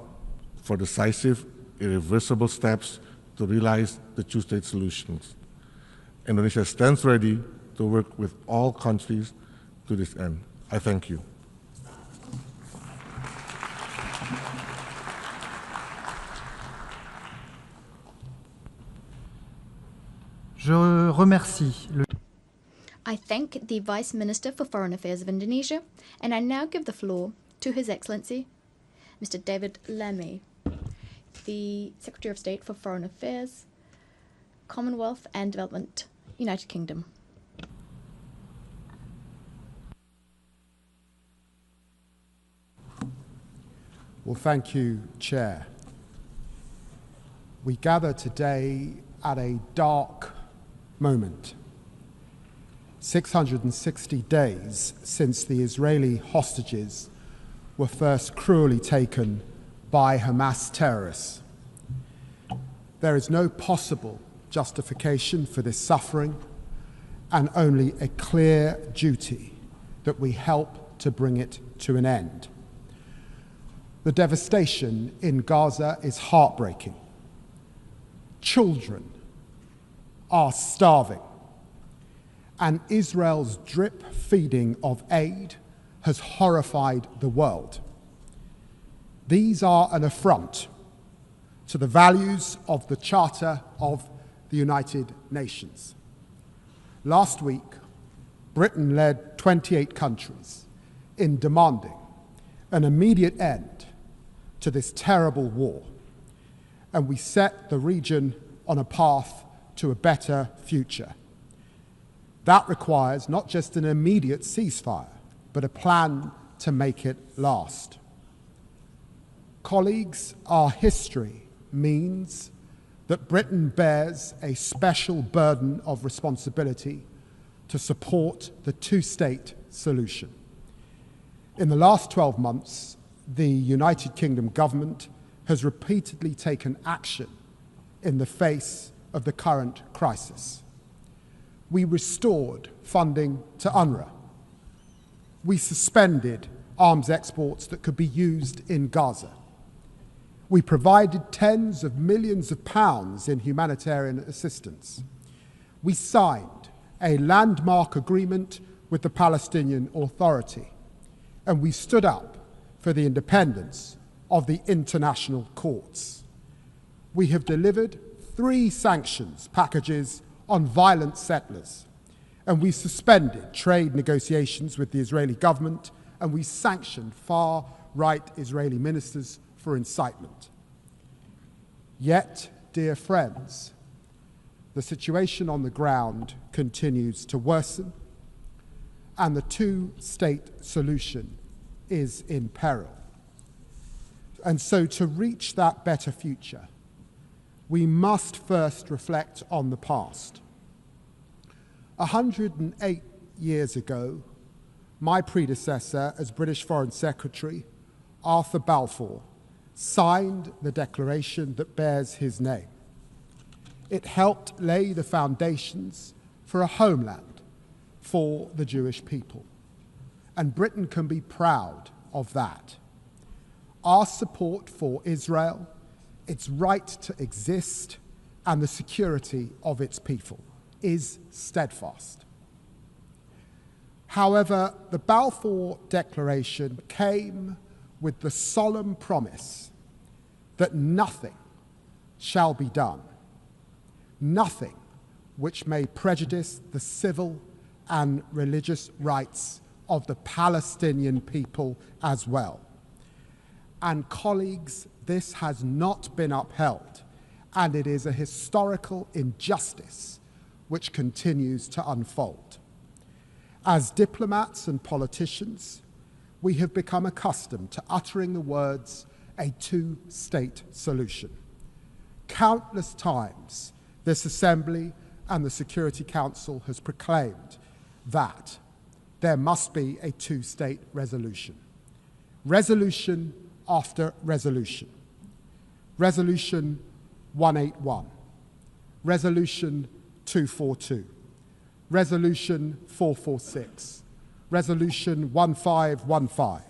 for decisive, irreversible steps to realize the two-state solutions. Indonesia stands ready to work with all countries to this end. I thank you. Je remercie le I thank the Vice Minister for Foreign Affairs of Indonesia, and I now give the floor to His Excellency, Mr. David Lammy, the Secretary of State for Foreign Affairs, Commonwealth and Development, United Kingdom. Well, thank you, Chair. We gather today at a dark moment. 660 days since the Israeli hostages were first cruelly taken by Hamas terrorists. There is no possible justification for this suffering and only a clear duty that we help to bring it to an end. The devastation in Gaza is heartbreaking. Children are starving, and Israel's drip feeding of aid has horrified the world. These are an affront to the values of the Charter of the United Nations. Last week, Britain led 28 countries in demanding an immediate end to this terrible war, and we set the region on a path to a better future. That requires not just an immediate ceasefire, but a plan to make it last. Colleagues, our history means that Britain bears a special burden of responsibility to support the two-state solution. In the last 12 months, the United Kingdom government has repeatedly taken action in the face of the current crisis. We restored funding to UNRWA. We suspended arms exports that could be used in Gaza. We provided tens of millions of pounds in humanitarian assistance. We signed a landmark agreement with the Palestinian Authority, and we stood up for the independence of the international courts. We have delivered 3 sanctions packages on violent settlers, and we suspended trade negotiations with the Israeli government, and we sanctioned far-right Israeli ministers for incitement. Yet, dear friends, the situation on the ground continues to worsen, and the two-state solution is in peril. And so to reach that better future, we must first reflect on the past. 108 years ago, my predecessor as British Foreign Secretary, Arthur Balfour, signed the declaration that bears his name. It helped lay the foundations for a homeland for the Jewish people. And Britain can be proud of that. Our support for Israel, its right to exist, and the security of its people is steadfast. However, the Balfour Declaration came with the solemn promise that nothing shall be done, nothing which may prejudice the civil and religious rights of the Palestinian people as well. And colleagues, this has not been upheld, and it is a historical injustice which continues to unfold. As diplomats and politicians, we have become accustomed to uttering the words, a two-state solution. Countless times, this Assembly and the Security Council has proclaimed that there must be a two-state resolution. Resolution after resolution. Resolution 181, Resolution 242, Resolution 446, Resolution 1515,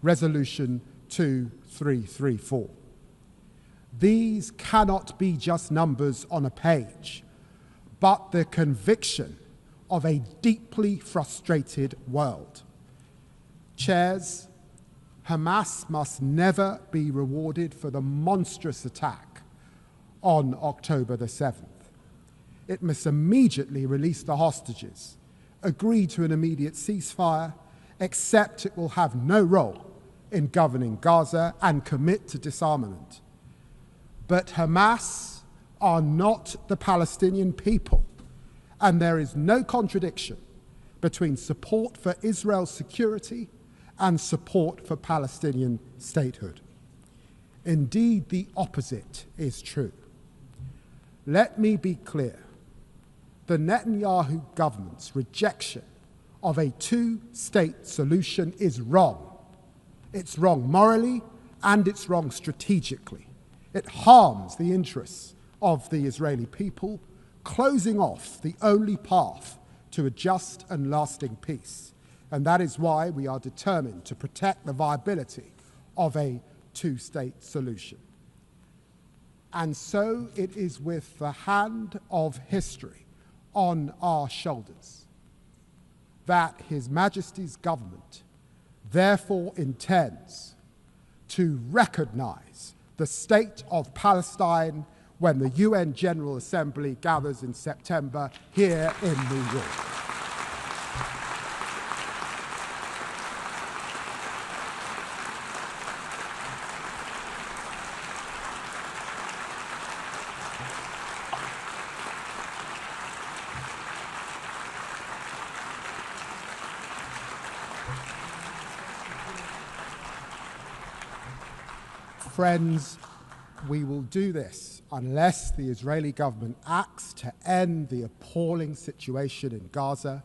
Resolution 2334. These cannot be just numbers on a page, but the conviction of a deeply frustrated world. Chairs, Hamas must never be rewarded for the monstrous attack on October the 7th. It must immediately release the hostages, agree to an immediate ceasefire, accept it will have no role in governing Gaza, and commit to disarmament. But Hamas are not the Palestinian people, and there is no contradiction between support for Israel's security and support for Palestinian statehood. Indeed, the opposite is true. Let me be clear. The Netanyahu government's rejection of a two-state solution is wrong. It's wrong morally and it's wrong strategically. It harms the interests of the Israeli people, closing off the only path to a just and lasting peace. And that is why we are determined to protect the viability of a two-state solution. And so it is with the hand of history on our shoulders that His Majesty's government therefore intends to recognize the state of Palestine when the UN General Assembly gathers in September here in New York. Friends, we will do this unless the Israeli government acts to end the appalling situation in Gaza,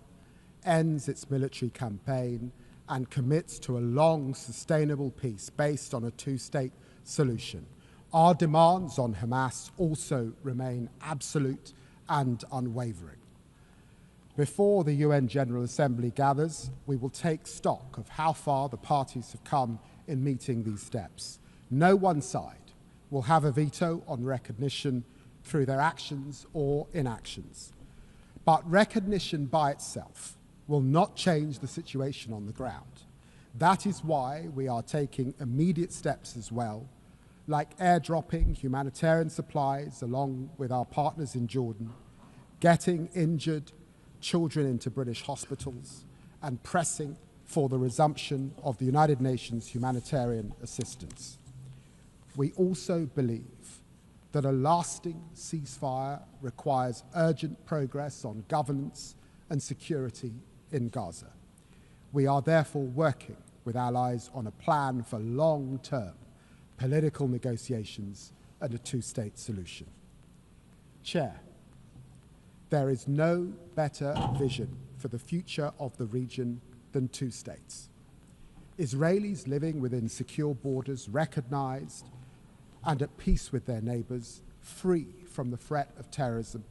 ends its military campaign, and commits to a long, sustainable peace based on a two-state solution. Our demands on Hamas also remain absolute and unwavering. Before the UN General Assembly gathers, we will take stock of how far the parties have come in meeting these steps. No one side will have a veto on recognition through their actions or inactions. But recognition by itself will not change the situation on the ground. That is why we are taking immediate steps as well, like airdropping humanitarian supplies along with our partners in Jordan, getting injured children into British hospitals, and pressing for the resumption of the United Nations humanitarian assistance. We also believe that a lasting ceasefire requires urgent progress on governance and security in Gaza. We are therefore working with allies on a plan for long-term political negotiations and a two-state solution. Chair, there is no better vision for the future of the region than two states. Israelis living within secure borders, recognized and at peace with their neighbors, free from the threat of terrorism,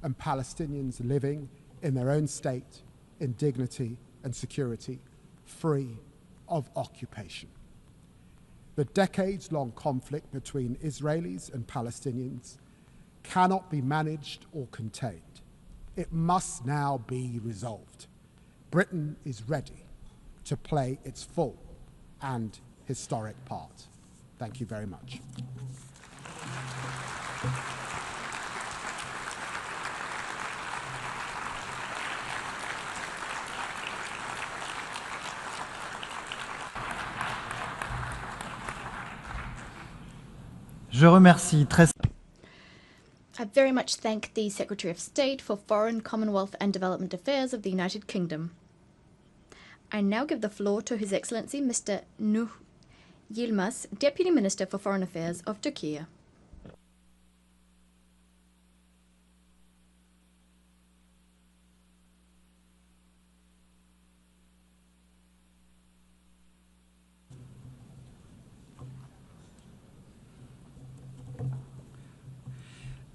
and Palestinians living in their own state in dignity and security, free of occupation. The decades-long conflict between Israelis and Palestinians cannot be managed or contained. It must now be resolved. Britain is ready to play its full and historic part. Thank you very much. Je remercie très... I very much thank the Secretary of State for Foreign, Commonwealth and Development Affairs of the United Kingdom. I now give the floor to His Excellency Mr. Nuh Yilmaz, Deputy Minister for Foreign Affairs of Turkey.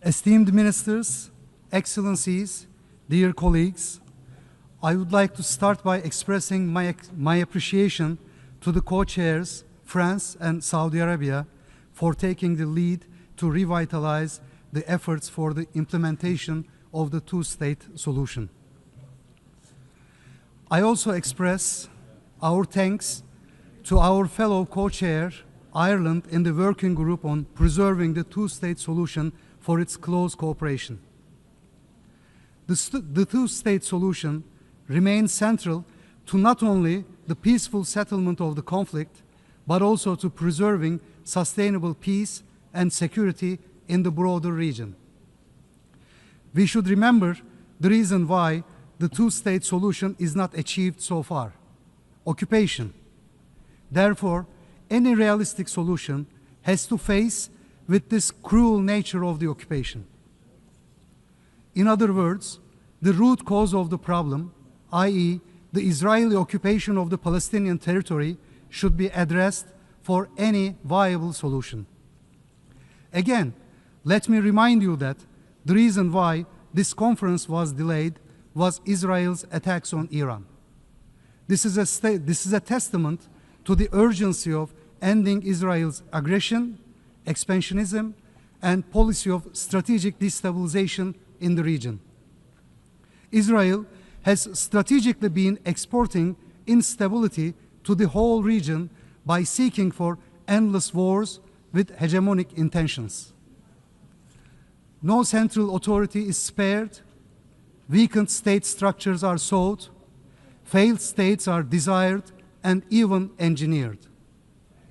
Esteemed ministers, excellencies, dear colleagues, I would like to start by expressing my appreciation to the co-chairs, France and Saudi Arabia, for taking the lead to revitalize the efforts for the implementation of the two-state solution. I also express our thanks to our fellow co-chair, Ireland, in the working group on preserving the two-state solution for its close cooperation. The two-state solution remains central to not only the peaceful settlement of the conflict, but also to preserving sustainable peace and security in the broader region. We should remember the reason why the two-state solution is not achieved so far: occupation. Therefore, any realistic solution has to face with this cruel nature of the occupation. In other words, the root cause of the problem, i.e., the Israeli occupation of the Palestinian territory, should be addressed for any viable solution. Again, let me remind you that the reason why this conference was delayed was Israel's attacks on Iran. This is a testament to the urgency of ending Israel's aggression, expansionism, and policy of strategic destabilization in the region. Israel has strategically been exporting instability to the whole region by seeking for endless wars with hegemonic intentions. No central authority is spared, weakened state structures are sought, failed states are desired and even engineered.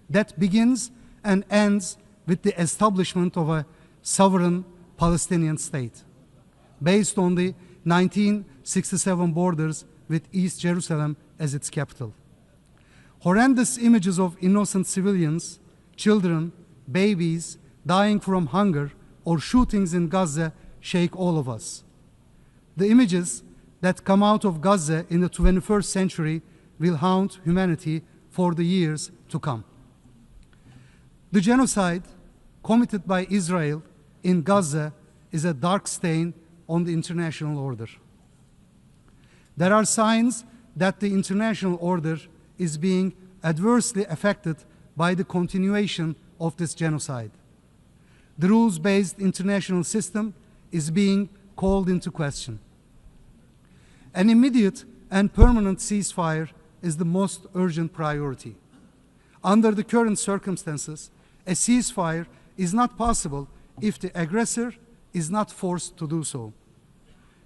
That begins and ends with the establishment of a sovereign Palestinian state, based on the 1967 borders with East Jerusalem as its capital. Horrendous images of innocent civilians, children, babies dying from hunger or shootings in Gaza shake all of us. The images that come out of Gaza in the 21st century will haunt humanity for the years to come. The genocide committed by Israel in Gaza is a dark stain on the international order. There are signs that the international order is being adversely affected by the continuation of this genocide. The rules-based international system is being called into question. An immediate and permanent ceasefire is the most urgent priority. Under the current circumstances, a ceasefire is not possible if the aggressor is not forced to do so.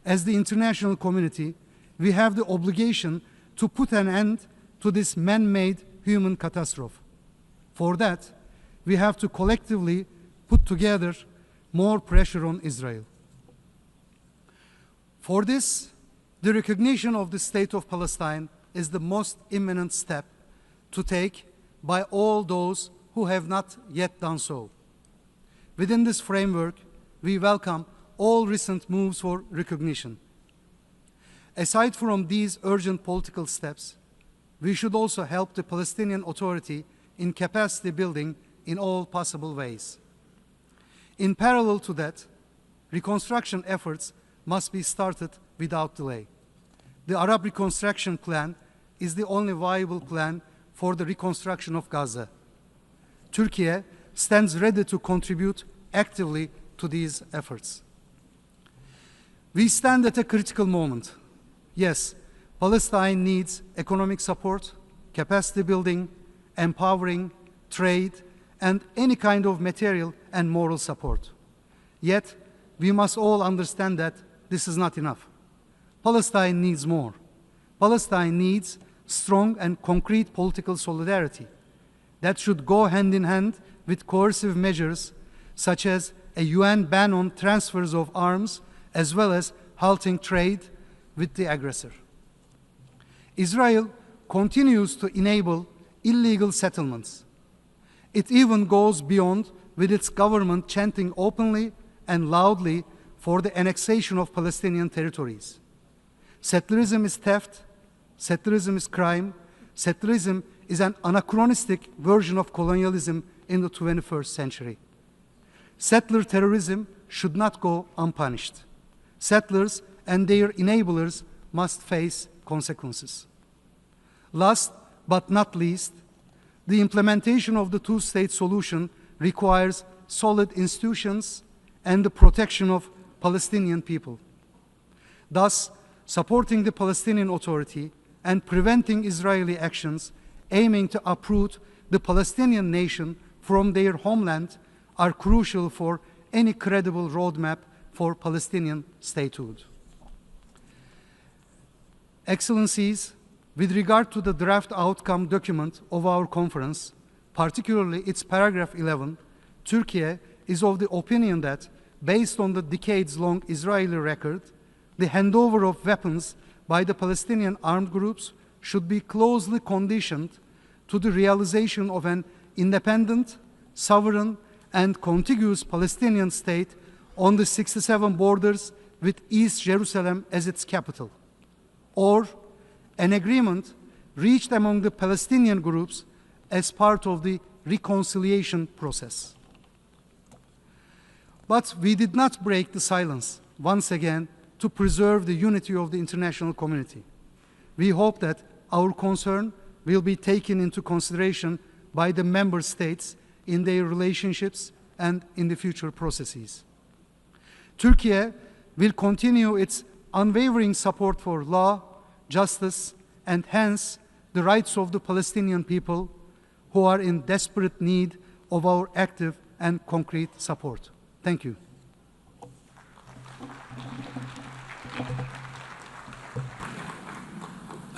As the international community, we have the obligation to put an end to this man-made human catastrophe. For that, we have to collectively put together more pressure on Israel. For this, the recognition of the state of Palestine is the most imminent step to take by all those who have not yet done so. Within this framework, we welcome all recent moves for recognition. Aside from these urgent political steps, we should also help the Palestinian Authority in capacity building in all possible ways. In parallel to that, reconstruction efforts must be started without delay. The Arab Reconstruction Plan is the only viable plan for the reconstruction of Gaza. Turkey stands ready to contribute actively to these efforts. We stand at a critical moment. Yes, Palestine needs economic support, capacity building, empowering, trade, and any kind of material and moral support. Yet, we must all understand that this is not enough. Palestine needs more. Palestine needs strong and concrete political solidarity that should go hand in hand with coercive measures such as a UN ban on transfers of arms, as well as halting trade with the aggressor. Israel continues to enable illegal settlements. It even goes beyond, with its government chanting openly and loudly for the annexation of Palestinian territories. Settlerism is theft, settlerism is crime, settlerism is an anachronistic version of colonialism in the 21st century. Settler terrorism should not go unpunished. Settlers and their enablers must face consequences. Last but not least, the implementation of the two-state solution requires solid institutions and the protection of Palestinian people. Thus, supporting the Palestinian Authority and preventing Israeli actions aiming to uproot the Palestinian nation from their homeland are crucial for any credible roadmap for Palestinian statehood. Excellencies, with regard to the draft outcome document of our conference, particularly its paragraph 11, Turkey is of the opinion that, based on the decades-long Israeli record, the handover of weapons by the Palestinian armed groups should be closely conditioned to the realization of an independent, sovereign, and contiguous Palestinian state on the 67 borders with East Jerusalem as its capital, or an agreement reached among the Palestinian groups as part of the reconciliation process. But we did not break the silence, once again, to preserve the unity of the international community. We hope that our concern will be taken into consideration by the member states in their relationships and in the future processes. Turkey will continue its unwavering support for law, justice, and hence the rights of the Palestinian people who are in desperate need of our active and concrete support. Thank you.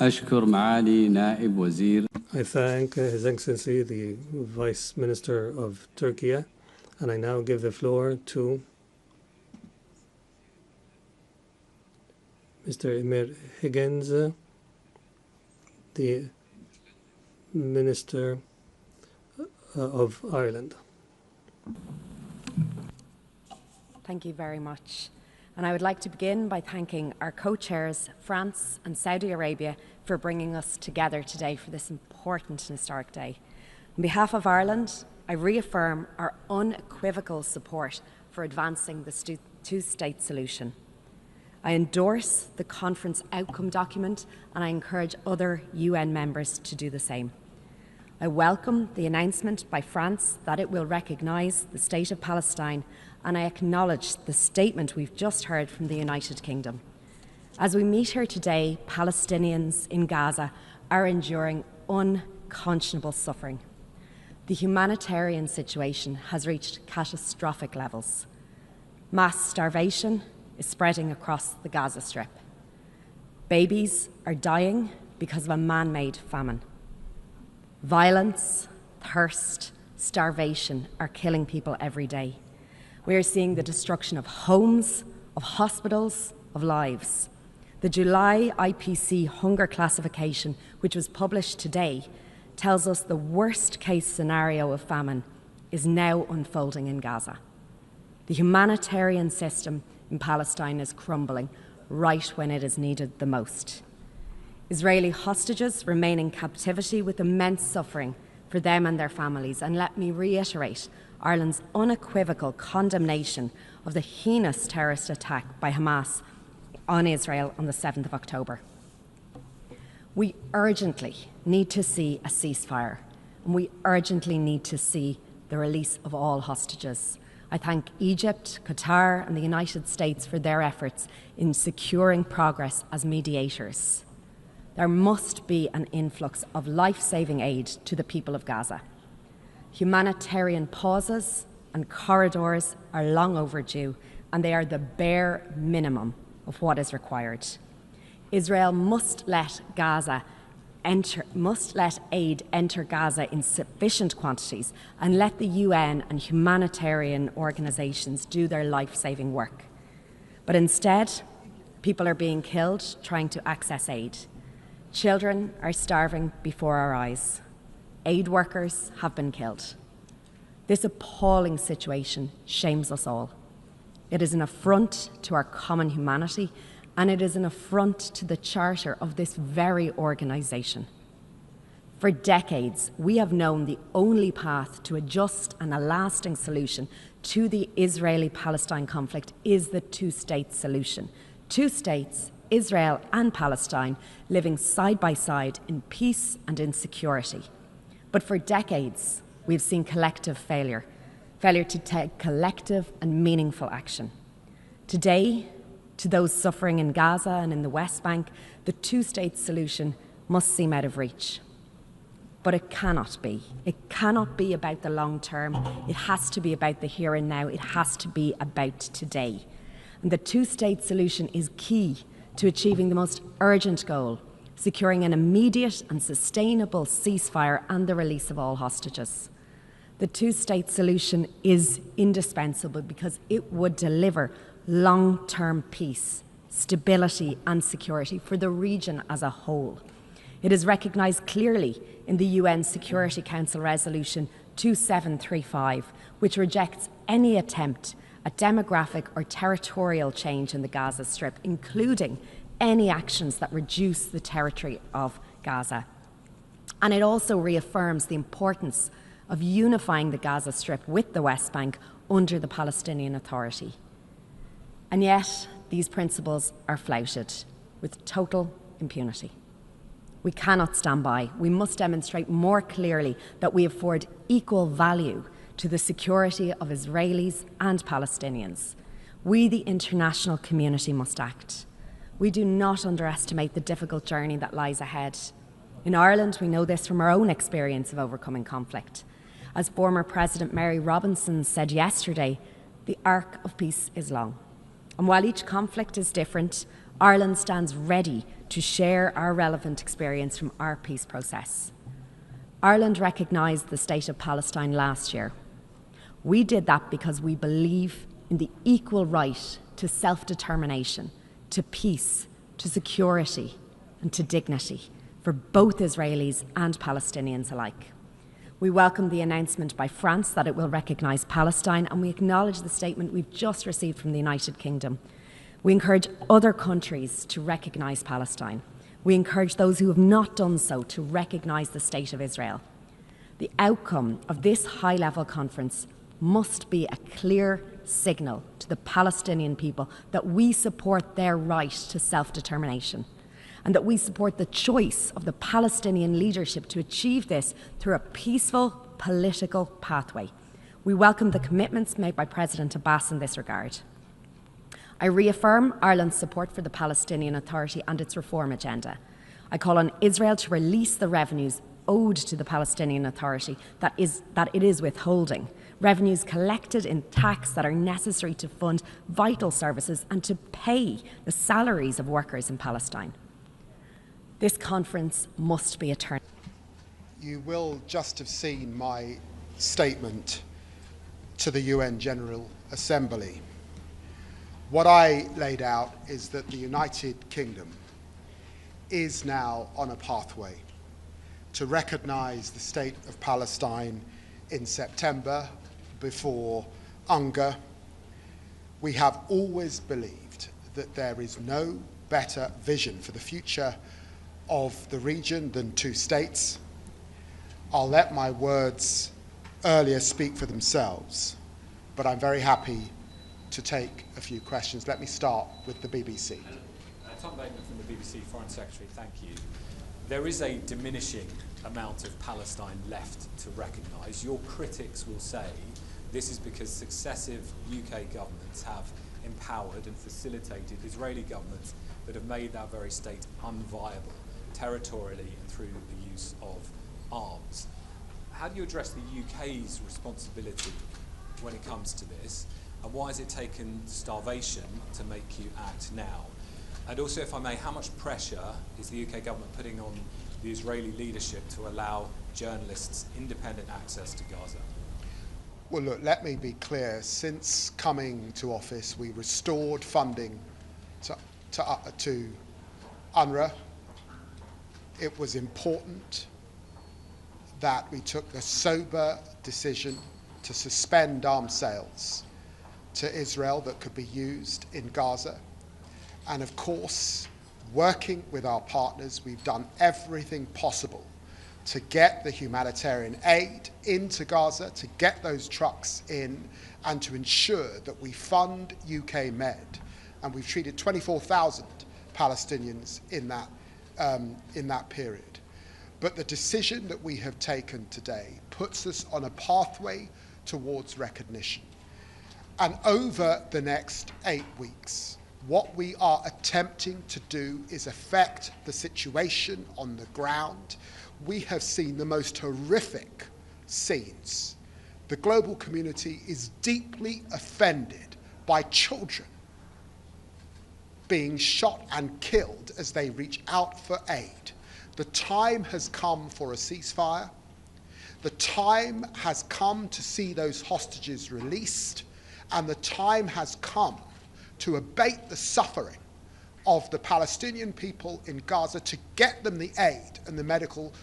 أشكر معالي نائب وزير. I thank His Excellency the Vice Minister of Turkey, and I now give the floor to Mr. Emir Higgins, the Minister of Ireland. Thank you very much. And I would like to begin by thanking our co-chairs, France and Saudi Arabia, for bringing us together today for this important and historic day. On behalf of Ireland, I reaffirm our unequivocal support for advancing the two-state solution. I endorse the conference outcome document, and I encourage other UN members to do the same. I welcome the announcement by France that it will recognise the State of Palestine, and I acknowledge the statement we've just heard from the United Kingdom. As we meet here today, Palestinians in Gaza are enduring unconscionable suffering. The humanitarian situation has reached catastrophic levels. Mass starvation is spreading across the Gaza Strip. Babies are dying because of a man-made famine. Violence, thirst, starvation are killing people every day. We are seeing the destruction of homes, of hospitals, of lives. The July IPC hunger classification, which was published today, tells us the worst-case scenario of famine is now unfolding in Gaza. The humanitarian system in Palestine is crumbling right when it is needed the most. Israeli hostages remain in captivity with immense suffering for them and their families. And let me reiterate Ireland's unequivocal condemnation of the heinous terrorist attack by Hamas on Israel on the 7th of October. We urgently need to see a ceasefire, and we urgently need to see the release of all hostages. I thank Egypt, Qatar, and the United States for their efforts in securing progress as mediators. There must be an influx of life-saving aid to the people of Gaza. Humanitarian pauses and corridors are long overdue, and they are the bare minimum of what is required. Israel must let aid enter Gaza in sufficient quantities and let the UN and humanitarian organisations do their life-saving work. But instead, people are being killed trying to access aid. Children are starving before our eyes. Aid workers have been killed. This appalling situation shames us all. It is an affront to our common humanity, and it is an affront to the charter of this very organisation. For decades, we have known the only path to a just and a lasting solution to the Israeli-Palestine conflict is the two-state solution. Two states, Israel and Palestine, living side by side in peace and in security. But for decades, we've seen collective failure to take collective and meaningful action. Today, to those suffering in Gaza and in the West Bank, the two-state solution must seem out of reach. But it cannot be. It cannot be about the long term. It has to be about the here and now. It has to be about today. And the two-state solution is key to achieving the most urgent goal, securing an immediate and sustainable ceasefire and the release of all hostages. The two-state solution is indispensable because it would deliver long-term peace, stability and security for the region as a whole. It is recognised clearly in the UN Security Council Resolution 2735, which rejects any attempt at demographic or territorial change in the Gaza Strip, including any actions that reduce the territory of Gaza. And it also reaffirms the importance of unifying the Gaza Strip with the West Bank under the Palestinian Authority. And yet, these principles are flouted with total impunity. We cannot stand by. We must demonstrate more clearly that we afford equal value to the security of Israelis and Palestinians. We, the international community, must act. We do not underestimate the difficult journey that lies ahead. In Ireland, we know this from our own experience of overcoming conflict. As former President Mary Robinson said yesterday, the arc of peace is long. And while each conflict is different, Ireland stands ready to share our relevant experience from our peace process. Ireland recognised the state of Palestine last year. We did that because we believe in the equal right to self-determination, to peace, to security, and to dignity for both Israelis and Palestinians alike. We welcome the announcement by France that it will recognise Palestine, and we acknowledge the statement we've just received from the United Kingdom. We encourage other countries to recognise Palestine. We encourage those who have not done so to recognise the State of Israel. The outcome of this high-level conference must be a clear signal to the Palestinian people that we support their right to self-determination, and that we support the choice of the Palestinian leadership to achieve this through a peaceful political pathway. We welcome the commitments made by President Abbas in this regard. I reaffirm Ireland's support for the Palestinian Authority and its reform agenda. I call on Israel to release the revenues owed to the Palestinian Authority that it is withholding, revenues collected in tax that are necessary to fund vital services and to pay the salaries of workers in Palestine. This conference must be a turn. You will just have seen my statement to the UN General Assembly. What I laid out is that the United Kingdom is now on a pathway to recognize the state of Palestine in September before UNGA. We have always believed that there is no better vision for the future of the region than two states. I'll let my words earlier speak for themselves, but I'm very happy to take a few questions. Let me start with the BBC. Tom Bateman from the BBC, Foreign Secretary, thank you. There is a diminishing amount of Palestine left to recognise. Your critics will say this is because successive UK governments have empowered and facilitated Israeli governments that have made that very state unviable territorially and through the use of arms. How do you address the UK's responsibility when it comes to this, and why has it taken starvation to make you act now? And also, if I may, how much pressure is the UK government putting on the Israeli leadership to allow journalists independent access to Gaza? Well, look, let me be clear. Since coming to office, we restored funding to UNRWA. It was important that we took the sober decision to suspend arms sales to Israel that could be used in Gaza. And of course, working with our partners, we've done everything possible to get the humanitarian aid into Gaza, to get those trucks in, and to ensure that we fund UK Med. And we've treated 24,000 Palestinians in that period. But the decision that we have taken today puts us on a pathway towards recognition. And over the next 8 weeks, what we are attempting to do is affect the situation on the ground. We have seen the most horrific scenes. The global community is deeply offended by children being shot and killed as they reach out for aid. The time has come for a ceasefire. The time has come to see those hostages released, and the time has come to abate the suffering of the Palestinian people in Gaza, to get them the aid and the medical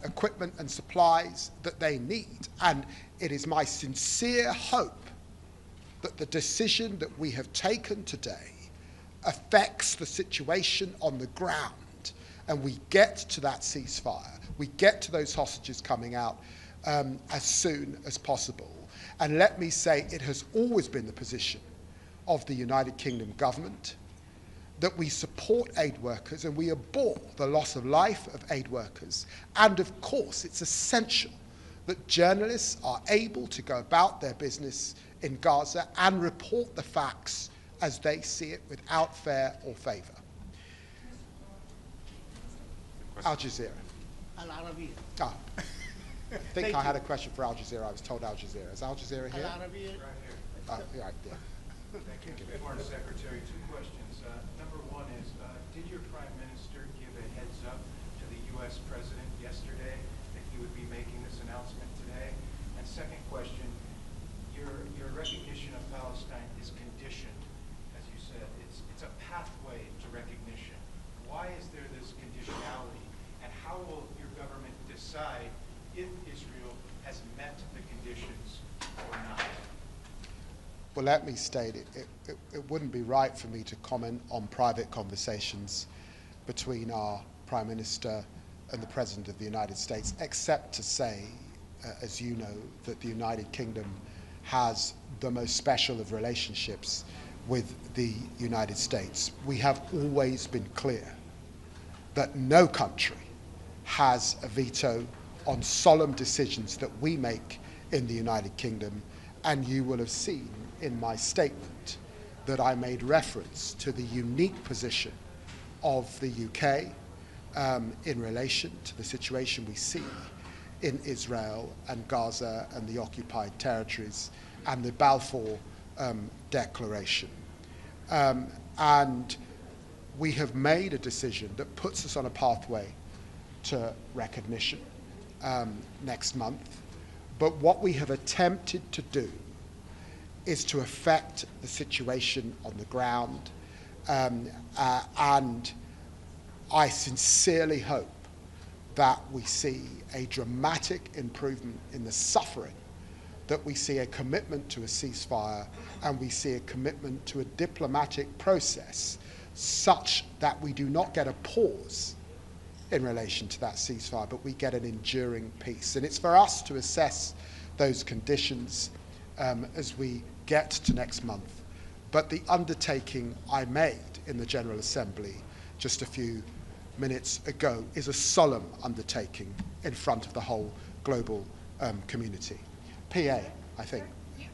equipment and supplies that they need. And it is my sincere hope that the decision that we have taken today affects the situation on the ground, and we get to that ceasefire, we get to those hostages coming out as soon as possible. And let me say, it has always been the position of the United Kingdom government that we support aid workers and we abhor the loss of life of aid workers. And of course, it's essential that journalists are able to go about their business in Gaza and report the facts as they see it without fear or favour. Al Jazeera. Al-Arabiya. Ah. I think I had a question for Al Jazeera. I was told Al Jazeera. Is Al Jazeera here? Al-Arabiya. Right here. Right there. Thank you, Foreign Secretary. Two questions. Number one is, did your Prime Minister give a heads up to the U.S. President yesterday that he would be making this announcement today? And second question, your recognition of Palestine is conditioned, as you said. It's a pathway to recognition. Why is there this conditionality? And how will your government decide if Israel has met the conditions or not? Well, let me state it wouldn't be right for me to comment on private conversations between our Prime Minister and the President of the United States, except to say, as you know, that the United Kingdom has the most special of relationships with the United States. We have always been clear that no country has a veto on solemn decisions that we make in the United Kingdom, and you will have seen in my statement that I made reference to the unique position of the UK in relation to the situation we see in Israel and Gaza and the occupied territories and the Balfour Declaration. And we have made a decision that puts us on a pathway to recognition next month. But what we have attempted to do is to affect the situation on the ground. And I sincerely hope that we see a dramatic improvement in the suffering, that we see a commitment to a ceasefire, and we see a commitment to a diplomatic process such that we do not get a pause in relation to that ceasefire, but we get an enduring peace. And it's for us to assess those conditions as we get to next month. But the undertaking I made in the General Assembly just a few minutes ago is a solemn undertaking in front of the whole global community. PA, I think.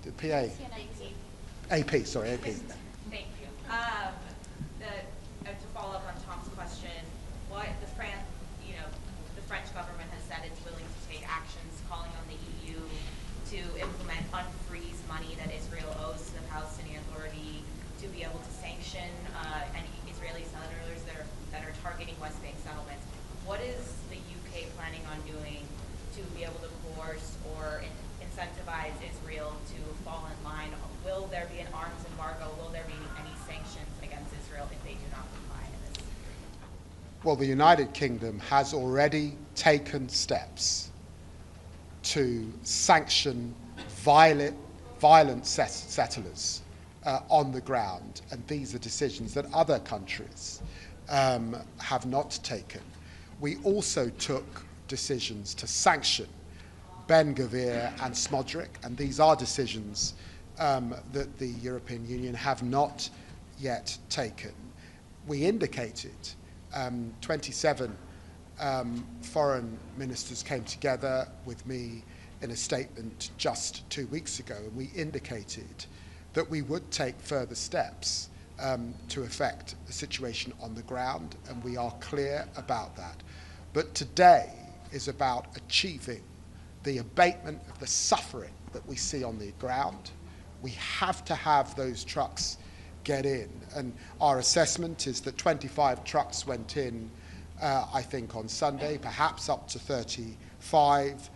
The PA. AP, sorry, AP. Thank you. To follow up on Tom's question, what the French government has said it's willing to take actions calling on the EU to implement unfreeze money that Israel owes to the Palestinian Authority, to be able to sanction any Israeli senators that are targeting West Bank settlements. What is the UK planning on doing to be able to coerce or incentivize Israel to fall in line? Will there be an arms embargo? Will there be any sanctions against Israel if they do not comply in this? Well, the United Kingdom has already taken steps to sanction violent settlers on the ground, and these are decisions that other countries have not taken. We also took decisions to sanction Ben Gvir and Smodrick, and these are decisions that the European Union have not yet taken. We indicated 27 foreign ministers came together with me in a statement just 2 weeks ago, and we indicated that we would take further steps to affect the situation on the ground, and we are clear about that. But today is about achieving the abatement of the suffering that we see on the ground. We have to have those trucks get in, and our assessment is that 25 trucks went in, I think on Sunday, perhaps up to 35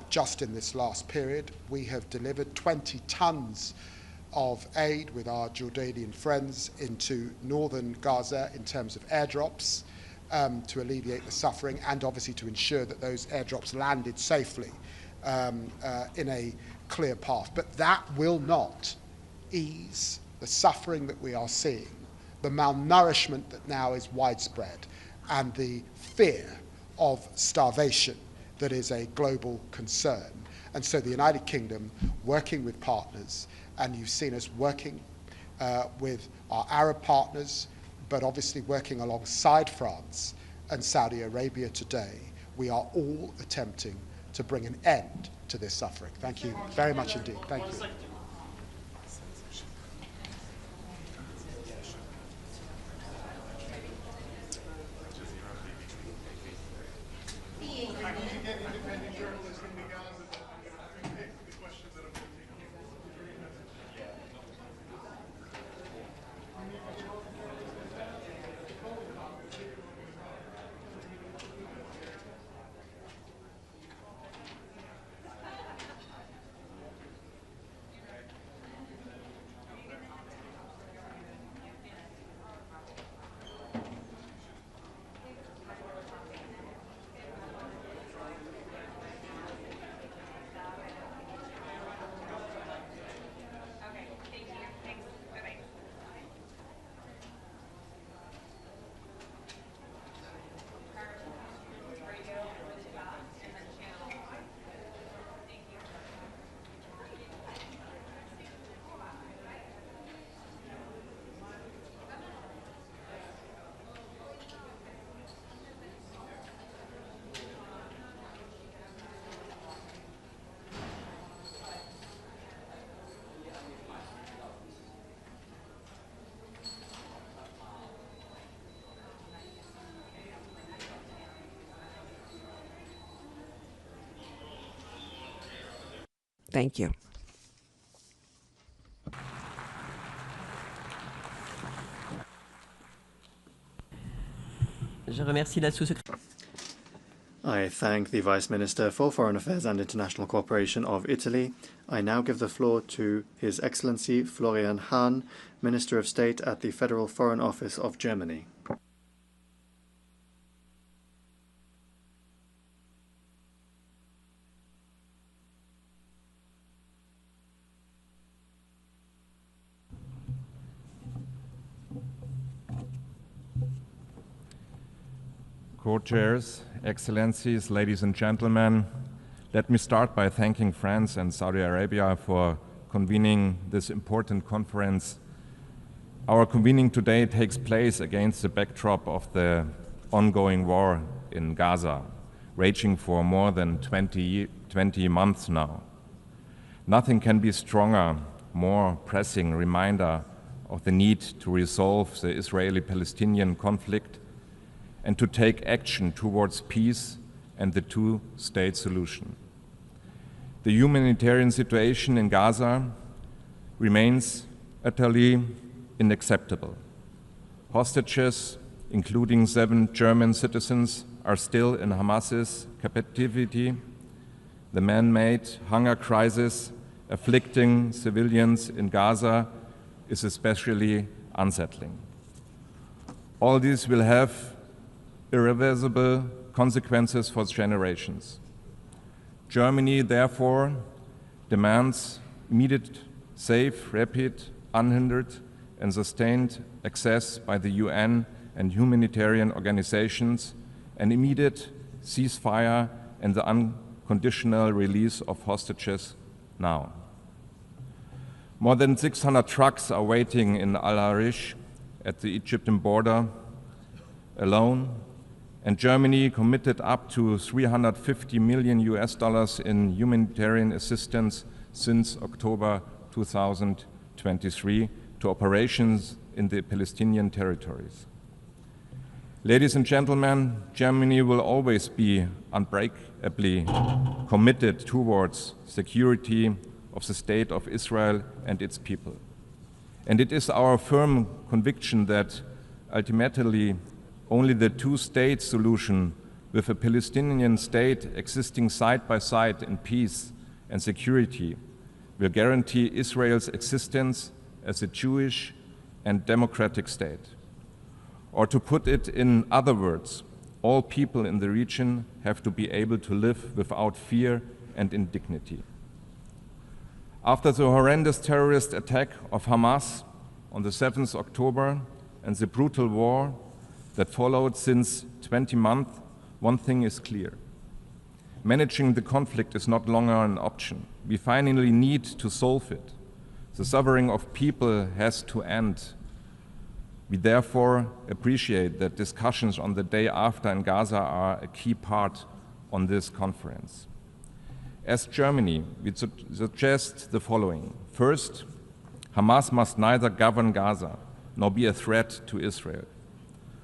just in this last period. We have delivered 20 tons of aid with our Jordanian friends into northern Gaza in terms of airdrops to alleviate the suffering, and obviously to ensure that those airdrops landed safely in a clear path. But that will not ease the suffering that we are seeing, the malnourishment that now is widespread, and the fear of starvation that is a global concern. And so the United Kingdom, working with partners, and you've seen us working with our Arab partners, but obviously working alongside France and Saudi Arabia today, we are all attempting to bring an end to this suffering. Thank you very much indeed. Thank you. Thank you. I thank the Vice Minister for Foreign Affairs and International Cooperation of Italy. I now give the floor to His Excellency Florian Hahn, Minister of State at the Federal Foreign Office of Germany. co-chairs, excellencies, ladies and gentlemen, let me start by thanking France and Saudi Arabia for convening this important conference. Our convening today takes place against the backdrop of the ongoing war in Gaza, raging for more than 20 months now. Nothing can be stronger, more pressing reminder of the need to resolve the Israeli-Palestinian conflict and to take action towards peace and the two-state solution. The humanitarian situation in Gaza remains utterly unacceptable. Hostages, including 7 German citizens, are still in Hamas's captivity. The man-made hunger crisis afflicting civilians in Gaza is especially unsettling. All this will have irreversible consequences for generations. Germany, therefore, demands immediate, safe, rapid, unhindered, and sustained access by the UN and humanitarian organizations, an immediate ceasefire, and the unconditional release of hostages now. More than 600 trucks are waiting in Al-Arish at the Egyptian border alone, and Germany committed up to $350 million in humanitarian assistance since October 2023 to operations in the Palestinian territories. Ladies and gentlemen, Germany will always be unbreakably committed towards security of the State of Israel and its people. And it is our firm conviction that ultimately only the two-state solution with a Palestinian state existing side by side in peace and security will guarantee Israel's existence as a Jewish and democratic state. Or to put it in other words, all people in the region have to be able to live without fear and in dignity. After the horrendous terrorist attack of Hamas on the 7th October and the brutal war that followed since 20 months, one thing is clear. Managing the conflict is not longer an option. We finally need to solve it. The suffering of people has to end. We therefore appreciate that discussions on the day after in Gaza are a key part on this conference. As Germany, we suggest the following. First, Hamas must neither govern Gaza nor be a threat to Israel.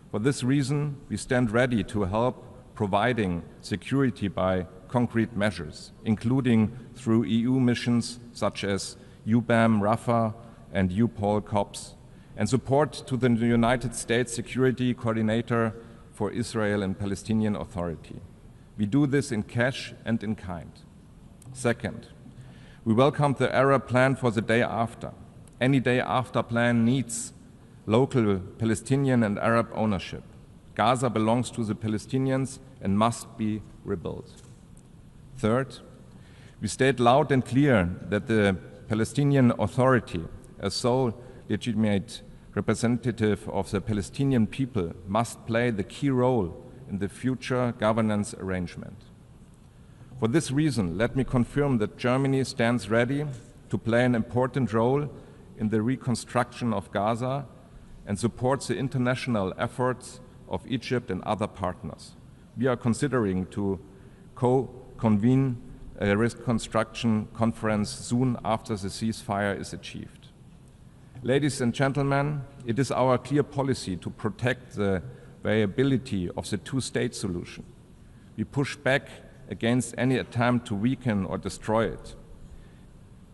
For this reason, we stand ready to help providing security by concrete measures, including through EU missions such as UBAM, Rafah, and UPOL COPS, and support to the United States Security Coordinator for Israel and Palestinian Authority. We do this in cash and in kind. Second, we welcome the Arab plan for the day after. Any day after plan needs local Palestinian and Arab ownership. Gaza belongs to the Palestinians and must be rebuilt. Third, we state loud and clear that the Palestinian Authority, as sole legitimate representative of the Palestinian people, must play the key role in the future governance arrangement. For this reason, let me confirm that Germany stands ready to play an important role in the reconstruction of Gaza and supports the international efforts of Egypt and other partners. We are considering to co-convene a reconstruction conference soon after the ceasefire is achieved. Ladies and gentlemen, it is our clear policy to protect the viability of the two-state solution. We push back against any attempt to weaken or destroy it,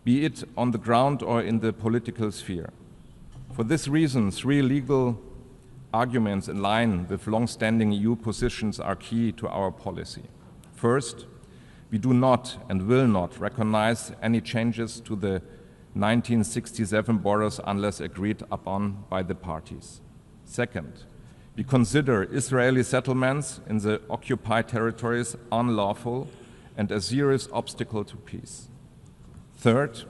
be it on the ground or in the political sphere. For this reason, 3 legal arguments in line with long-standing EU positions are key to our policy. First, we do not and will not recognize any changes to the 1967 borders unless agreed upon by the parties. Second, we consider Israeli settlements in the occupied territories unlawful and a serious obstacle to peace. Third,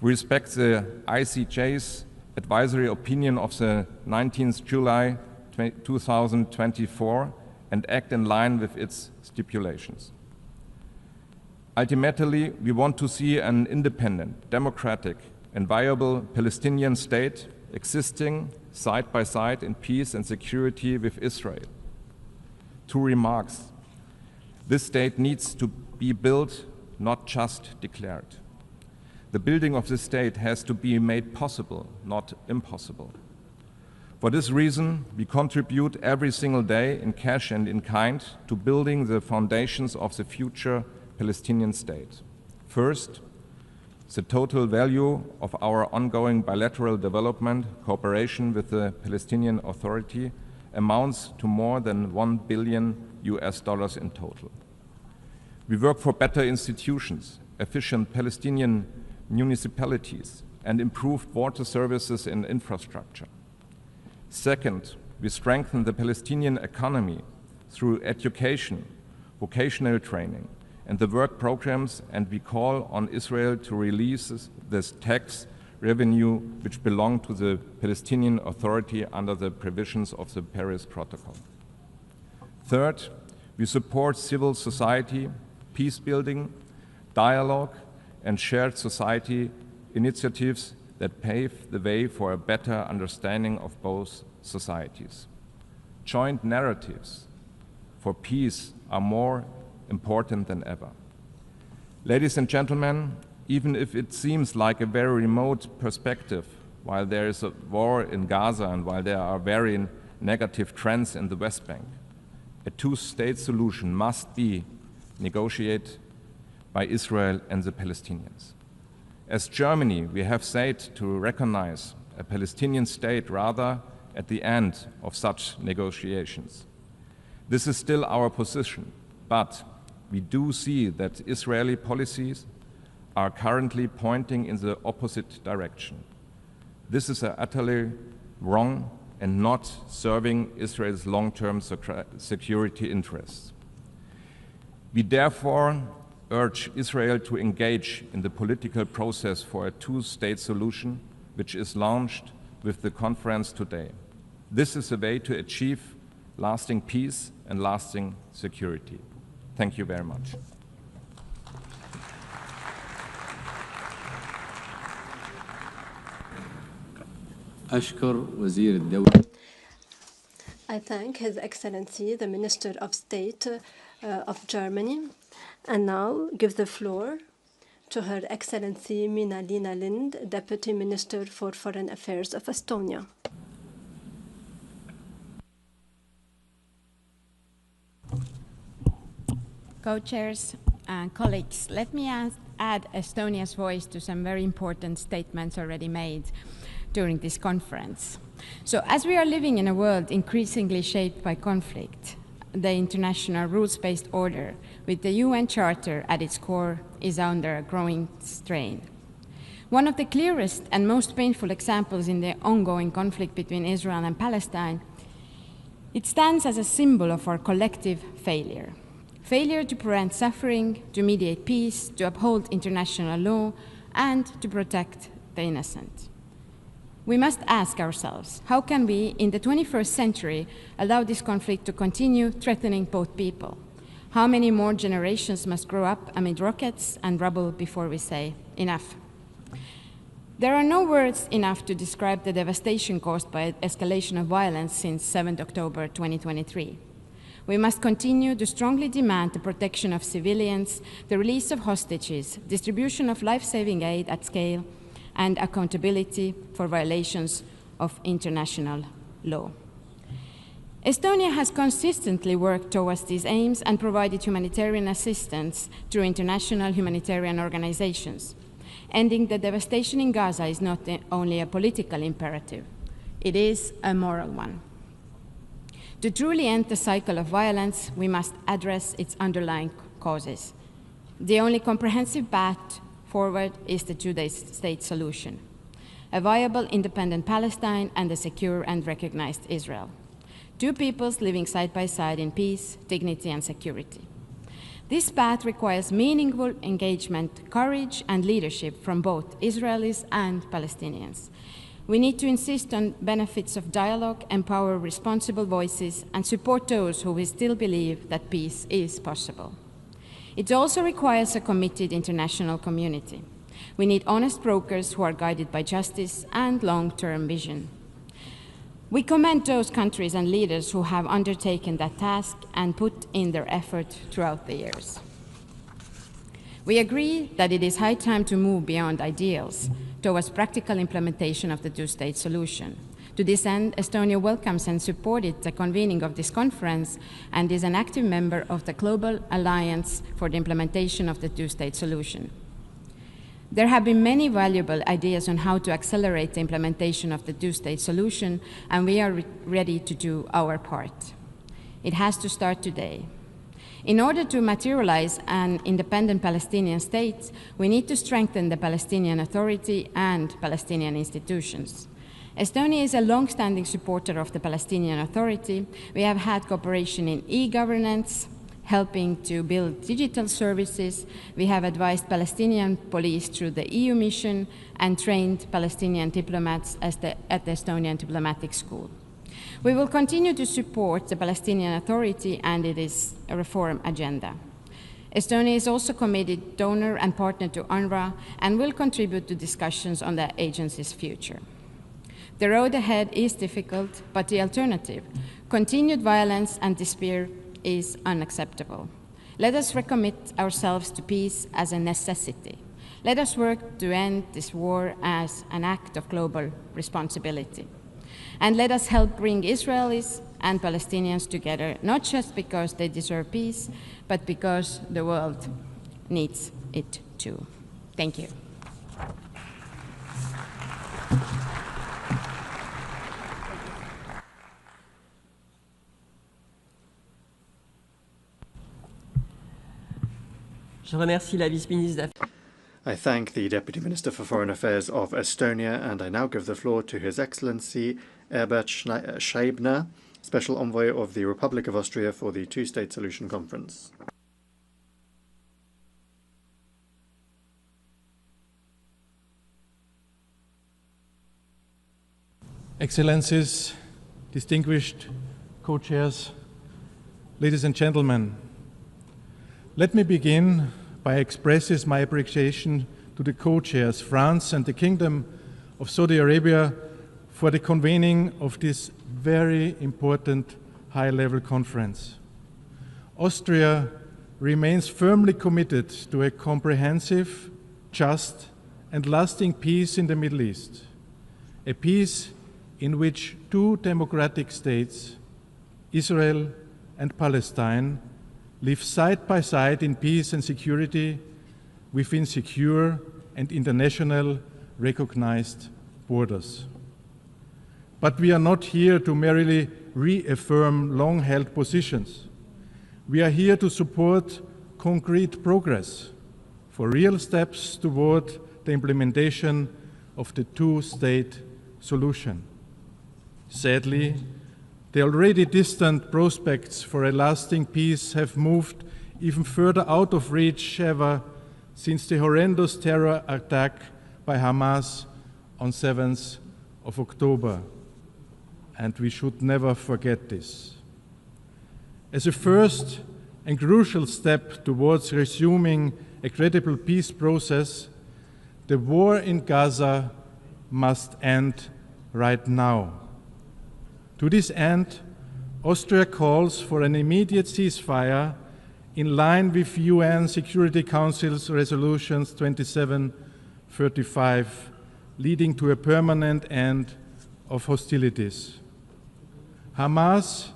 we respect the ICJ's advisory opinion of the 19th July 2024 and act in line with its stipulations. Ultimately, we want to see an independent, democratic, and viable Palestinian state existing side by side in peace and security with Israel. 2 remarks. This state needs to be built, not just declared. The building of this state has to be made possible, not impossible. For this reason, we contribute every single day in cash and in kind to building the foundations of the future Palestinian state. First, the total value of our ongoing bilateral development cooperation with the Palestinian Authority amounts to more than $1 billion in total. We work for better institutions, efficient Palestinian municipalities, and improved water services and infrastructure. Second, we strengthen the Palestinian economy through education, vocational training, and the work programs, and we call on Israel to release this tax revenue which belong to the Palestinian Authority under the provisions of the Paris Protocol. Third, we support civil society, peace building, dialogue, and shared society initiatives that pave the way for a better understanding of both societies. Joint narratives for peace are more important than ever. Ladies and gentlemen, even if it seems like a very remote perspective, while there is a war in Gaza and while there are very negative trends in the West Bank, a two-state solution must be negotiated by Israel and the Palestinians. As Germany, we have said to recognize a Palestinian state rather at the end of such negotiations. This is still our position, but we do see that Israeli policies are currently pointing in the opposite direction. This is utterly wrong and not serving Israel's long-term security interests. We therefore urge Israel to engage in the political process for a two-state solution, which is launched with the conference today. This is a way to achieve lasting peace and lasting security. Thank you very much. I thank His Excellency, the Minister of State of Germany, and now give the floor to Her Excellency Mina-Lina Lind, Deputy Minister for Foreign Affairs of Estonia. Co-chairs and colleagues, let me add Estonia's voice to some very important statements already made during this conference. So as we are living in a world increasingly shaped by conflict, the international rules-based order with the UN Charter at its core is under a growing strain. One of the clearest and most painful examples in the ongoing conflict between Israel and Palestine, it stands as a symbol of our collective failure. Failure to prevent suffering, to mediate peace, to uphold international law, and to protect the innocent. We must ask ourselves, how can we, in the 21st century, allow this conflict to continue threatening both people? How many more generations must grow up amid rockets and rubble before we say, enough? There are no words enough to describe the devastation caused by escalation of violence since 7 October 2023. We must continue to strongly demand the protection of civilians, the release of hostages, distribution of life-saving aid at scale, and accountability for violations of international law. Estonia has consistently worked towards these aims and provided humanitarian assistance through international humanitarian organizations. Ending the devastation in Gaza is not only a political imperative, it is a moral one. To truly end the cycle of violence, we must address its underlying causes. The only comprehensive path forward is the two-state solution, a viable independent Palestine and a secure and recognized Israel. Two peoples living side by side in peace, dignity, and security. This path requires meaningful engagement, courage, and leadership from both Israelis and Palestinians. We need to insist on benefits of dialogue, empower responsible voices, and support those who still believe that peace is possible. It also requires a committed international community. We need honest brokers who are guided by justice and long-term vision. We commend those countries and leaders who have undertaken that task and put in their effort throughout the years. We agree that it is high time to move beyond ideals towards practical implementation of the two-state solution. To this end, Estonia welcomes and supported the convening of this conference and is an active member of the Global Alliance for the Implementation of the Two-State Solution. There have been many valuable ideas on how to accelerate the implementation of the two-state solution, and we are ready to do our part. It has to start today. In order to materialize an independent Palestinian state, we need to strengthen the Palestinian Authority and Palestinian institutions. Estonia is a long-standing supporter of the Palestinian Authority. We have had cooperation in e-governance, helping to build digital services. We have advised Palestinian police through the EU mission and trained Palestinian diplomats at the Estonian Diplomatic School. We will continue to support the Palestinian Authority and its reform agenda. Estonia is also committed donor and partner to UNRWA and will contribute to discussions on the agency's future. The road ahead is difficult, but the alternative, continued violence and despair, is unacceptable. Let us recommit ourselves to peace as a necessity. Let us work to end this war as an act of global responsibility. And let us help bring Israelis and Palestinians together, not just because they deserve peace, but because the world needs it too. Thank you. Je remercie la vice-ministre. I thank the Deputy Minister for Foreign Affairs of Estonia, and I now give the floor to His Excellency Herbert Scheibner, Special Envoy of the Republic of Austria for the Two-State Solution Conference. Excellencies, distinguished co-chairs, ladies and gentlemen, let me begin by expressing my appreciation to the co-chairs, France and the Kingdom of Saudi Arabia, for the convening of this very important high-level conference. Austria remains firmly committed to a comprehensive, just, and lasting peace in the Middle East, a peace in which two democratic states, Israel and Palestine, live side by side in peace and security within secure and international recognized borders. But we are not here to merely reaffirm long-held positions. We are here to support concrete progress for real steps toward the implementation of the two-state solution. Sadly, the already distant prospects for a lasting peace have moved even further out of reach ever since the horrendous terror attack by Hamas on 7th of October. And we should never forget this. As a first and crucial step towards resuming a credible peace process, the war in Gaza must end right now. To this end, Austria calls for an immediate ceasefire in line with UN Security Council's resolutions 2735, leading to a permanent end of hostilities. Hamas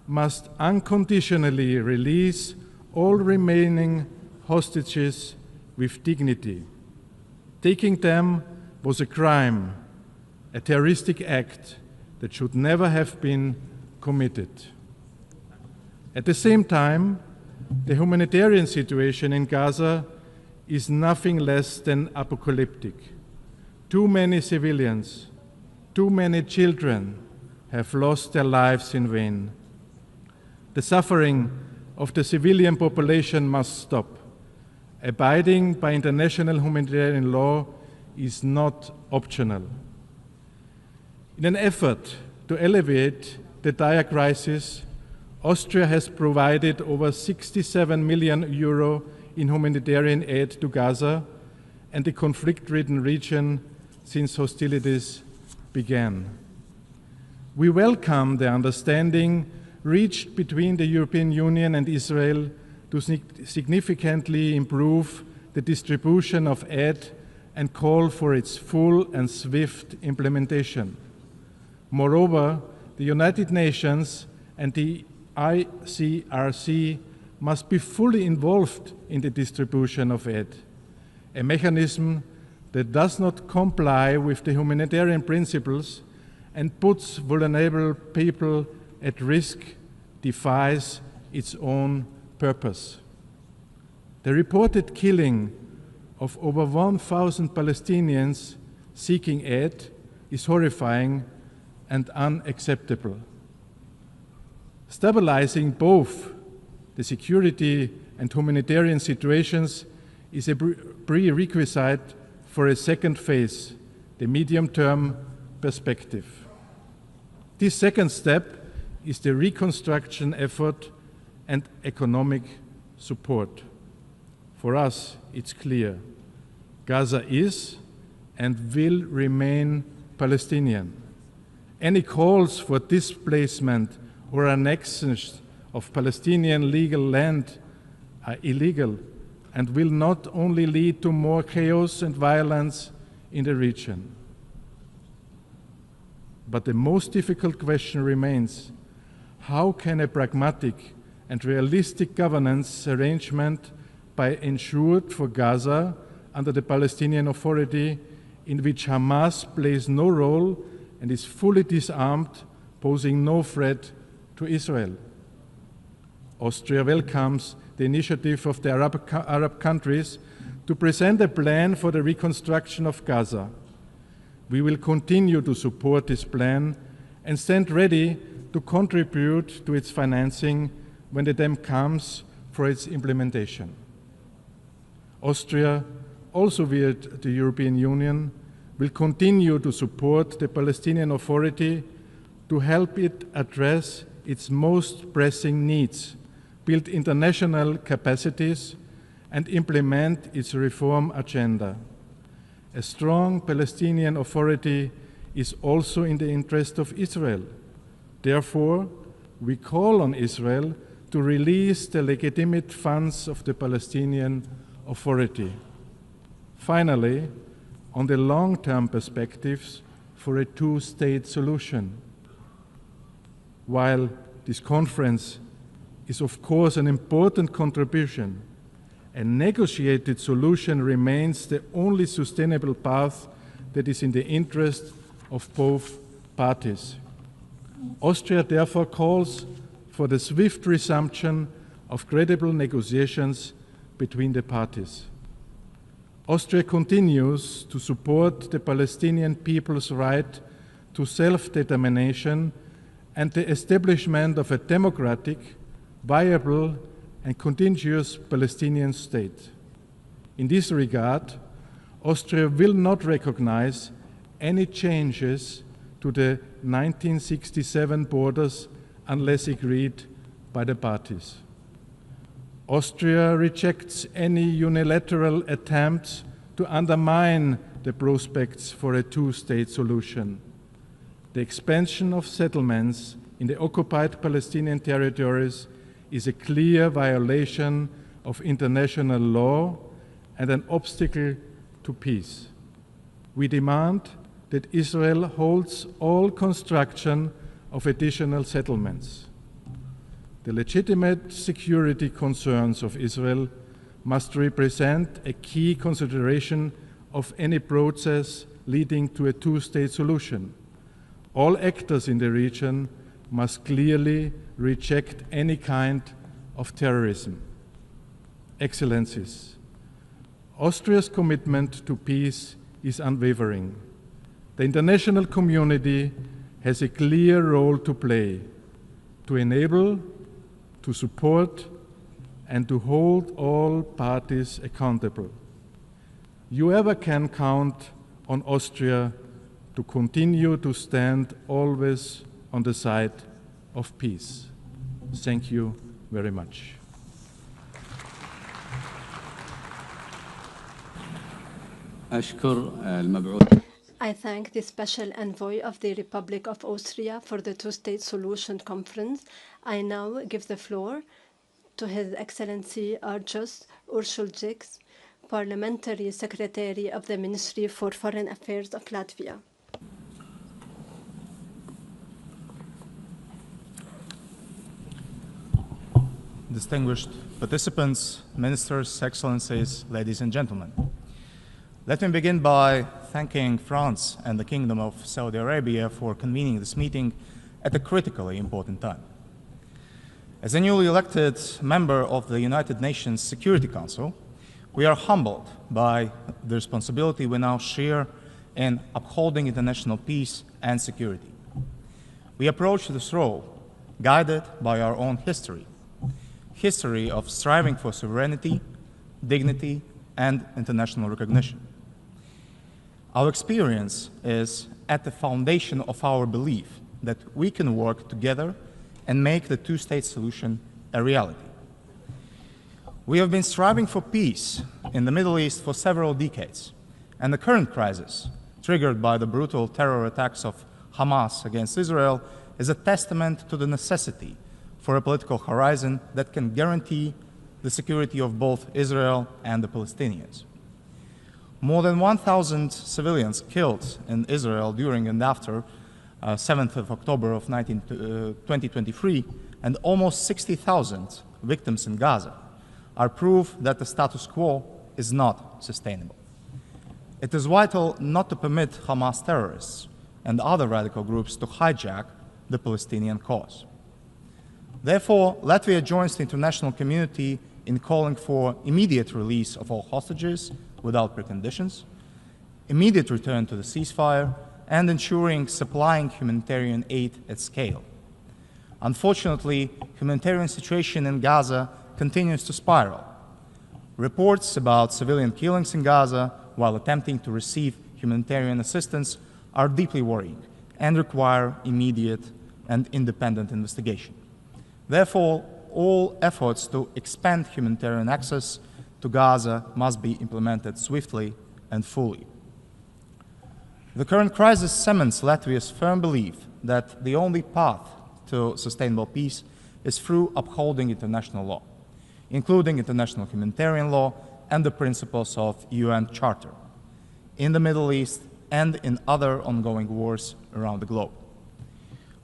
must unconditionally release all remaining hostages with dignity. Taking them was a crime, a terroristic act that should never have been committed. At the same time, the humanitarian situation in Gaza is nothing less than apocalyptic. Too many civilians, too many children have lost their lives in vain. The suffering of the civilian population must stop. Abiding by international humanitarian law is not optional. In an effort to alleviate the dire crisis, Austria has provided over 67 million euro in humanitarian aid to Gaza and the conflict-ridden region since hostilities began. We welcome the understanding reached between the European Union and Israel to significantly improve the distribution of aid and call for its full and swift implementation. Moreover, the United Nations and the ICRC must be fully involved in the distribution of aid. A mechanism that does not comply with the humanitarian principles and puts vulnerable people at risk defies its own purpose. The reported killing of over 1,000 Palestinians seeking aid is horrifying and unacceptable. Stabilizing both the security and humanitarian situations is a prerequisite for a second phase, the medium-term perspective. This second step is the reconstruction effort and economic support. For us, it's clear. Gaza is and will remain Palestinian. Any calls for displacement or annexation of Palestinian legal land are illegal and will not only lead to more chaos and violence in the region. But the most difficult question remains, how can a pragmatic and realistic governance arrangement be ensured for Gaza under the Palestinian Authority, in which Hamas plays no role and is fully disarmed, posing no threat to Israel? Austria welcomes the initiative of the Arab countries to present a plan for the reconstruction of Gaza. We will continue to support this plan and stand ready to contribute to its financing when the time comes for its implementation. Austria, also via the European Union, will continue to support the Palestinian Authority to help it address its most pressing needs, build international capacities, and implement its reform agenda. A strong Palestinian Authority is also in the interest of Israel. Therefore, we call on Israel to release the legitimate funds of the Palestinian Authority. Finally, on the long-term perspectives for a two-state solution. While this conference is of course an important contribution, a negotiated solution remains the only sustainable path that is in the interest of both parties. Austria therefore calls for the swift resumption of credible negotiations between the parties. Austria continues to support the Palestinian people's right to self-determination and the establishment of a democratic, viable, and continuous Palestinian state. In this regard, Austria will not recognize any changes to the 1967 borders unless agreed by the parties. Austria rejects any unilateral attempts to undermine the prospects for a two-state solution. The expansion of settlements in the occupied Palestinian territories is a clear violation of international law and an obstacle to peace. We demand that Israel holds all construction of additional settlements. The legitimate security concerns of Israel must represent a key consideration of any process leading to a two-state solution. All actors in the region must clearly reject any kind of terrorism. Excellencies, Austria's commitment to peace is unwavering. The international community has a clear role to play to enable, to support, and to hold all parties accountable. You ever can count on Austria to to continue to stand always on the side of peace. Thank you very much. I thank the Special Envoy of the Republic of Austria for the Two-State Solution Conference. I now give the floor to His Excellency Arjus Ursuljiks, Parliamentary Secretary of the Ministry for Foreign Affairs of Latvia. Distinguished participants, ministers, excellencies, ladies and gentlemen. Let me begin by thanking France and the Kingdom of Saudi Arabia for convening this meeting at a critically important time. As a newly elected member of the United Nations Security Council, we are humbled by the responsibility we now share in upholding international peace and security. We approach this role guided by our own history of striving for sovereignty, dignity, and international recognition. Our experience is at the foundation of our belief that we can work together and make the two-state solution a reality. We have been striving for peace in the Middle East for several decades, and the current crisis, triggered by the brutal terror attacks of Hamas against Israel, is a testament to the necessity for a political horizon that can guarantee the security of both Israel and the Palestinians. More than 1,000 civilians killed in Israel during and after 7th of October of 2023, and almost 60,000 victims in Gaza are proof that the status quo is not sustainable. It is vital not to permit Hamas terrorists and other radical groups to hijack the Palestinian cause. Therefore, Latvia joins the international community in calling for immediate release of all hostages without preconditions, immediate return to the ceasefire, and ensuring supplying humanitarian aid at scale. Unfortunately, humanitarian situation in Gaza continues to spiral. Reports about civilian killings in Gaza while attempting to receive humanitarian assistance are deeply worrying and require immediate and independent investigation. Therefore, all efforts to expand humanitarian access to Gaza must be implemented swiftly and fully. The current crisis cements Latvia's firm belief that the only path to sustainable peace is through upholding international law, including international humanitarian law and the principles of UN Charter, in the Middle East and in other ongoing wars around the globe.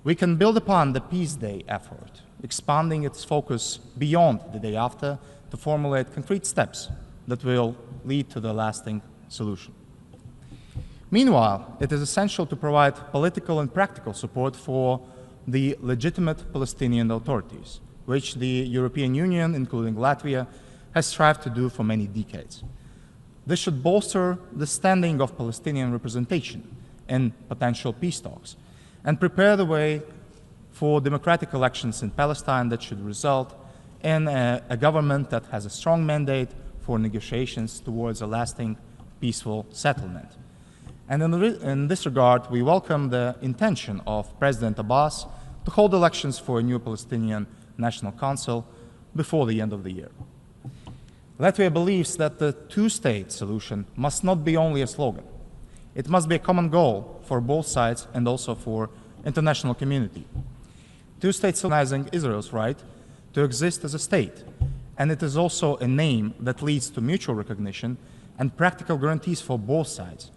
We can build upon the Peace Day effort, expanding its focus beyond the day after to formulate concrete steps that will lead to the lasting solution. Meanwhile, it is essential to provide political and practical support for the legitimate Palestinian authorities, which the European Union, including Latvia, has strived to do for many decades. This should bolster the standing of Palestinian representation in potential peace talks and prepare the way for democratic elections in Palestine that should result in a government that has a strong mandate for negotiations towards a lasting, peaceful settlement. And in this regard, we welcome the intention of President Abbas to hold elections for a new Palestinian National Council before the end of the year. Latvia believes that the two-state solution must not be only a slogan. It must be a common goal for both sides and also for international community. Two-states recognizing Israel's right to exist as a state, and it is also a name that leads to mutual recognition and practical guarantees for both sides,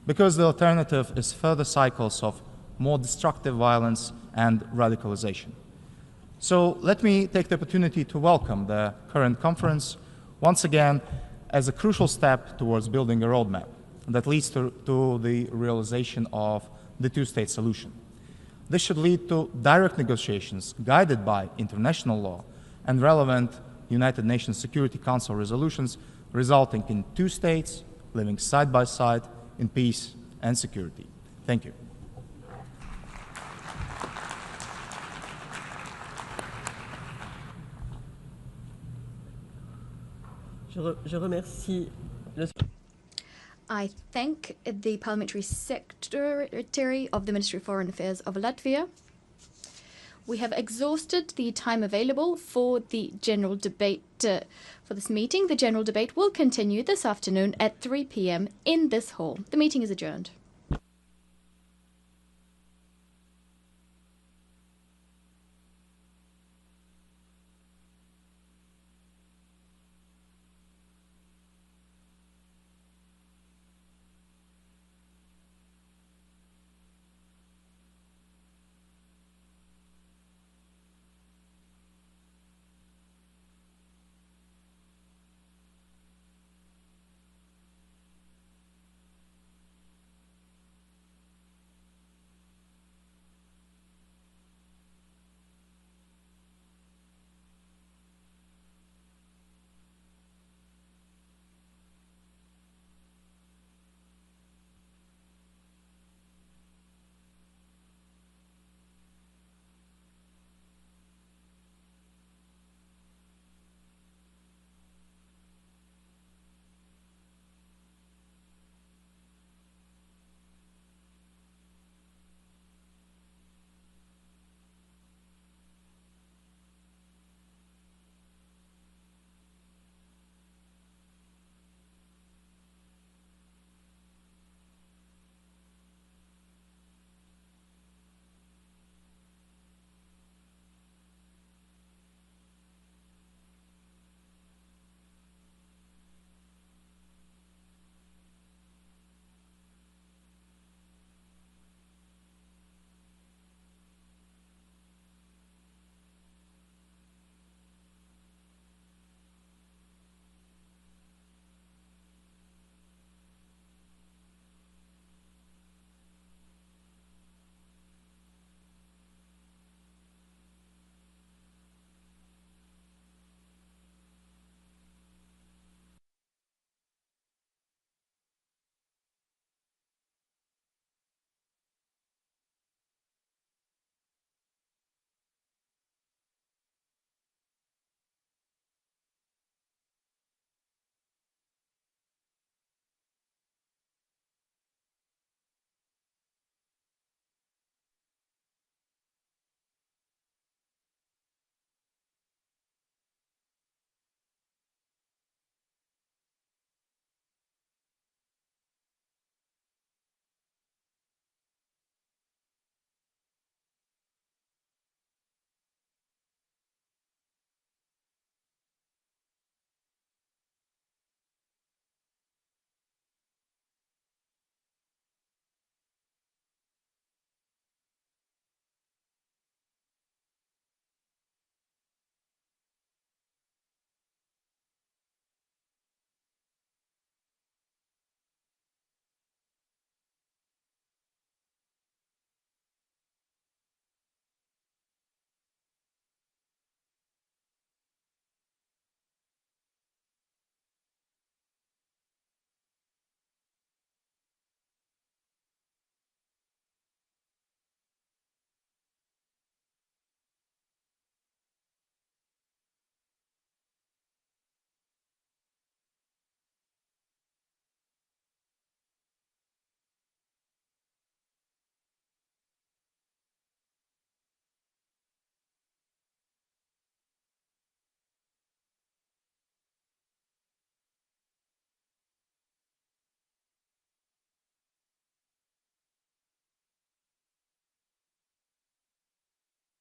because the alternative is further cycles of more destructive violence and radicalization. So let me take the opportunity to welcome the current conference once again as a crucial step towards building a roadmap that leads to the realization of the two-state solution. This should lead to direct negotiations guided by international law and relevant United Nations Security Council resolutions, resulting in two states living side by side in peace and security. Thank you. Je remercie le... I thank the Parliamentary Secretary of the Ministry of Foreign Affairs of Latvia. We have exhausted the time available for the general debate for this meeting. The general debate will continue this afternoon at 3 p.m. in this hall. The meeting is adjourned.